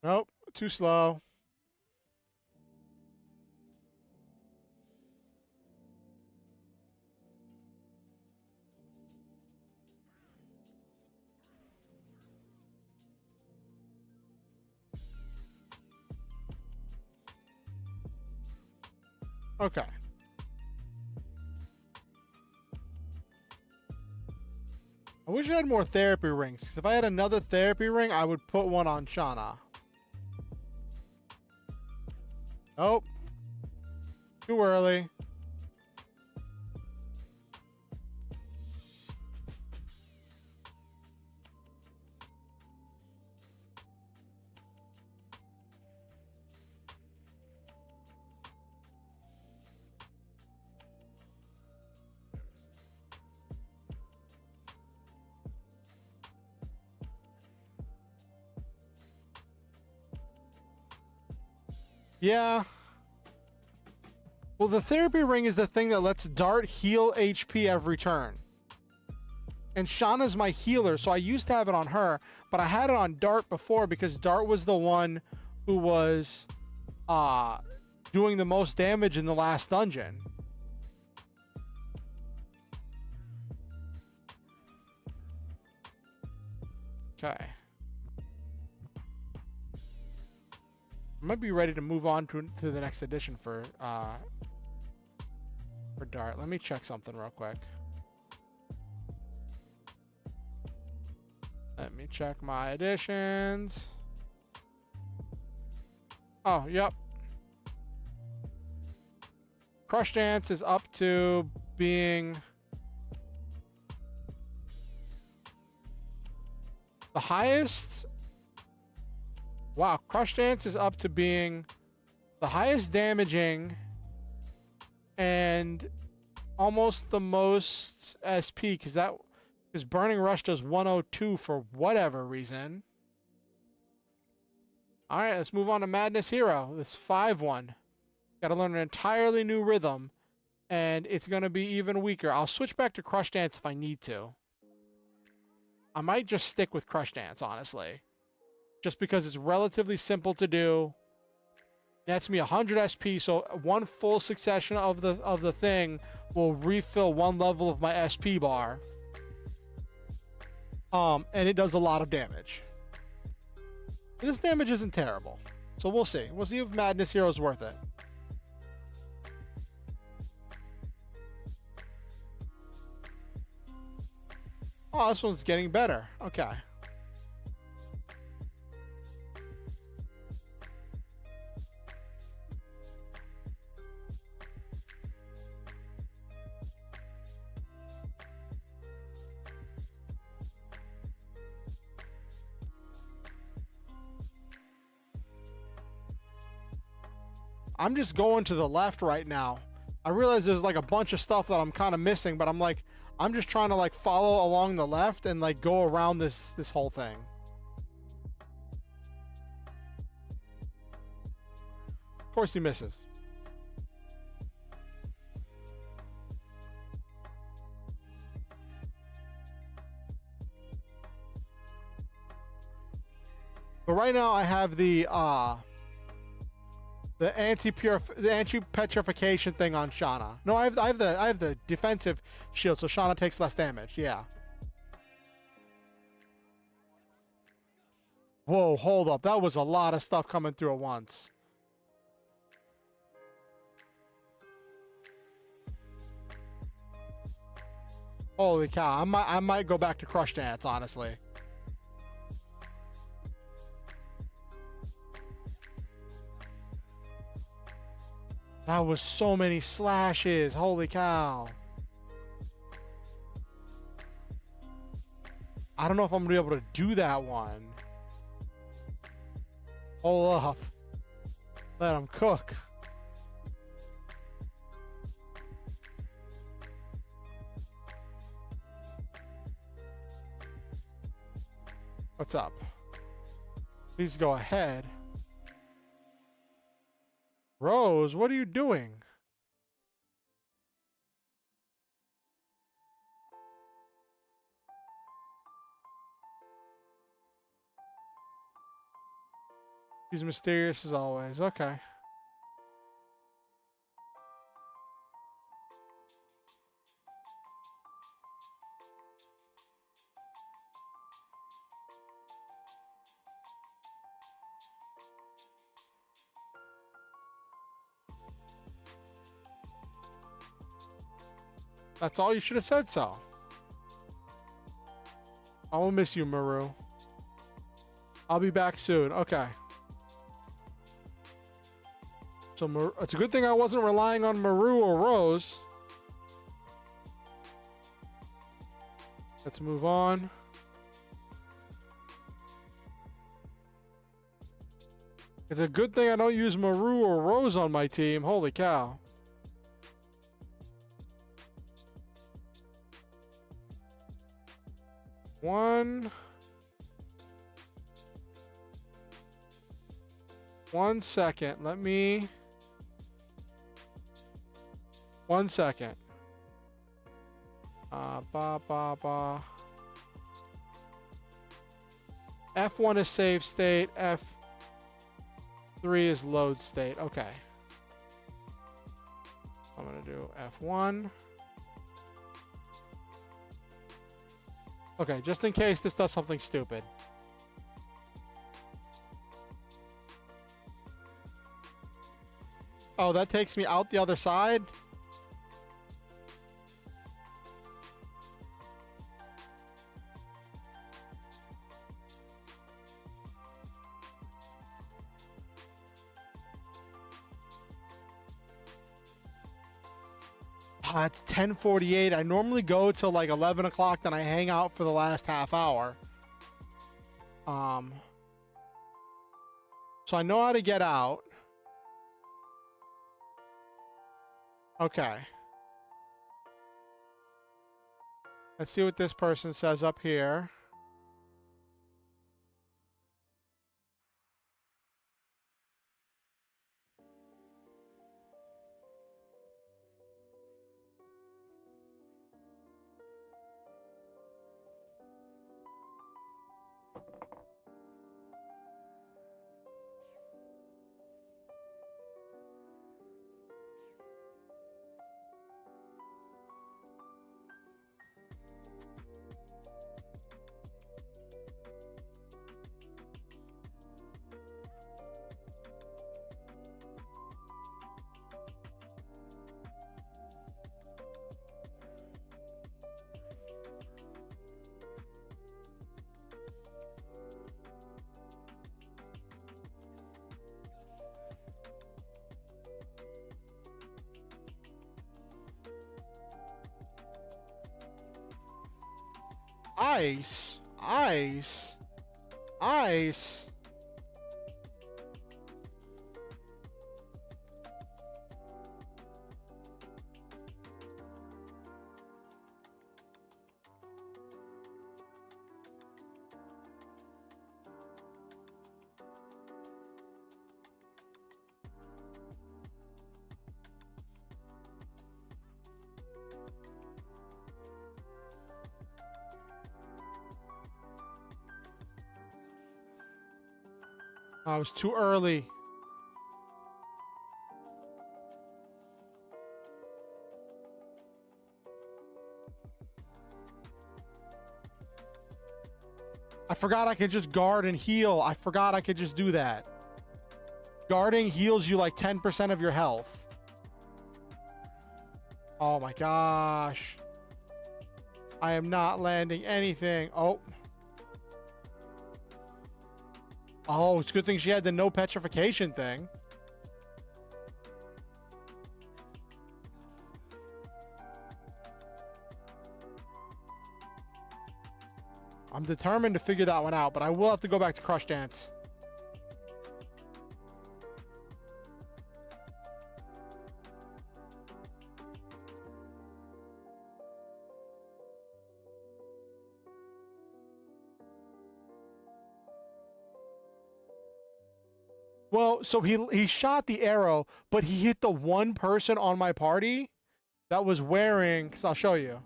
Nope, too slow. Okay. I wish I had more therapy rings. 'Cause if I had another therapy ring, I would put one on Shauna. Nope. Too early. Yeah. Well, the therapy ring is the thing that lets Dart heal HP every turn. And Shauna's my healer, so I used to have it on her, but I had it on Dart before because Dart was the one who was doing the most damage in the last dungeon. Okay. I might be ready to move on to the next edition for Dart. Let me check something real quick. Let me check my editions. Oh, yep. Crush Dance is up to being the highest. Wow, Crush Dance is up to being the highest damaging and almost the most SP because Burning Rush does 102 for whatever reason. All right, let's move on to Madness Hero. This 5-1. Got to learn an entirely new rhythm, and it's going to be even weaker. I'll switch back to Crush Dance if I need to. I might just stick with Crush Dance, honestly. Just because it's relatively simple to do. Nets me 100 SP, so one full succession of the thing will refill one level of my SP bar. And it does a lot of damage. This damage isn't terrible. So we'll see. We'll see if Madness Hero is worth it. Oh, this one's getting better. Okay. I'm just going to the left right now. I realize there's like a bunch of stuff that I'm kind of missing, but I'm just trying to like follow along the left and like go around this whole thing. Of course he misses. But right now I have the anti-petrification thing on Shauna. No, I have the defensive shield, so Shauna takes less damage. Yeah. Whoa, hold up. That was a lot of stuff coming through at once. Holy cow. I might go back to Crush Dance, honestly. That was so many slashes. Holy cow. I don't know if I'm going to be able to do that one. Hold up. Let him cook. What's up? Please go ahead. Rose, what are you doing? She's mysterious as always. Okay. That's all. You should have said so. I will miss you, Maru. I'll be back soon. Okay. So it's a good thing I wasn't relying on Maru or Rose. Let's move on. It's a good thing I don't use Maru or Rose on my team. Holy cow. One second. Let me... 1 second. F1 is save state. F3 is load state. Okay. I'm going to do F1. Okay, just in case this does something stupid. Oh, that takes me out the other side? It's 10:48. I normally go till like 11 o'clock, then I hang out for the last half hour. So I know how to get out. Okay. Let's see what this person says up here. Ice. Ice. Ice. I was too early. I forgot I could just guard and heal. I forgot I could just do that. Guarding heals you like 10% of your health. Oh my gosh. I am not landing anything. Oh. Oh, it's a good thing she had the no petrification thing. I'm determined to figure that one out, but I will have to go back to Crush Dance. Well, so he shot the arrow, but he hit the one person on my party that was wearing, because I'll show you.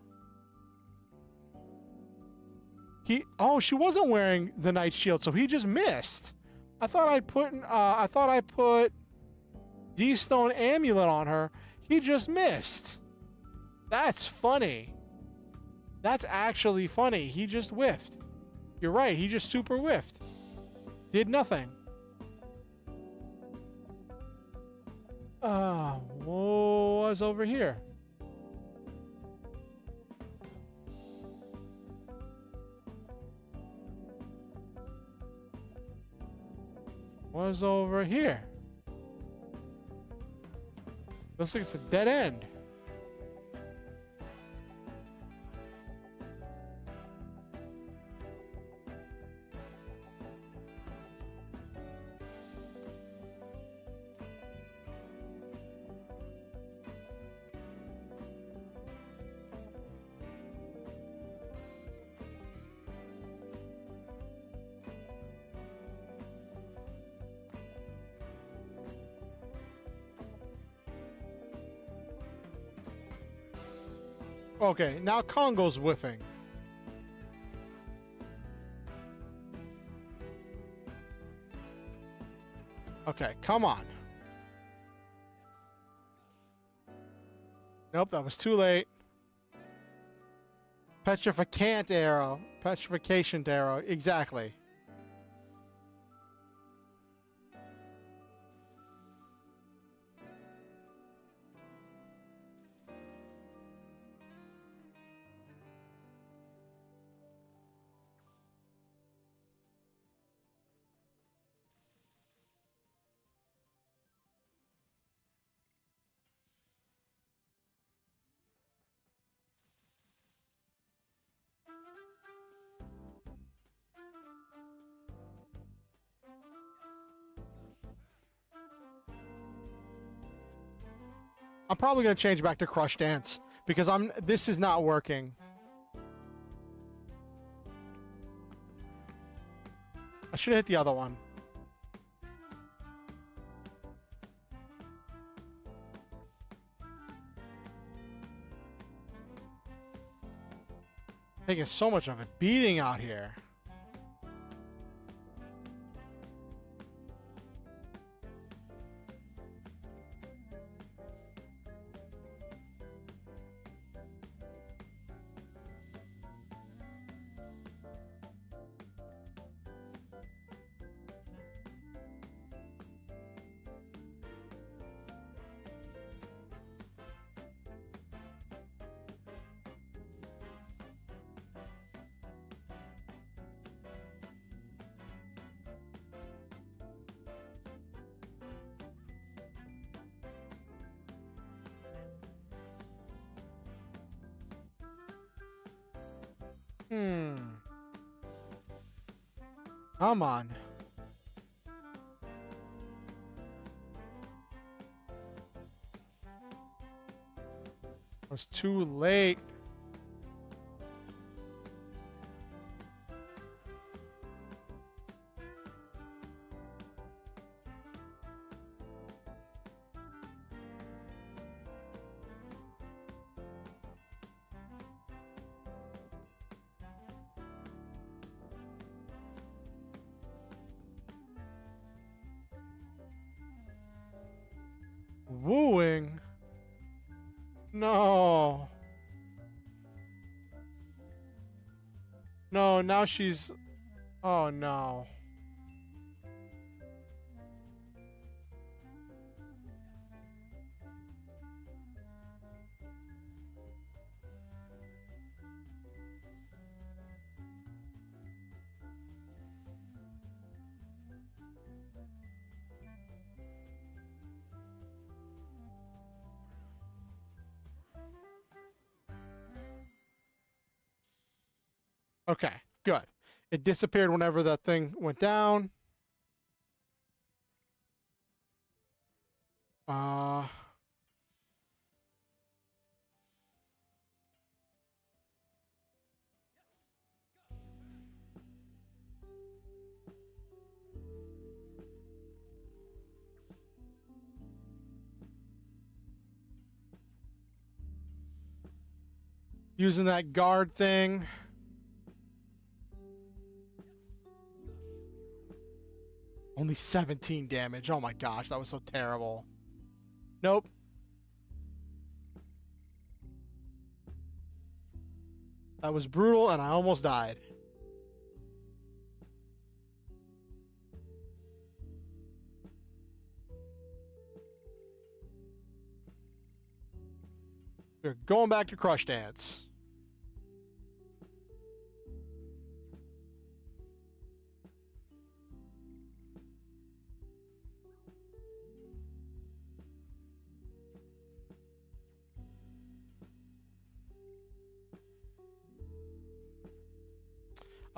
Oh, she wasn't wearing the Knight Shield, so he just missed. I thought I put D-Stone Amulet on her. He just missed. That's funny. That's actually funny. He just whiffed. You're right. He just super whiffed. Did nothing. What was over here? was over here. Looks like it's a dead end. Okay, now Congo's whiffing. Okay, come on. Nope, that was too late. Petrificant arrow. Petrification arrow. Exactly. I'm probably gonna change back to Crush Dance because this is not working. I should have hit the other one. Taking so much of a beating out here. Come on. It was too late. Wooing? No. No, now she's... Oh, no. Okay, good. It disappeared whenever that thing went down. Using that guard thing. Only 17 damage. Oh my gosh, that was so terrible. Nope. That was brutal, and I almost died. We're going back to Crush Dance.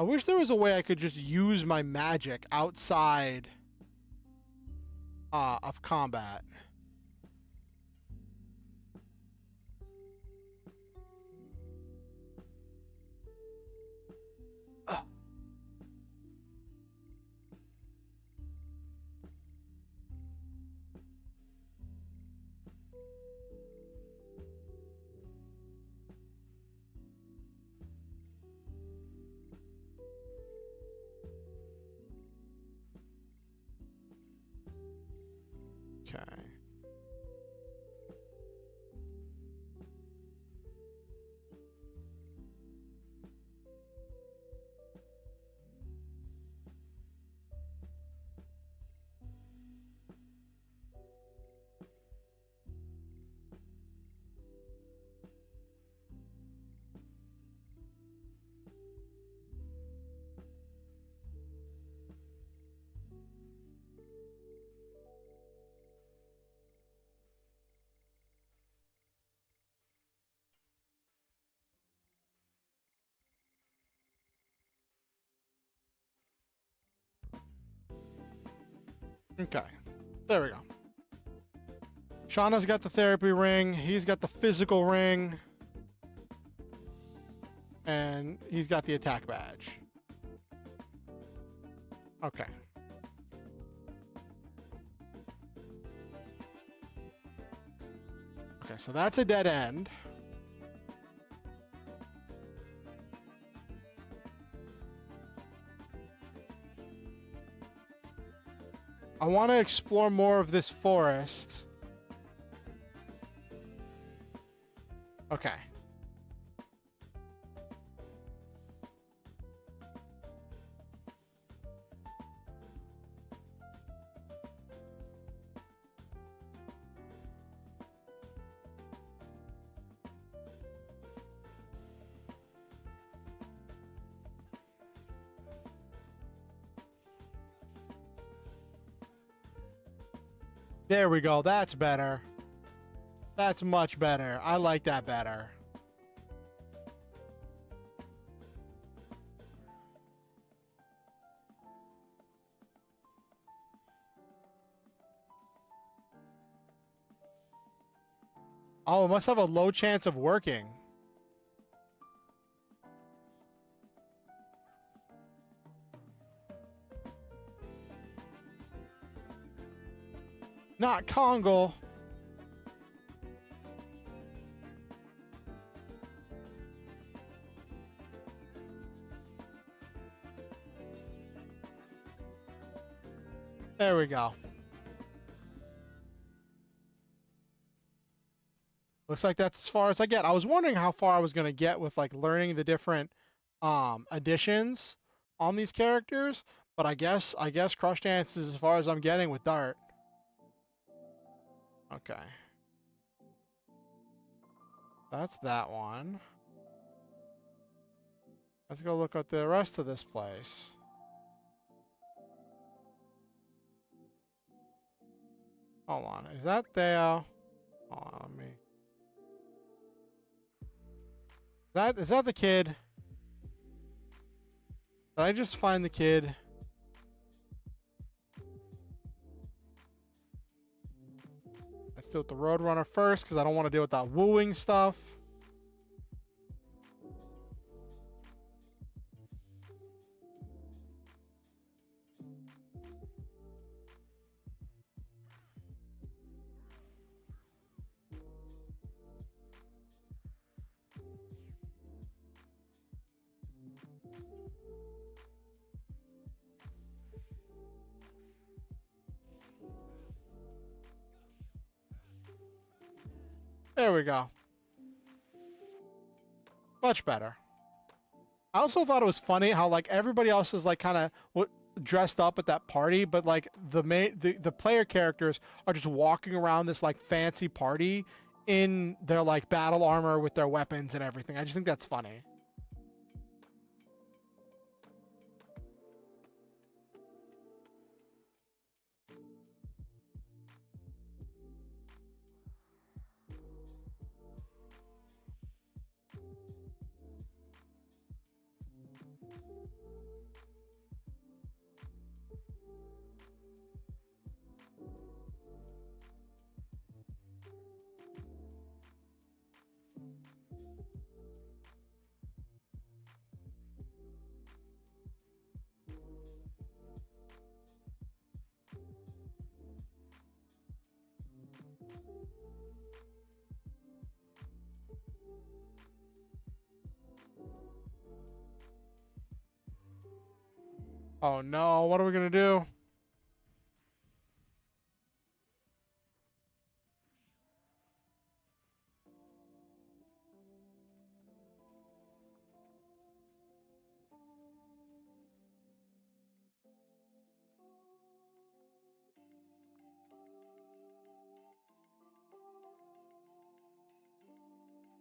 I wish there was a way I could just use my magic outside of combat. Okay. Okay. There we go. Shauna's got the therapy ring. He's got the physical ring. And he's got the attack badge. Okay. Okay, so that's a dead end. I want to explore more of this forest. Okay. There we go. That's better. That's much better. I like that better. Oh, it must have a low chance of working. Not Kongle. There we go. Looks like that's as far as I get. I was wondering how far I was going to get with like learning the different additions on these characters, but I guess Crush Dance is as far as I'm getting with Dart. Okay. That's that one. Let's go look at the rest of this place. Hold on. Is that Theo? Hold on, let me. Is that the kid? Did I just find the kid? Let's do it the Roadrunner first because I don't want to deal with that wooing stuff. There we go. Much better. I also thought it was funny how like everybody else is like kind of dressed up at that party, but like the player characters are just walking around this like fancy party in their like battle armor with their weapons and everything. I just think that's funny. Oh no, what are we gonna do?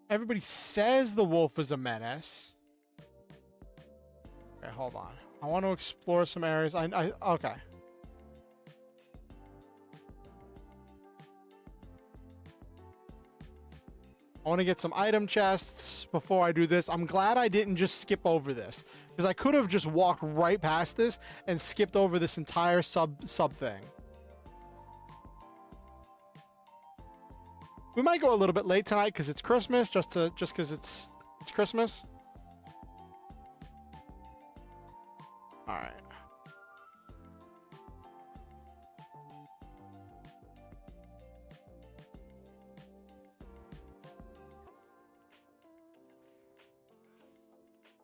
Everybody says the wolf is a menace. Okay, hold on. I want to explore some areas. Okay. I want to get some item chests before I do this. I'm glad I didn't just skip over this, because I could have just walked right past this and skipped over this entire sub thing. We might go a little bit late tonight because it's Christmas, just because it's Christmas. All right.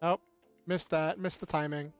Oh, missed that. Missed the timing.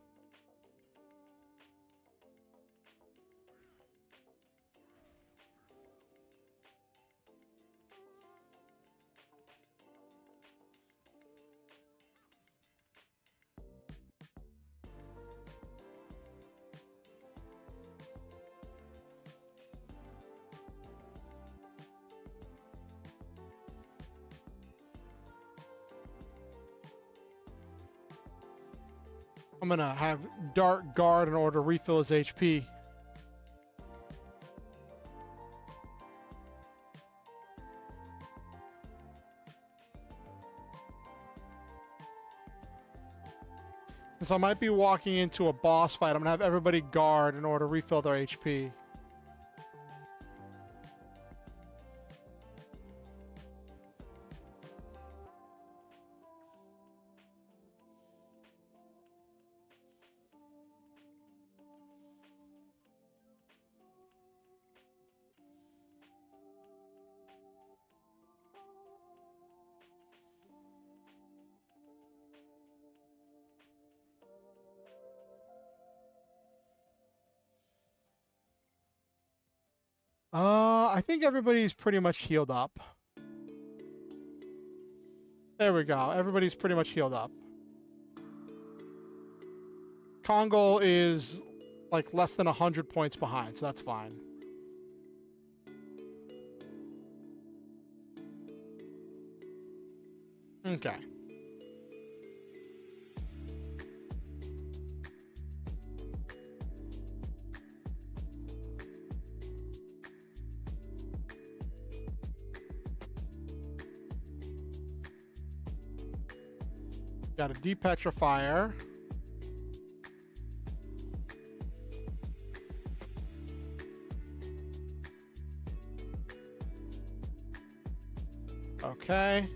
I'm gonna have Dart guard in order to refill his HP. Since I might be walking into a boss fight, I'm gonna have everybody guard in order to refill their HP. I think everybody's pretty much healed up. There we go. Everybody's pretty much healed up. Kongol is like less than 100 points behind, so that's fine. Okay. Got a depetrifier. Okay.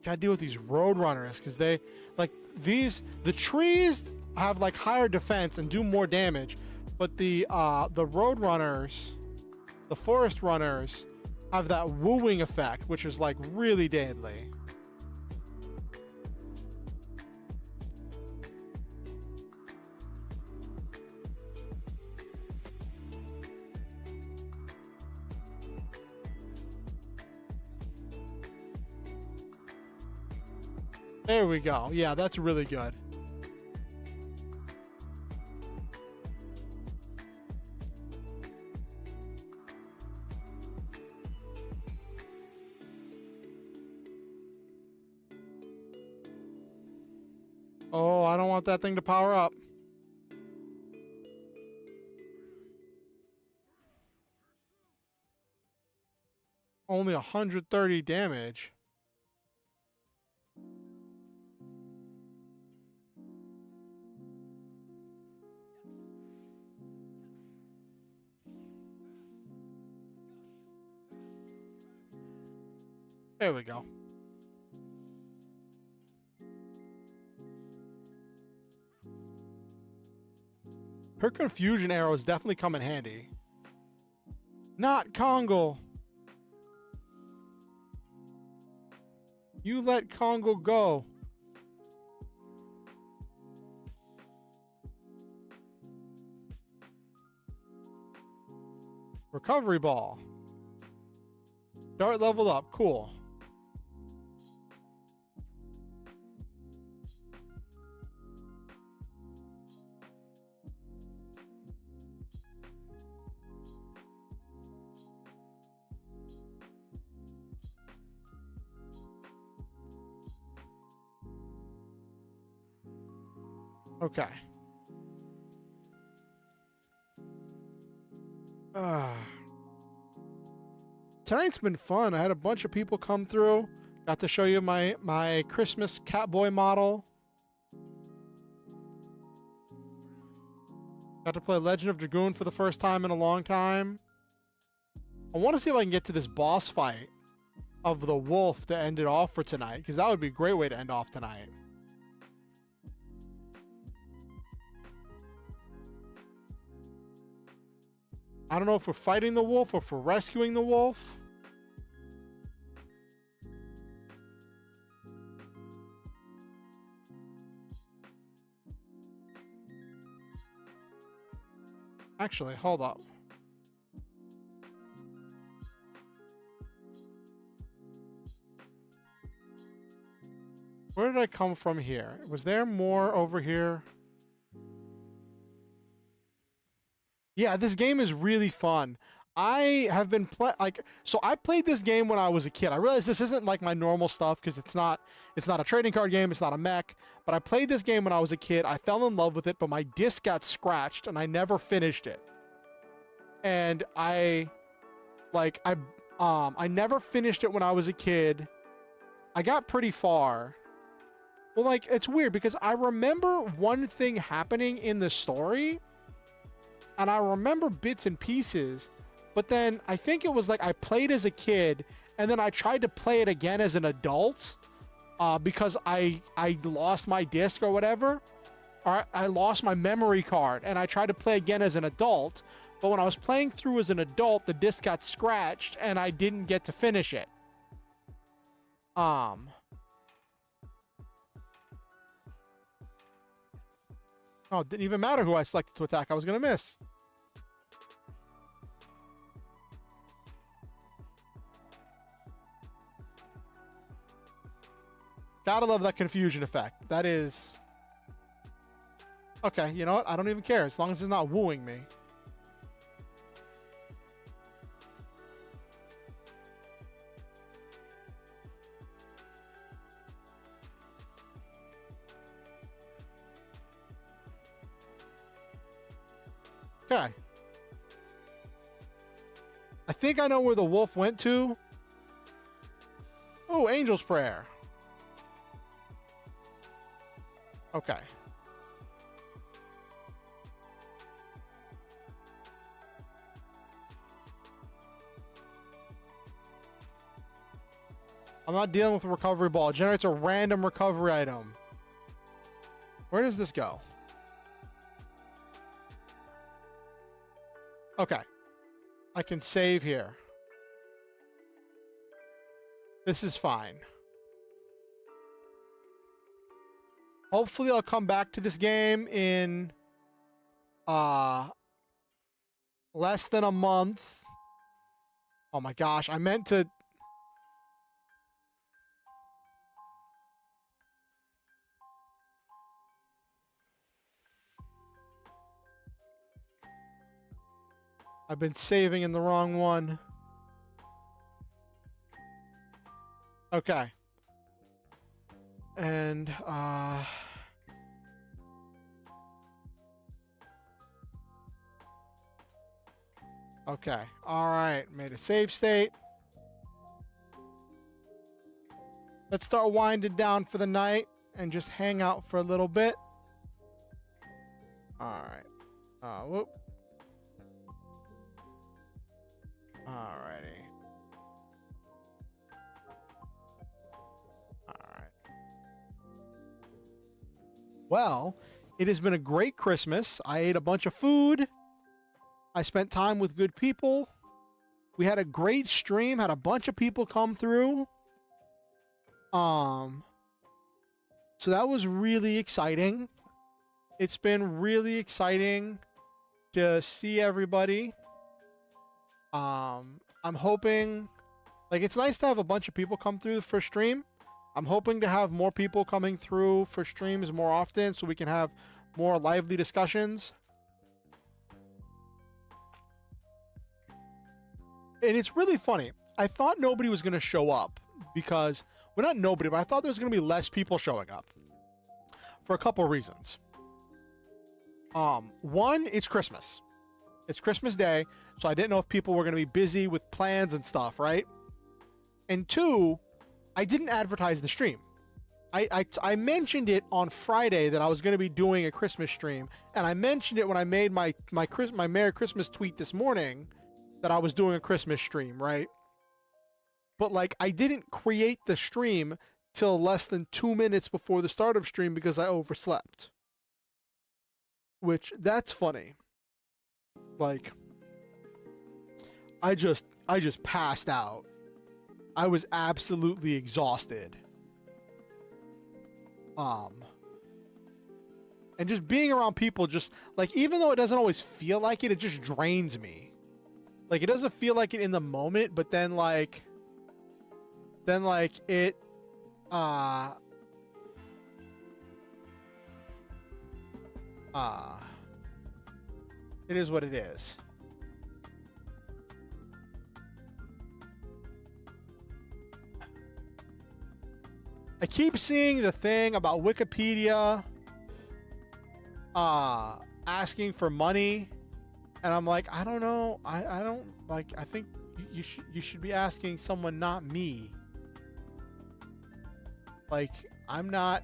Gotta deal with these road runners because they like the trees have like higher defense and do more damage, but the road runners, the forest runners, have that wooing effect, which is like really deadly. There we go. Yeah, that's really good. Oh, I don't want that thing to power up. Only 130 damage. There we go. Her confusion arrows definitely come in handy. Not Kongo. You let Kongo go. Recovery ball. Dart leveled up. Cool. Okay. Tonight's been fun. I had a bunch of people come through. Got to show you my Christmas Catboy model. Got to play Legend of Dragoon for the first time in a long time. I want to see if I can get to this boss fight of the wolf to end it off for tonight, because that would be a great way to end off tonight. I don't know if we're fighting the wolf or if we're rescuing the wolf. Actually, hold up. Where did I come from here? Was there more over here? Yeah, this game is really fun. I have been so I played this game when I was a kid. I realized this isn't like my normal stuff because it's not a trading card game, it's not a mech, but I played this game when I was a kid. I fell in love with it, but my disc got scratched and I never finished it. And I never finished it when I was a kid. I got pretty far. Well, like, it's weird because I remember one thing happening in the story, and I remember bits and pieces, but then I think it was like I played as a kid, and then I tried to play it again as an adult, because I lost my disc or whatever, or I lost my memory card, and I tried to play again as an adult, but when I was playing through as an adult, the disc got scratched, and I didn't get to finish it. Oh, it didn't even matter who I selected to attack. I was going to miss. Gotta love that confusion effect. That is... Okay, you know what? I don't even care as long as it's not wooing me. Okay. I think I know where the wolf went to. Oh, Angel's Prayer. Okay. I'm not dealing with a recovery ball. It generates a random recovery item. Where does this go? Okay. I can save here. This is fine. Hopefully I'll come back to this game in less than a month. Oh my gosh, I meant to... I've been saving in the wrong one. Okay. And, okay. Alright. Made a save state. Let's start winding down for the night and just hang out for a little bit. Alright. Whoop. Alrighty. Well, it has been a great Christmas. I ate a bunch of food. I spent time with good people. We had a great stream, had a bunch of people come through. So that was really exciting. It's been really exciting to see everybody. I'm hoping, like, it's nice to have a bunch of people come through for stream. I'm hoping to have more people coming through for streams more often so we can have more lively discussions. And it's really funny. I thought nobody was going to show up because, well, not nobody, but I thought there was going to be less people showing up for a couple of reasons. One, it's Christmas. It's Christmas Day, so I didn't know if people were going to be busy with plans and stuff, right? And two, I didn't advertise the stream. I mentioned it on Friday that I was going to be doing a Christmas stream, and I mentioned it when I made my Merry Christmas tweet this morning that I was doing a Christmas stream, right? But like, I didn't create the stream till less than 2 minutes before the start of stream because I overslept. Which, that's funny. Like, I just passed out. I was absolutely exhausted. And just being around people, just like, even though it doesn't always feel like it, it just drains me. Like, it doesn't feel like it in the moment, but then like it, it is what it is. I keep seeing the thing about Wikipedia asking for money, and I'm like, I don't know. I don't like, I think you should be asking someone, not me. Like, I'm not,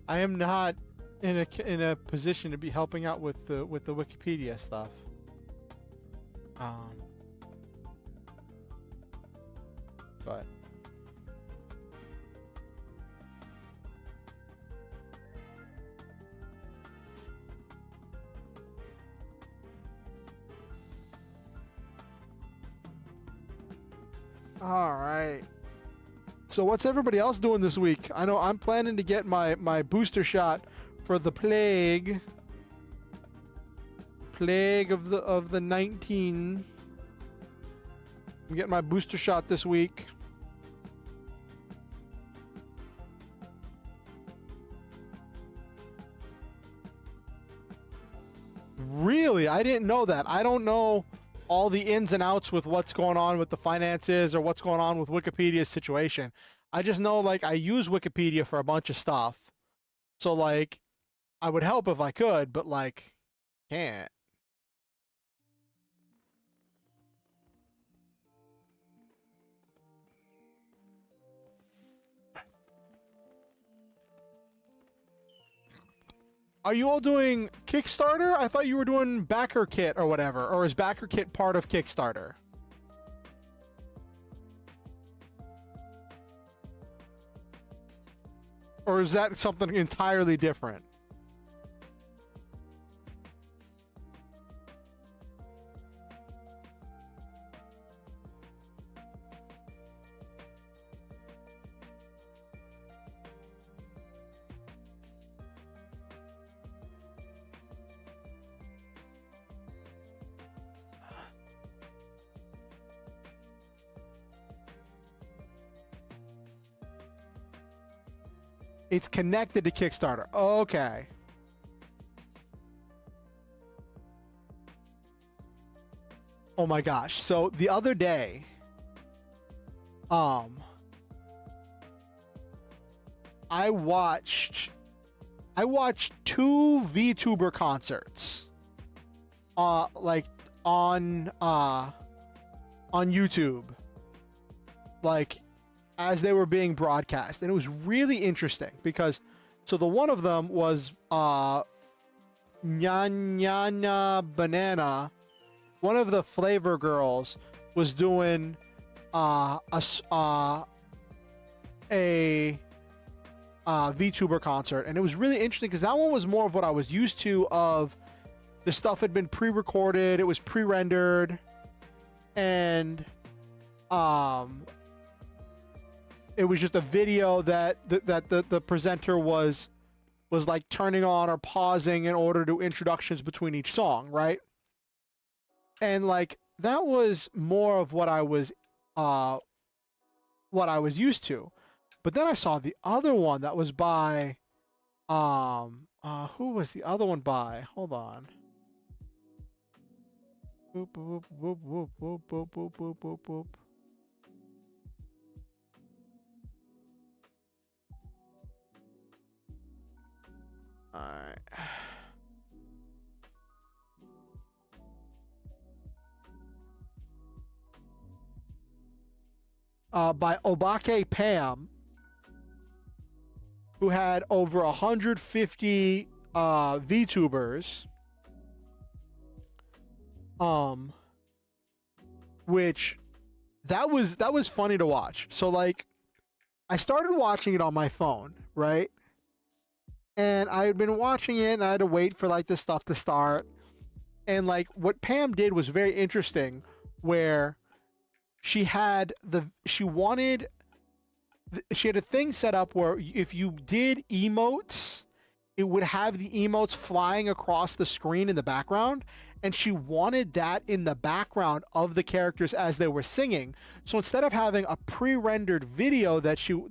I am not in a position to be helping out with the Wikipedia stuff. But all right. So what's everybody else doing this week? I know I'm planning to get my booster shot for the plague of the 19. I'm getting my booster shot this week. Really? I didn't know that. I don't know all the ins and outs with what's going on with the finances or what's going on with Wikipedia's situation. I just know, like, I use Wikipedia for a bunch of stuff. So, like, I would help if I could, but, like, can't. Are you all doing Kickstarter? I thought you were doing Backer Kit or whatever. Or is Backer Kit part of Kickstarter? Or is that something entirely different? It's connected to Kickstarter. Okay. Oh my gosh. So the other day, I watched 2 VTuber concerts. Like on YouTube. Like, as they were being broadcast, and it was really interesting because, so the one of them was Nyanya Banana, one of the Flavor Girls, was doing a VTuber concert, and it was really interesting because that one was more of what I was used to. Of the stuff had been pre-recorded, it was pre-rendered, and it was just a video that the presenter was like turning on or pausing in order to do introductions between each song, right? And like that was more of what I was used to. But then I saw the other one that was by who was the other one by? Hold on. Boop boop boop boop boop boop boop boop boop boop. All right. By Obake Pam, who had over 150 VTubers, which that was funny to watch. So like, I started watching it on my phone, right? And I had been watching it, and I had to wait for like this stuff to start. And like, what Pam did was very interesting, where she had a thing set up where if you did emotes, it would have the emotes flying across the screen in the background, and she wanted that in the background of the characters as they were singing. So instead of having a pre-rendered video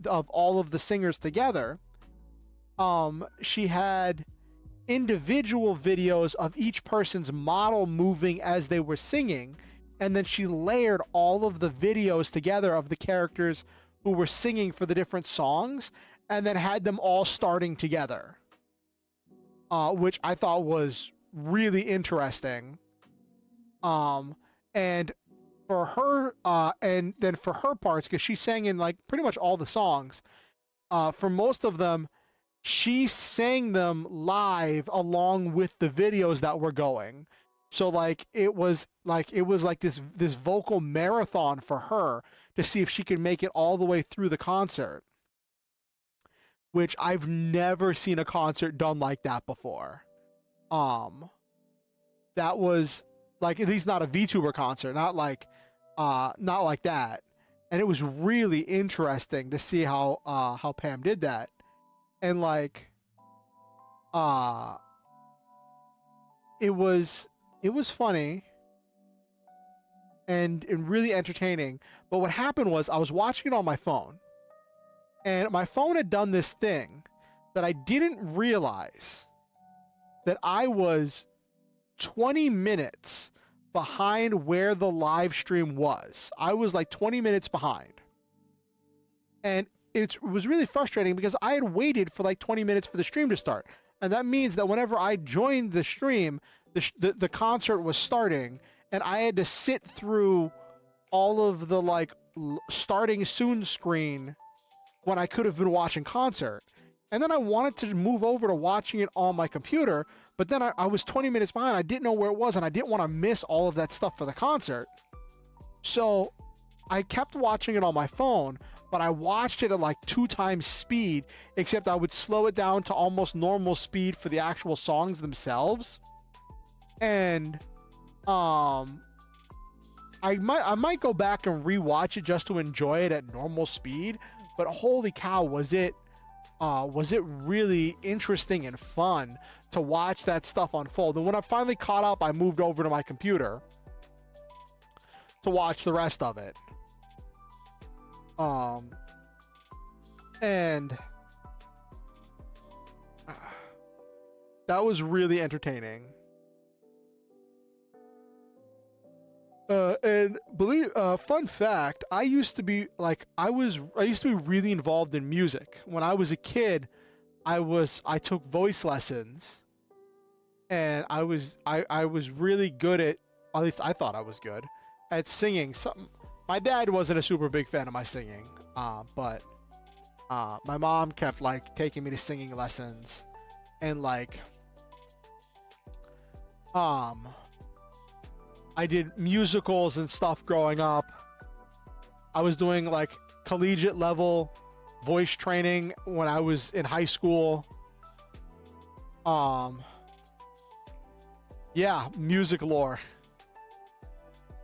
of all of the singers together, she had individual videos of each person's model moving as they were singing, and then she layered all of the videos together of the characters who were singing for the different songs, and then had them all starting together, which I thought was really interesting. And for her, and then for her parts, because she sang in like pretty much all the songs, for most of them, she sang them live along with the videos that were going. So like it was like this vocal marathon for her to see if she could make it all the way through the concert, which I've never seen a concert done like that before. That was like, at least not a VTuber concert, not like that. And it was really interesting to see how Pam did that. And like, it was funny and really entertaining. But what happened was, I was watching it on my phone, and my phone had done this thing that I didn't realize, that I was 20 minutes behind where the live stream was. I was like 20 minutes behind. And it was really frustrating because I had waited for like 20 minutes for the stream to start. And that means that whenever I joined the stream, the concert was starting, and I had to sit through all of the like starting soon screen when I could have been watching concert. And then I wanted to move over to watching it on my computer, but then I was 20 minutes behind. I didn't know where it was, and I didn't want to miss all of that stuff for the concert. So I kept watching it on my phone, but I watched it at like 2 times speed, except I would slow it down to almost normal speed for the actual songs themselves. And I might go back and rewatch it just to enjoy it at normal speed, but holy cow, was it really interesting and fun to watch that stuff unfold. And when I finally caught up, I moved over to my computer to watch the rest of it. And that was really entertaining. And fun fact, I used to be really involved in music. When I was a kid, I took voice lessons, and I was really good at least I thought I was good at singing. My dad wasn't a super big fan of my singing, but my mom kept like taking me to singing lessons, and like I did musicals and stuff growing up. I was doing like collegiate level voice training when I was in high school. Yeah, music lore.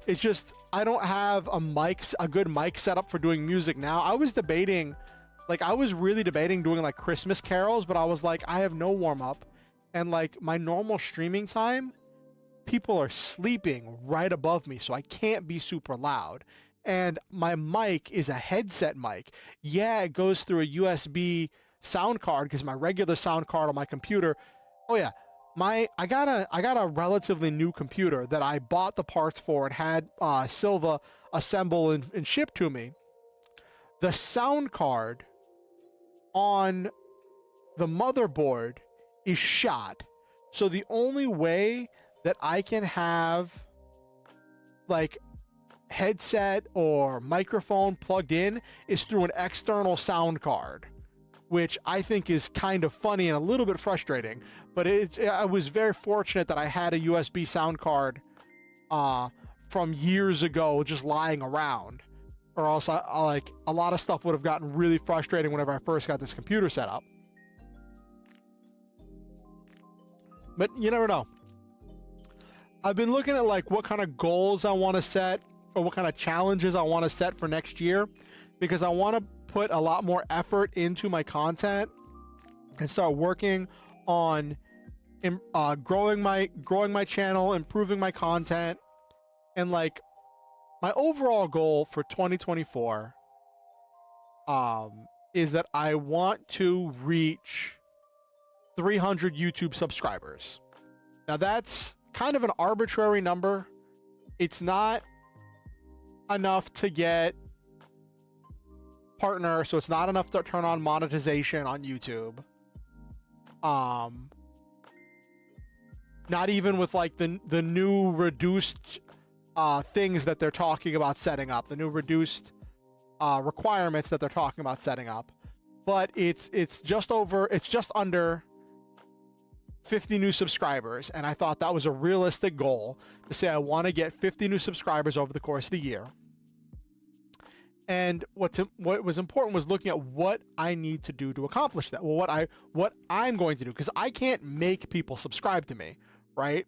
It's just I don't have a good mic setup for doing music now. I was debating, like I was really debating doing like Christmas carols, but I was like, I have no warm up, and like my normal streaming time, people are sleeping right above me, so I can't be super loud. And my mic is a headset mic. Yeah, it goes through a USB sound card because my regular sound card on my computer. Oh yeah, I got a relatively new computer that I bought the parts for and had Silva assemble and ship to me. The sound card on the motherboard is shot. So the only way that I can have like headset or microphone plugged in is through an external sound card, which I think is kind of funny and a little bit frustrating. But I was very fortunate that I had a USB sound card from years ago just lying around, or else I like a lot of stuff would have gotten really frustrating whenever I first got this computer set up. But you never know. I've been looking at like what kind of goals I want to set, or what kind of challenges I want to set for next year, because I want to put a lot more effort into my content and start working on growing my channel, improving my content, and like my overall goal for 2024 is that I want to reach 300 YouTube subscribers. Now that's kind of an arbitrary number. It's not enough to get partner, so it's not enough to turn on monetization on YouTube. Not even with like the new reduced things that they're talking about setting up, the new reduced requirements that they're talking about setting up. But it's just under 50 new subscribers, and I thought that was a realistic goal to say I want to get 50 new subscribers over the course of the year. And what was important was looking at what I need to do to accomplish that. Well, what I'm going to do, because I can't make people subscribe to me, right?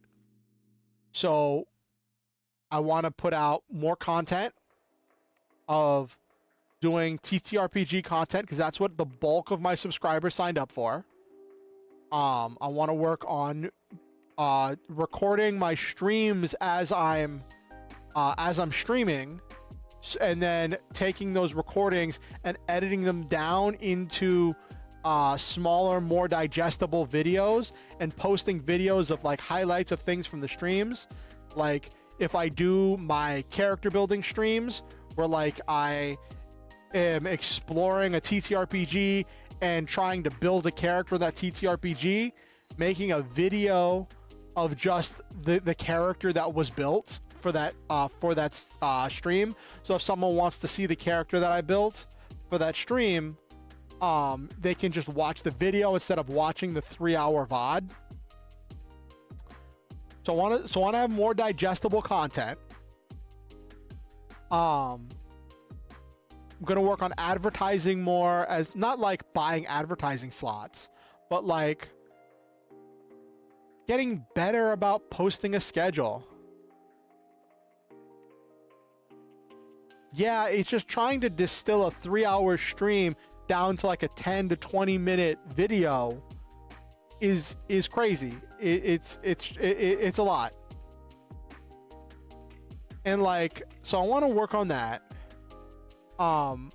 So I want to put out more content of doing TTRPG content, because that's what the bulk of my subscribers signed up for. I want to work on recording my streams as I'm streaming, and then taking those recordings and editing them down into smaller, more digestible videos, and posting videos of like highlights of things from the streams. Like if I do my character building streams where like I am exploring a TTRPG and trying to build a character in that TTRPG, making a video of just the character that was built for that stream. So if someone wants to see the character that I built for that stream, they can just watch the video instead of watching the 3-hour VOD. So I want to have more digestible content. I'm going to work on advertising more, as not like buying advertising slots, but like getting better about posting a schedule. Yeah, it's just trying to distill a 3-hour stream down to like a 10 to 20 minute video is crazy. It's a lot. And like, so I want to work on that. Want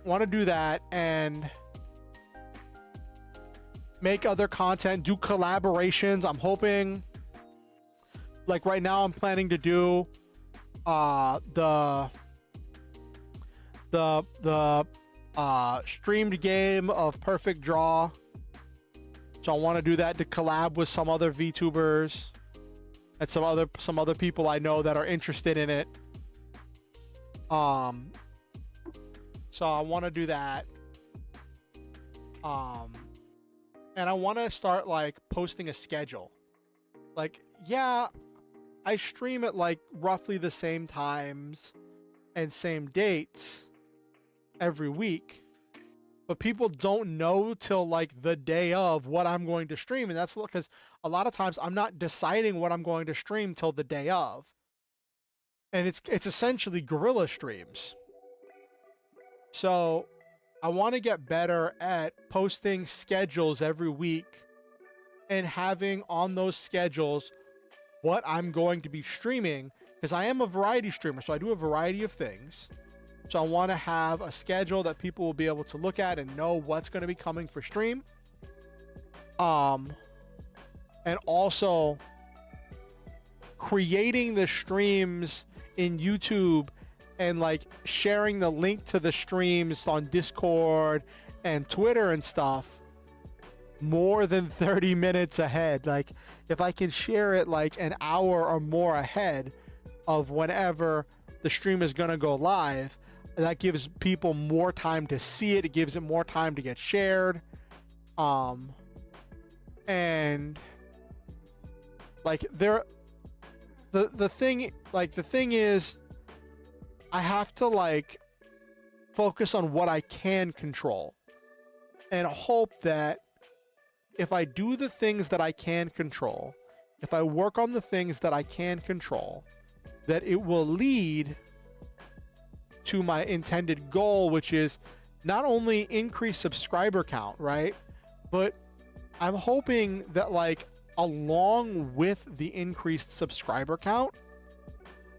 to do that and make other content, do collaborations. I'm hoping, like right now I'm planning to do the streamed game of Perfect Draw. So I want to do that to collab with some other VTubers and some other people I know that are interested in it. So I want to do that. And I want to start like posting a schedule. Like, yeah, I stream at like roughly the same times and same dates, every week, but people don't know till like the day of what I'm going to stream. And that's because a lot of times I'm not deciding what I'm going to stream till the day of. And it's essentially guerrilla streams. So I want to get better at posting schedules every week and having on those schedules what I'm going to be streaming, because I am a variety streamer, so I do a variety of things. So I want to have a schedule that people will be able to look at and know what's going to be coming for stream. And also creating the streams in YouTube and like sharing the link to the streams on Discord and Twitter and stuff more than 30 minutes ahead. Like if I can share it like an hour or more ahead of whenever the stream is going to go live, that gives people more time to see it. It gives it more time to get shared. And like the thing is, I have to like focus on what I can control and hope that if I do the things that I can control, if I work on the things that I can control, that it will lead to my intended goal, which is not only increase subscriber count, right? But I'm hoping that like along with the increased subscriber count,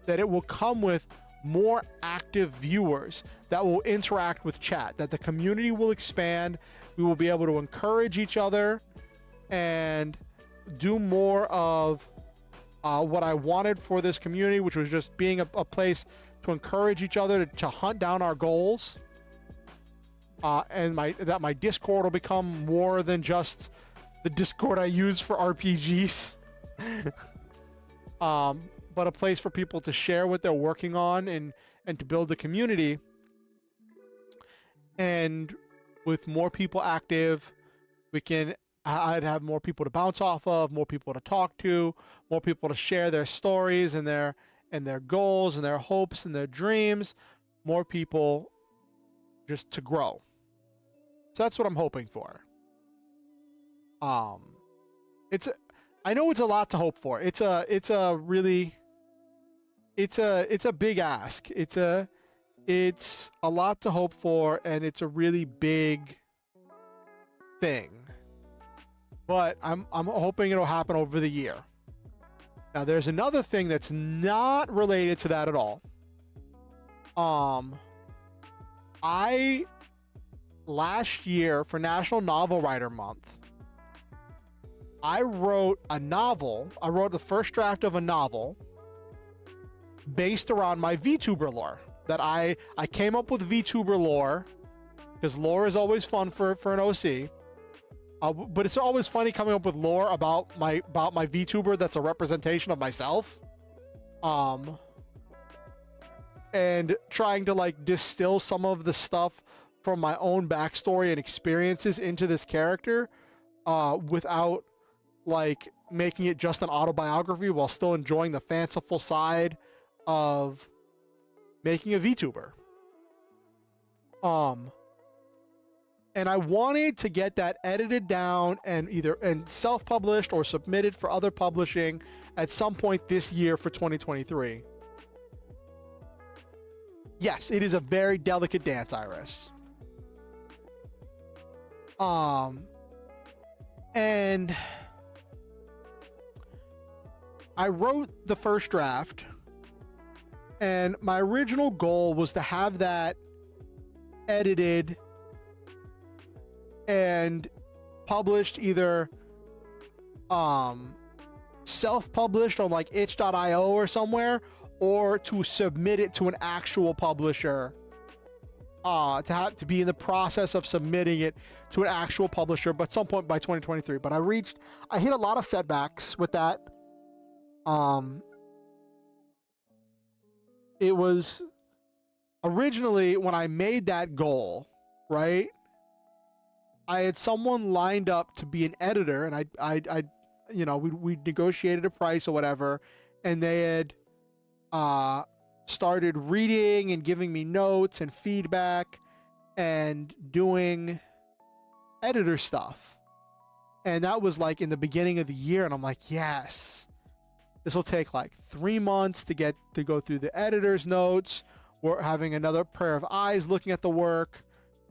that it will come with more active viewers that will interact with chat, that the community will expand. We will be able to encourage each other and do more of what I wanted for this community, which was just being a place to encourage each other to hunt down our goals. And that my Discord will become more than just the Discord I use for RPGs. But a place for people to share what they're working on and to build a community. And with more people active, I'd have more people to bounce off of, more people to talk to, more people to share their stories and their goals and their hopes and their dreams, more people just to grow. So that's what I'm hoping for. I know it's a lot to hope for. It's a big ask. It's a lot to hope for, and it's a really big thing. But I'm hoping it'll happen over the year. Now there's another thing that's not related to that at all. Last year for National Novel Writer Month, I wrote a novel. I wrote the first draft of a novel based around my VTuber lore. That I came up with VTuber lore, because lore is always fun for an OC. But it's always funny coming up with lore about my VTuber that's a representation of myself. And trying to like distill some of the stuff from my own backstory and experiences into this character, without like making it just an autobiography, while still enjoying the fanciful side of making a VTuber. And I wanted to get that edited down and either self-published or submitted for other publishing at some point this year for 2023. Yes, it is a very delicate dance, Iris. And I wrote the first draft, and my original goal was to have that edited and published, either self-published on like itch.io or somewhere, or to submit it to an actual publisher, to be in the process of submitting it to an actual publisher, but some point by 2023. But I hit a lot of setbacks with that. It was originally, when I made that goal, right, I had someone lined up to be an editor, and I we negotiated a price or whatever, and they had started reading and giving me notes and feedback, and doing editor stuff. And that was like in the beginning of the year, and I'm like, yes, this will take like 3 months to go through the editor's notes. We're having another pair of eyes looking at the work,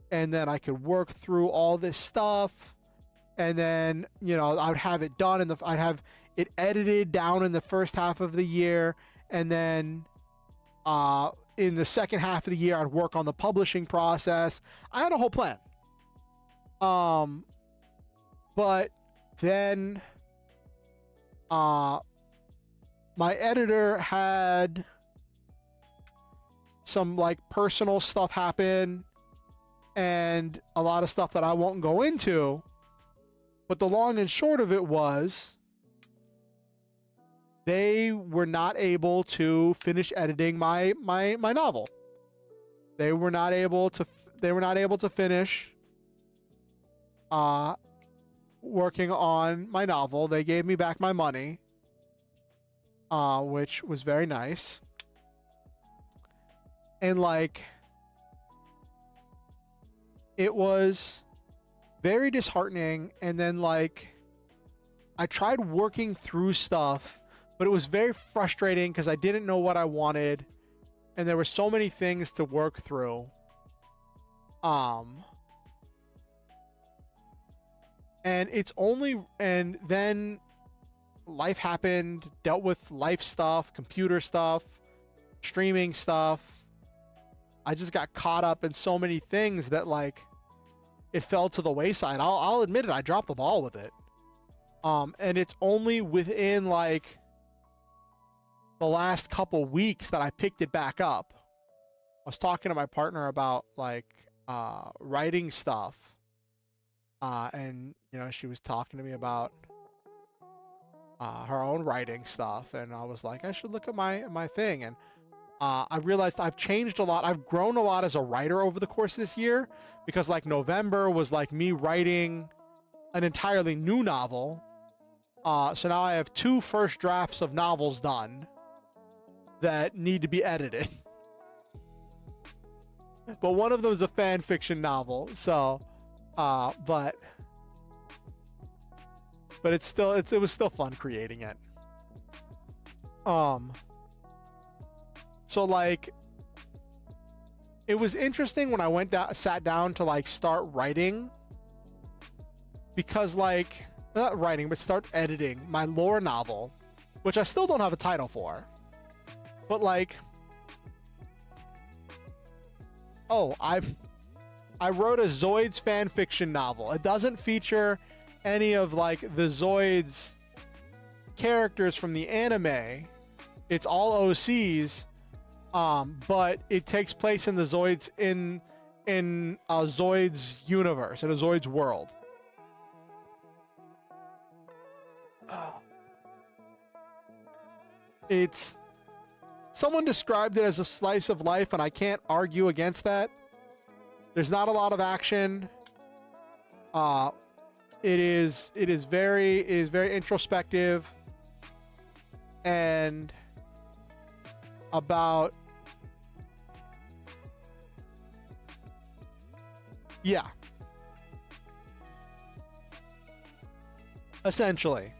and then I could work through all this stuff, and then, you know, I would have it done, and I'd have it edited down in the first half of the year, and then in the second half of the year I'd work on the publishing process. I had a whole plan. But then my editor had some like personal stuff happen, and a lot of stuff that I won't go into. But the long and short of it was, they were not able to finish editing my novel. They were not able to finish working on my novel. They gave me back my money, which was very nice. And like, it was very disheartening. And then like, I tried working through stuff, but it was very frustrating because I didn't know what I wanted, and there were so many things to work through. And then life happened, dealt with life stuff, computer stuff, streaming stuff. I just got caught up in so many things that like it fell to the wayside. I'll admit it, I dropped the ball with it. And it's only within like the last couple weeks that I picked it back up. I was talking to my partner about like writing stuff, and you know, she was talking to me about her own writing stuff, and I was like, I should look at my thing. And I realized I've changed a lot. I've grown a lot as a writer over the course of this year, because like November was like me writing an entirely new novel. So now I have 2 first drafts of novels done that need to be edited. But one of them is a fan fiction novel. So, but it was still fun creating it. So like, it was interesting when I sat down to like start writing, because like, not writing, but start editing my lore novel, which I still don't have a title for. But like, oh, I wrote a Zoids fan fiction novel. It doesn't feature any of like the Zoids characters from the anime. It's all OCs, but it takes place in the Zoids in a Zoids universe, in a Zoids world. It's, someone described it as a slice of life, and I can't argue against that. There's not a lot of action. It is very introspective, and about, yeah, essentially.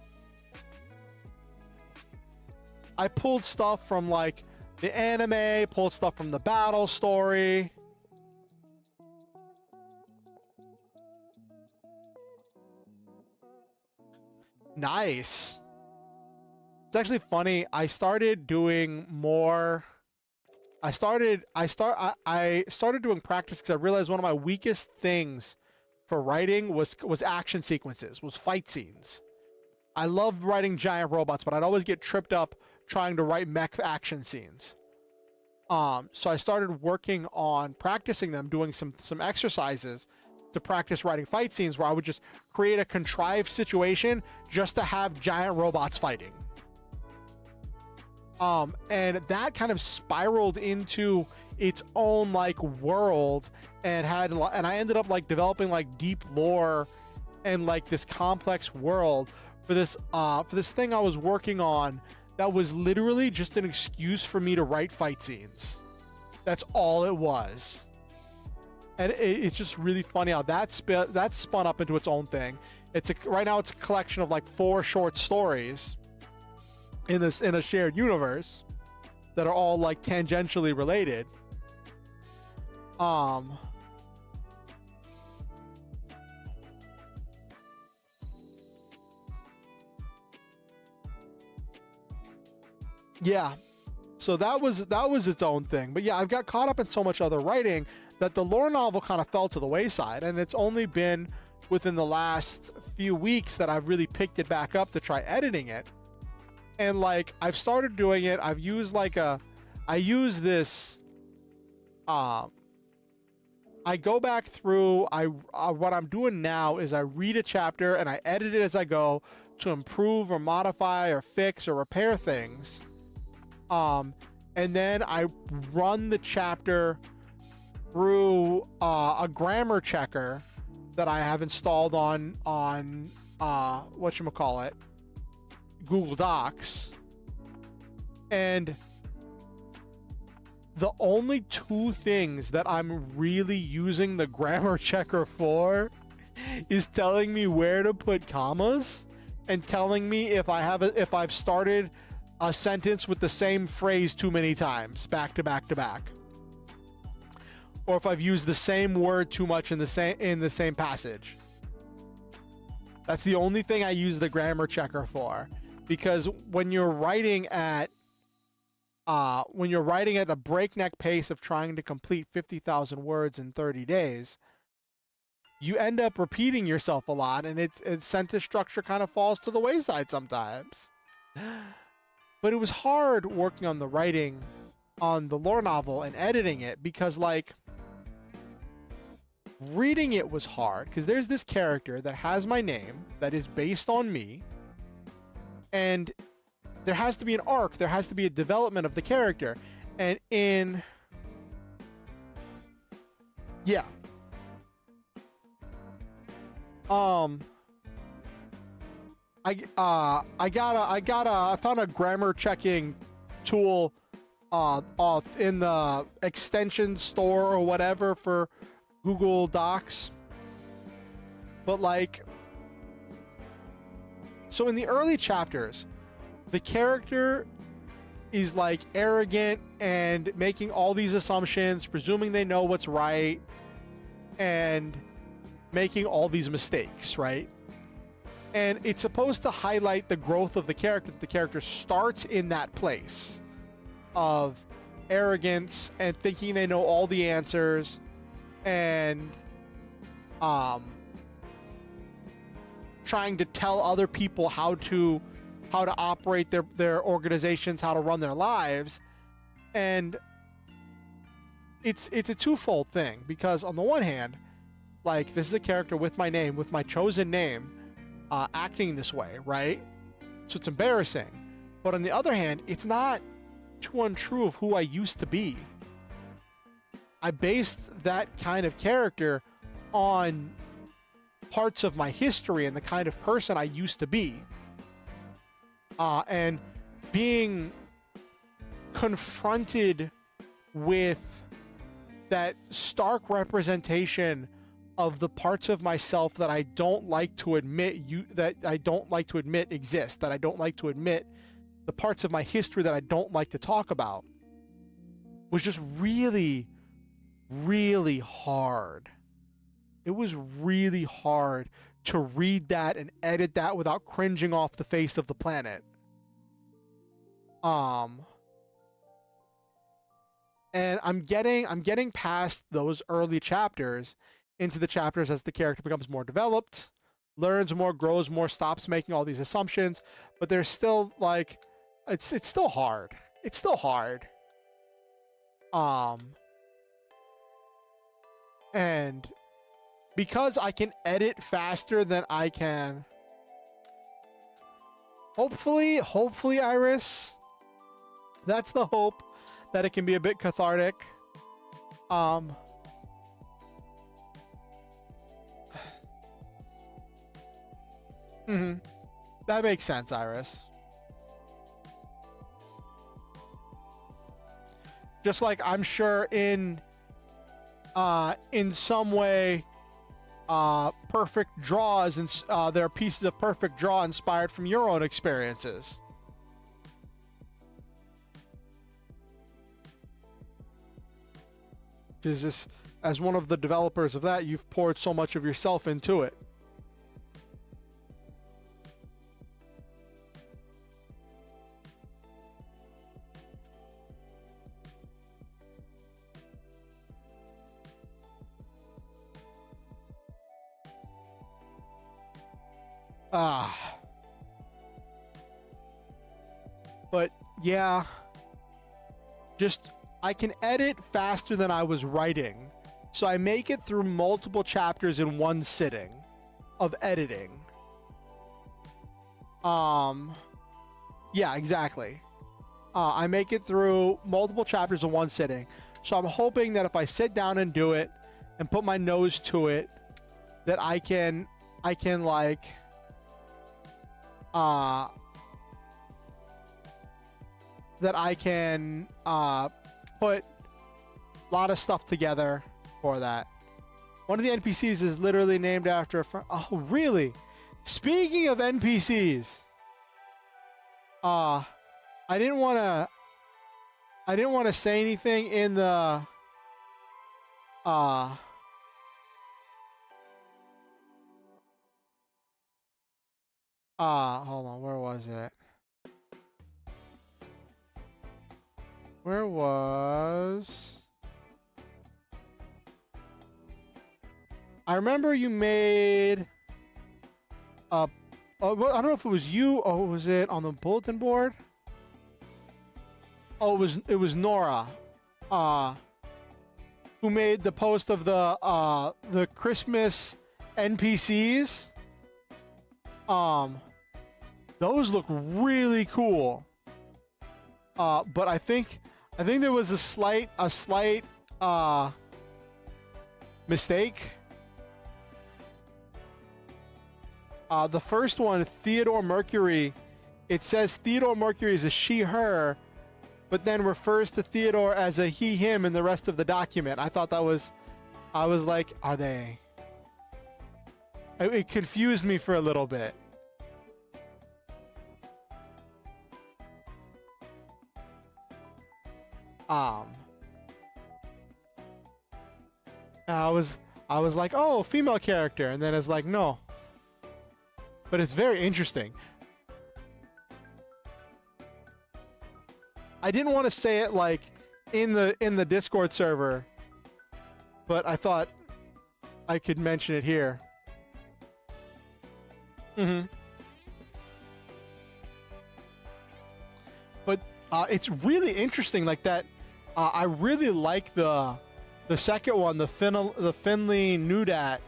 I pulled stuff from like the anime, pulled stuff from the battle story. Nice. It's actually funny. I started doing more. I started doing practice because I realized one of my weakest things for writing was action sequences, was fight scenes. I love writing giant robots, but I'd always get tripped up trying to write mech action scenes. So I started working on practicing them, doing some exercises to practice writing fight scenes where I would just create a contrived situation just to have giant robots fighting. And that kind of spiraled into its own like world, and I ended up like developing like deep lore and like this complex world for this thing I was working on that was literally just an excuse for me to write fight scenes. That's all it was. and it's just really funny how that spun up into its own thing. Right now it's a collection of like 4 short stories in a shared universe that are all like tangentially related. Yeah, so that was its own thing. But yeah, I've got caught up in so much other writing that the lore novel kind of fell to the wayside, and it's only been within the last few weeks that I've really picked it back up to try editing it. And like, I've started doing it. I've used like I use this, I go back through, what I'm doing now is I read a chapter and I edit it as I go to improve or modify or fix or repair things. And then I run the chapter through a grammar checker that I have installed on whatchamacallit, Google Docs. And the only 2 things that I'm really using the grammar checker for is telling me where to put commas and telling me if I've started a sentence with the same phrase too many times, back to back to back, or if I've used the same word too much in the same passage. That's the only thing I use the grammar checker for, because when you're writing at a breakneck pace of trying to complete 50,000 words in 30 days, you end up repeating yourself a lot, and its sentence structure kind of falls to the wayside sometimes. But it was hard working on the writing on the lore novel and editing it, because like, reading it was hard because there's this character that has my name that is based on me, and there has to be an arc, there has to be a development of the character. And I found a grammar checking tool off in the extension store or whatever for Google Docs. But like, so in the early chapters, the character is like arrogant and making all these assumptions, presuming they know what's right, and making all these mistakes, right? And it's supposed to highlight the growth of the character. The character starts in that place of arrogance and thinking they know all the answers, and trying to tell other people how to operate their organizations, how to run their lives. And it's a twofold thing, because on the one hand, like, this is a character with my name, with my chosen name, acting this way, right? So it's embarrassing. But on the other hand, it's not too untrue of who I used to be. I based that kind of character on parts of my history and the kind of person I used to be. And being confronted with that stark representation of the parts of myself that I don't like to admit exist, that I don't like to admit, the parts of my history that I don't like to talk about, was just really, really hard. It was really hard to read that and edit that without cringing off the face of the planet. And I'm getting past those early chapters into the chapters as the character becomes more developed, learns more, grows more, stops making all these assumptions. But there's still like, it's still hard. It's still hard. And because I can edit faster than I can, hopefully, Iris, that's the hope, that it can be a bit cathartic. That makes sense, Iris. Just like I'm sure in in some way, perfect draws and there are pieces of perfect draw inspired from your own experiences. Because this, as one of the developers of that, you've poured so much of yourself into it. But yeah, just I can edit faster than I was writing, so I make it through multiple chapters in one sitting of editing. Yeah, exactly. I make it through multiple chapters in one sitting, so I'm hoping that if I sit down and do it and put my nose to it, that I can like that I can put a lot of stuff together for that. One of the NPCs is literally named after a friend. Oh, really? Speaking of NPCs, I didn't want to say anything in the hold on, where was it? Where was... I remember you made a... I don't know if it was you or was it on the bulletin board? Oh, it was Nora, who made the post of the Christmas NPCs. Those look really cool. But I think there was a slight mistake. The first one, Theodore Mercury, it says Theodore Mercury is a she/her, but then refers to Theodore as a he/him in the rest of the document. I thought that was, I was like, are they? It confused me for a little bit. I was like, oh, female character, and then it's like, no. But it's very interesting. I didn't want to say it like in the Discord server, but I thought I could mention it here. But it's really interesting like that. I really like the second one, the Finley Nuadat,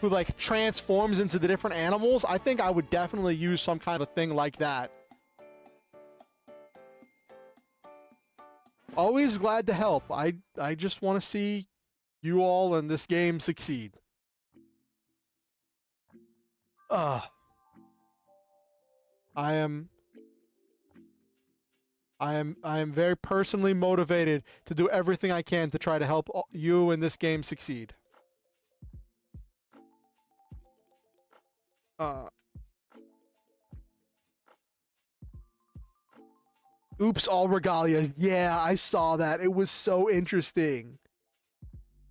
who like transforms into the different animals. I think I would definitely use some kind of thing like that. Always glad to help. I just want to see you all in this game succeed. I am very personally motivated to do everything I can to try to help you in this game succeed. Oops, all regalias. Yeah, I saw that. It was so interesting.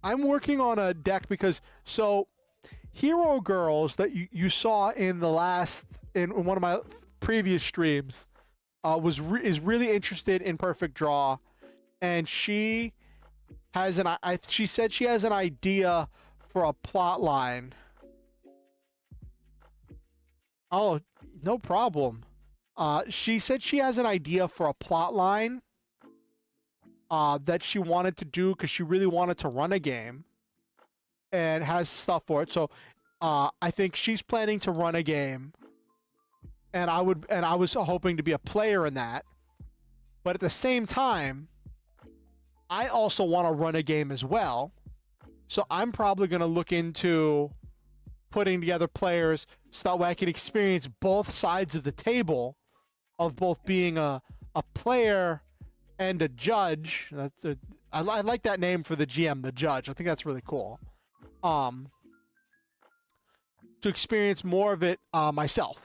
I'm working on a deck because Hero Girls that you saw in in one of my previous streams is really interested in Perfect Draw, and she said she has an idea for a plot line. Oh, no problem. She said she has an idea for a plot line that she wanted to do because she really wanted to run a game and has stuff for it. So I think she's planning to run a game, and I was hoping to be a player in that. But at the same time, I also want to run a game as well. So I'm probably going to look into putting together players so that way I can experience both sides of the table of both being a player and a judge. I like that name for the GM, the judge. I think that's really cool. To experience more of it myself.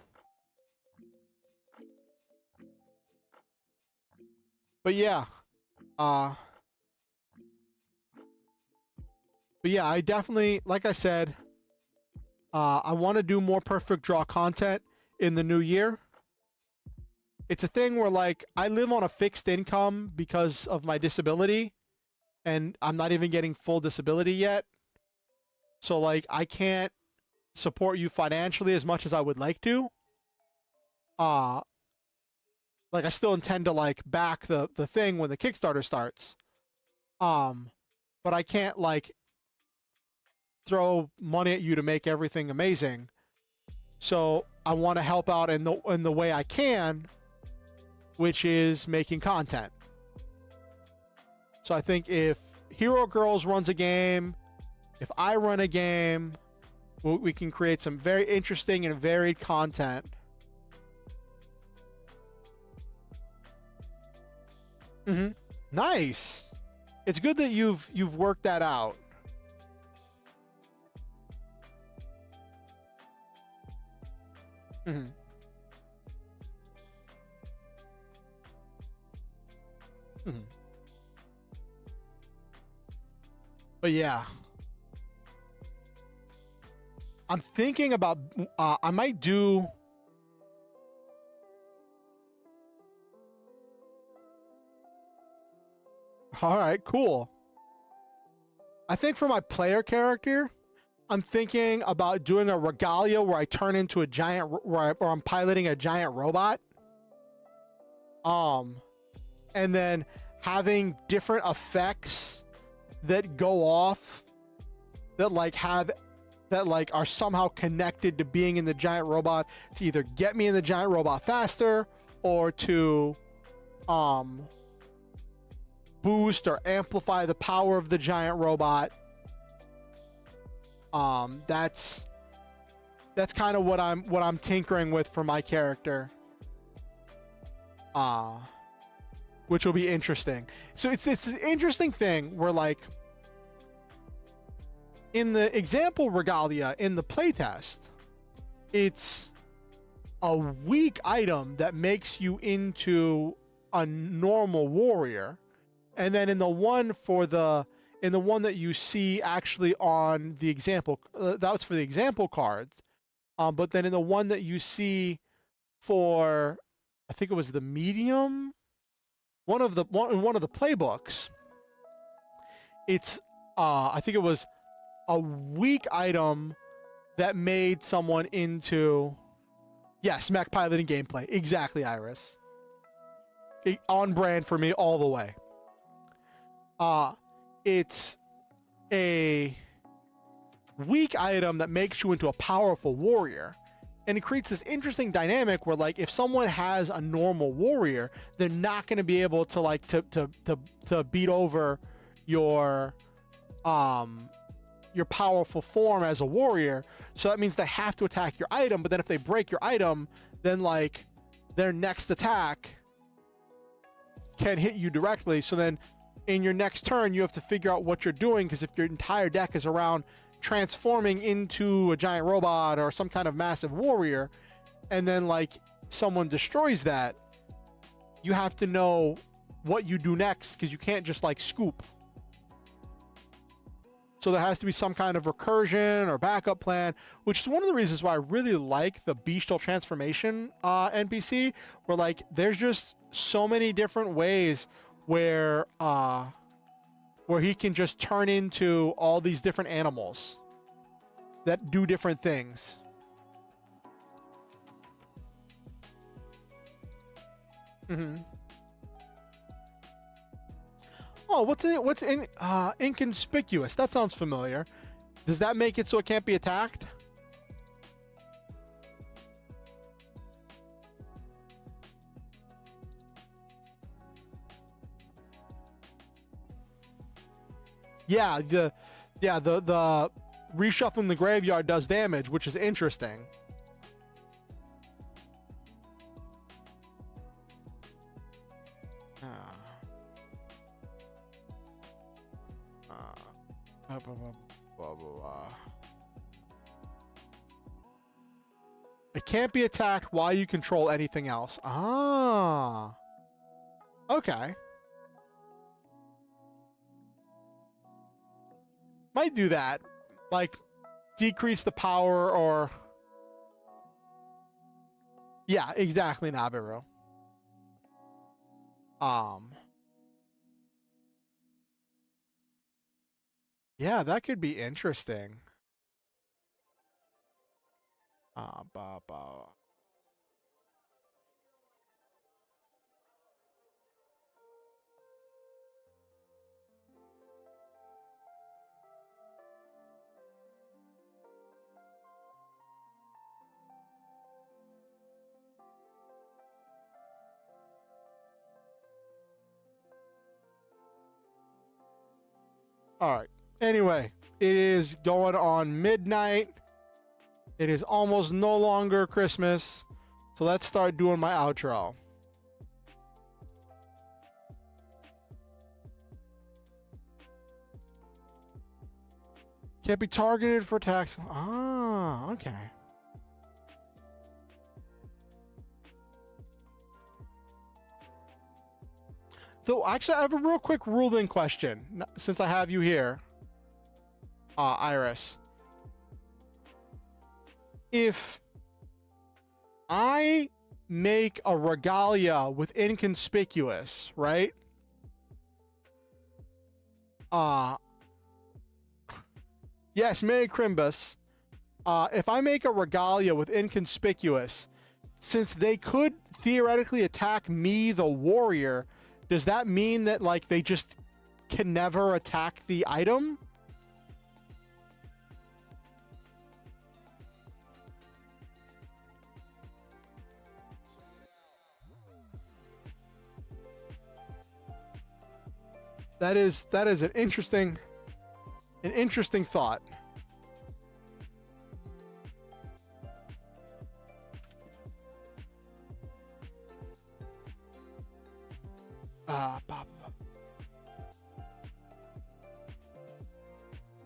But yeah, but yeah, I definitely, like I said, I want to do more perfect draw content in the new year. It's a thing where, like, I live on a fixed income because of my disability, and I'm not even getting full disability yet. So, like, I can't support you financially as much as I would like to. Like, I still intend to, like, back the thing when the Kickstarter starts. But I can't, like, throw money at you to make everything amazing. So I want to help out in the way I can, which is making content. So I think if Hero Girls runs a game, if I run a game, we can create some very interesting and varied content. Nice. It's good that you've worked that out. But yeah, I'm thinking about I might do. All right, cool. I think for my player character, I'm thinking about doing a regalia where I turn into a giant, or I'm piloting a giant robot. And then having different effects that go off that are somehow connected to being in the giant robot to either get me in the giant robot faster or to boost or amplify the power of the giant robot. That's kind of what I'm tinkering with for my character. Which will be interesting. So it's an interesting thing where, like, in the example regalia in the playtest, it's a weak item that makes you into a normal warrior, and then in the one that you see actually on the example, that was for the example cards, but then in the one that you see for, I think it was the medium, one of the playbooks, it's I think it was a weak item that made someone into, yes, mech piloting gameplay. Exactly, Iris. On brand for me all the way. It's a weak item that makes you into a powerful warrior. And it creates this interesting dynamic where, like, if someone has a normal warrior, they're not going to be able to, like, to beat over your powerful form as a warrior. So that means they have to attack your item. But then if they break your item, then, like, their next attack can hit you directly. So then in your next turn, you have to figure out what you're doing, because if your entire deck is around transforming into a giant robot or some kind of massive warrior, and then, like, someone destroys that, you have to know what you do next, because you can't just, like, scoop. So there has to be some kind of recursion or backup plan, which is one of the reasons why I really like the bestial transformation NPC, where, like, there's just so many different ways where he can just turn into all these different animals that do different things. Oh, what's inconspicuous? That sounds familiar. Does that make it so it can't be attacked? Yeah, the reshuffling the graveyard does damage, which is interesting. Blah, blah, blah, blah, blah, blah. It can't be attacked while you control anything else. Ah. Okay. Might do that. Like, decrease the power or... Yeah, exactly, Nabiru. Yeah, that could be interesting. Ba, ba. All right. Anyway, it is going on midnight. It is almost no longer Christmas. So let's start doing my outro. Can't be targeted for attacks. Ah, okay. Though, actually, I have a real quick ruling question since I have you here, Iris. If I make a regalia with inconspicuous, right? Yes, Merry Crimbus. If I make a regalia with inconspicuous, since they could theoretically attack me, the warrior, does that mean that, like, they just can never attack the item? That is an interesting thought.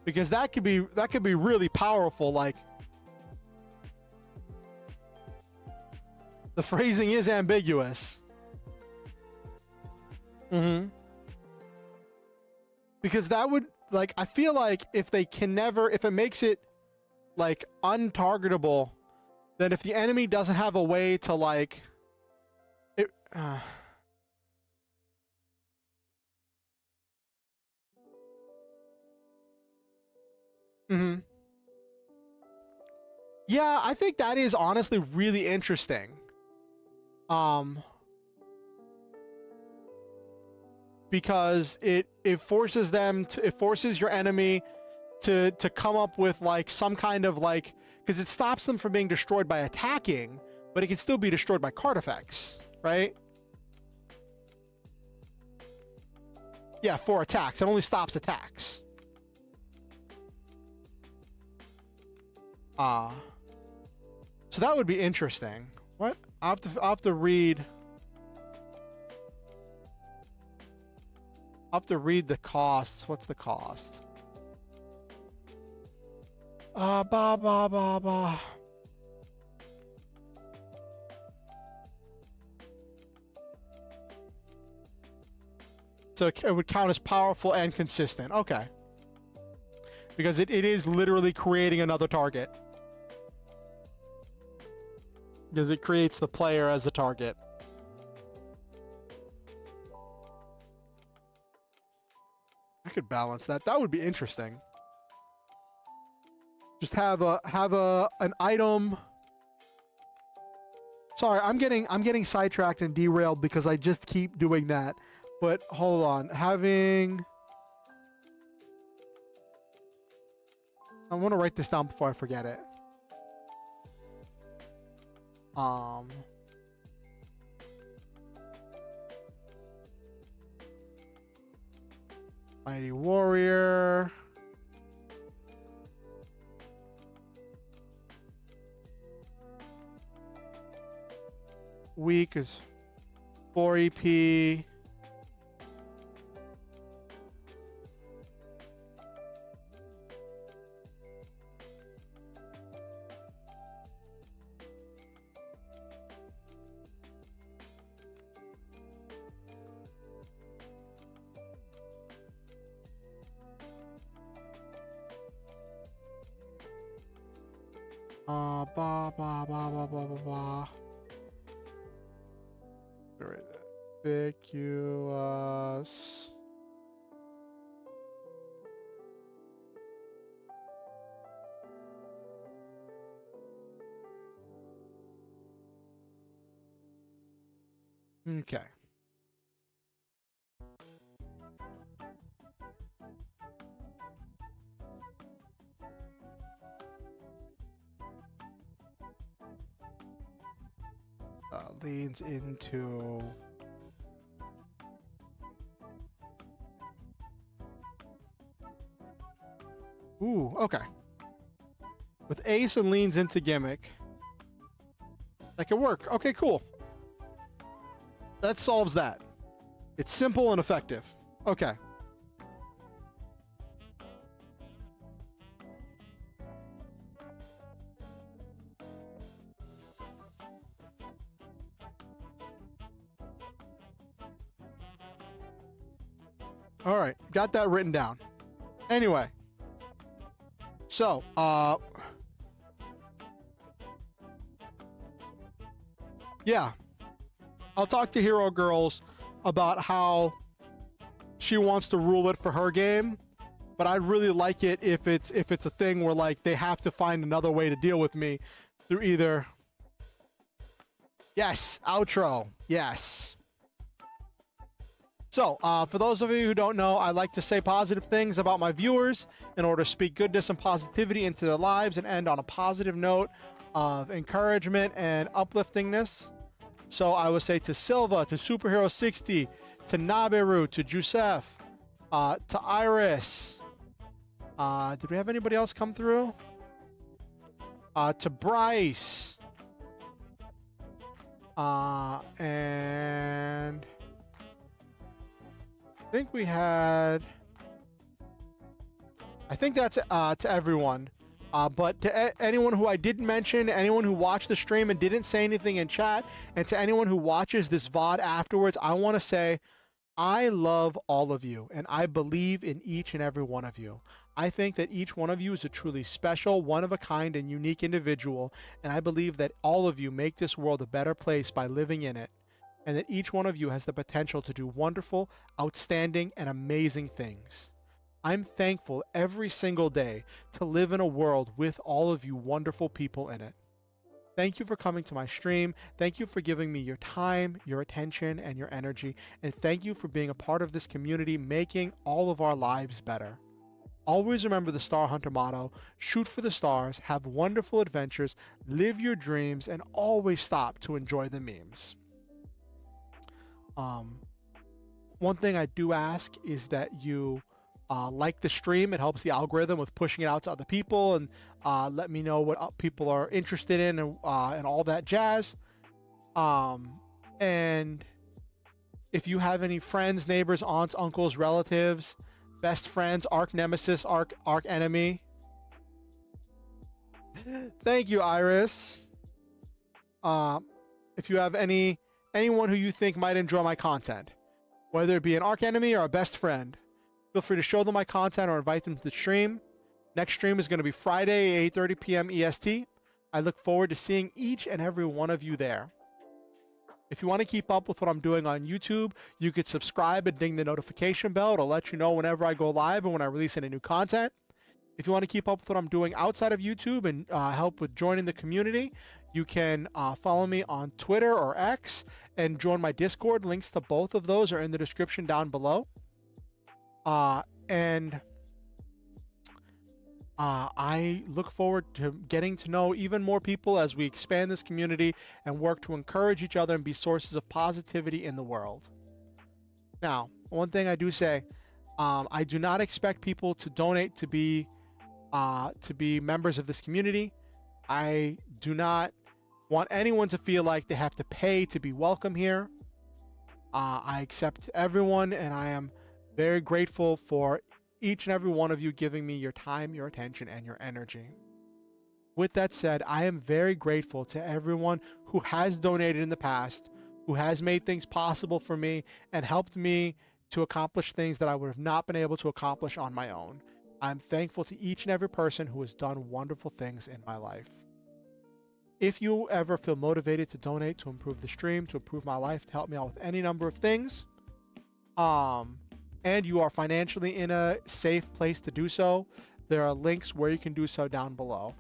Because that could be really powerful. Like, the phrasing is ambiguous. Because that would, like, I feel like if it makes it like untargetable, then if the enemy doesn't have a way to, like, it, yeah, I think that is honestly really interesting. Because it forces your enemy to come up with, like, some kind of, like, because it stops them from being destroyed by attacking, but it can still be destroyed by card effects, right? Yeah, for attacks. It only stops attacks. So that would be interesting. What? I have to read. I have to read the costs. What's the cost? Ba. So it would count as powerful and consistent. Okay. Because it is literally creating another target. Because it creates the player as a target. I could balance that. That would be interesting. Just have an item. Sorry, I'm getting sidetracked and derailed because I just keep doing that. But hold on. I want to write this down before I forget it. Mighty Warrior. Weak is 4 EP. Ba ba ba ba ba ba ba. Ridiculous. Okay. Leads into ooh, okay. With ace and leans into gimmick. That could work. Okay, cool. That solves that. It's simple and effective. Okay. All right, got that written down. Anyway, so yeah, I'll talk to Hero Girls about how she wants to rule it for her game, but I'd really like it if it's a thing where like they have to find another way to deal with me through either. Yes, outro. Yes. So, for those of you who don't know, I like to say positive things about my viewers in order to speak goodness and positivity into their lives and end on a positive note of encouragement and upliftingness. So I would say to Silva, to Superhero 60, to Naberu, to Jusef, to Iris. Did we have anybody else come through? To Bryce. And I think we had, I think that's to everyone. But to anyone who I didn't mention, anyone who watched the stream and didn't say anything in chat, and to anyone who watches this VOD afterwards, I want to say I love all of you, and I believe in each and every one of you. I think that each one of you is a truly special, one-of-a-kind, and unique individual, and I believe that all of you make this world a better place by living in it, and that each one of you has the potential to do wonderful, outstanding, and amazing things. I'm thankful every single day to live in a world with all of you wonderful people in it. Thank you for coming to my stream. Thank you for giving me your time, your attention, and your energy. And thank you for being a part of this community, making all of our lives better. Always remember the Star Hunter motto: shoot for the stars, have wonderful adventures, live your dreams, and always stop to enjoy the memes. One thing I do ask is that you like the stream. It helps the algorithm with pushing it out to other people, and let me know what people are interested in, and all that jazz. And if you have any friends, neighbors, aunts, uncles, relatives, best friends, arch nemesis, arch enemy, thank you, Iris. If you have anyone who you think might enjoy my content, whether it be an arch enemy or a best friend, feel free to show them my content or invite them to the stream. Next stream is going to be Friday, 8:30 p.m. EST. I look forward to seeing each and every one of you there. If you want to keep up with what I'm doing on YouTube, you could subscribe and ding the notification bell to let you know whenever I go live and when I release any new content. If you want to keep up with what I'm doing outside of YouTube and help with joining the community, you can follow me on Twitter or X and join my Discord. Links to both of those are in the description down below. I look forward to getting to know even more people as we expand this community and work to encourage each other and be sources of positivity in the world. Now, one thing I do say, I do not expect people to donate to be members of this community. I do not want anyone to feel like they have to pay to be welcome here. I accept everyone, and I am very grateful for each and every one of you giving me your time, your attention, and your energy. With that said, I am very grateful to everyone who has donated in the past, who has made things possible for me and helped me to accomplish things that I would have not been able to accomplish on my own. I'm thankful to each and every person who has done wonderful things in my life. if you ever feel motivated to donate to improve the stream, to improve my life, to help me out with any number of things, and you are financially in a safe place to do so, there are links where you can do so down below.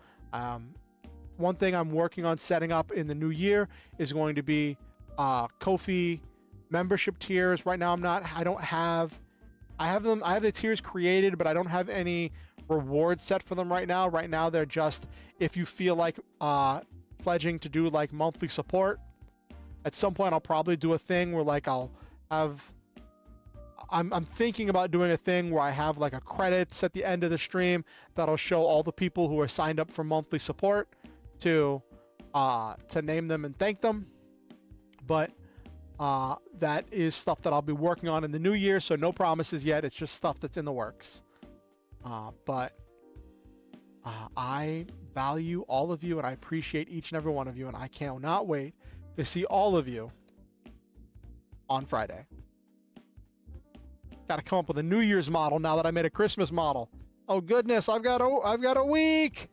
One thing I'm working on setting up in the new year is going to be Ko-fi membership tiers. Right now I have the tiers created, but I don't have any rewards set for them right now. Right now they're just, if you feel like pledging to do like monthly support. At some point I'll probably do a thing where like I'm thinking about doing a thing where I have like a credits at the end of the stream that'll show all the people who are signed up for monthly support to name them and thank them. But that is stuff that I'll be working on in the new year, so no promises yet. It's just stuff that's in the works. But I value all of you, and I appreciate each and every one of you, and I cannot wait to see all of you on Friday. Got to come up with a New Year's model now that I made a Christmas model. Oh goodness, I've got a week.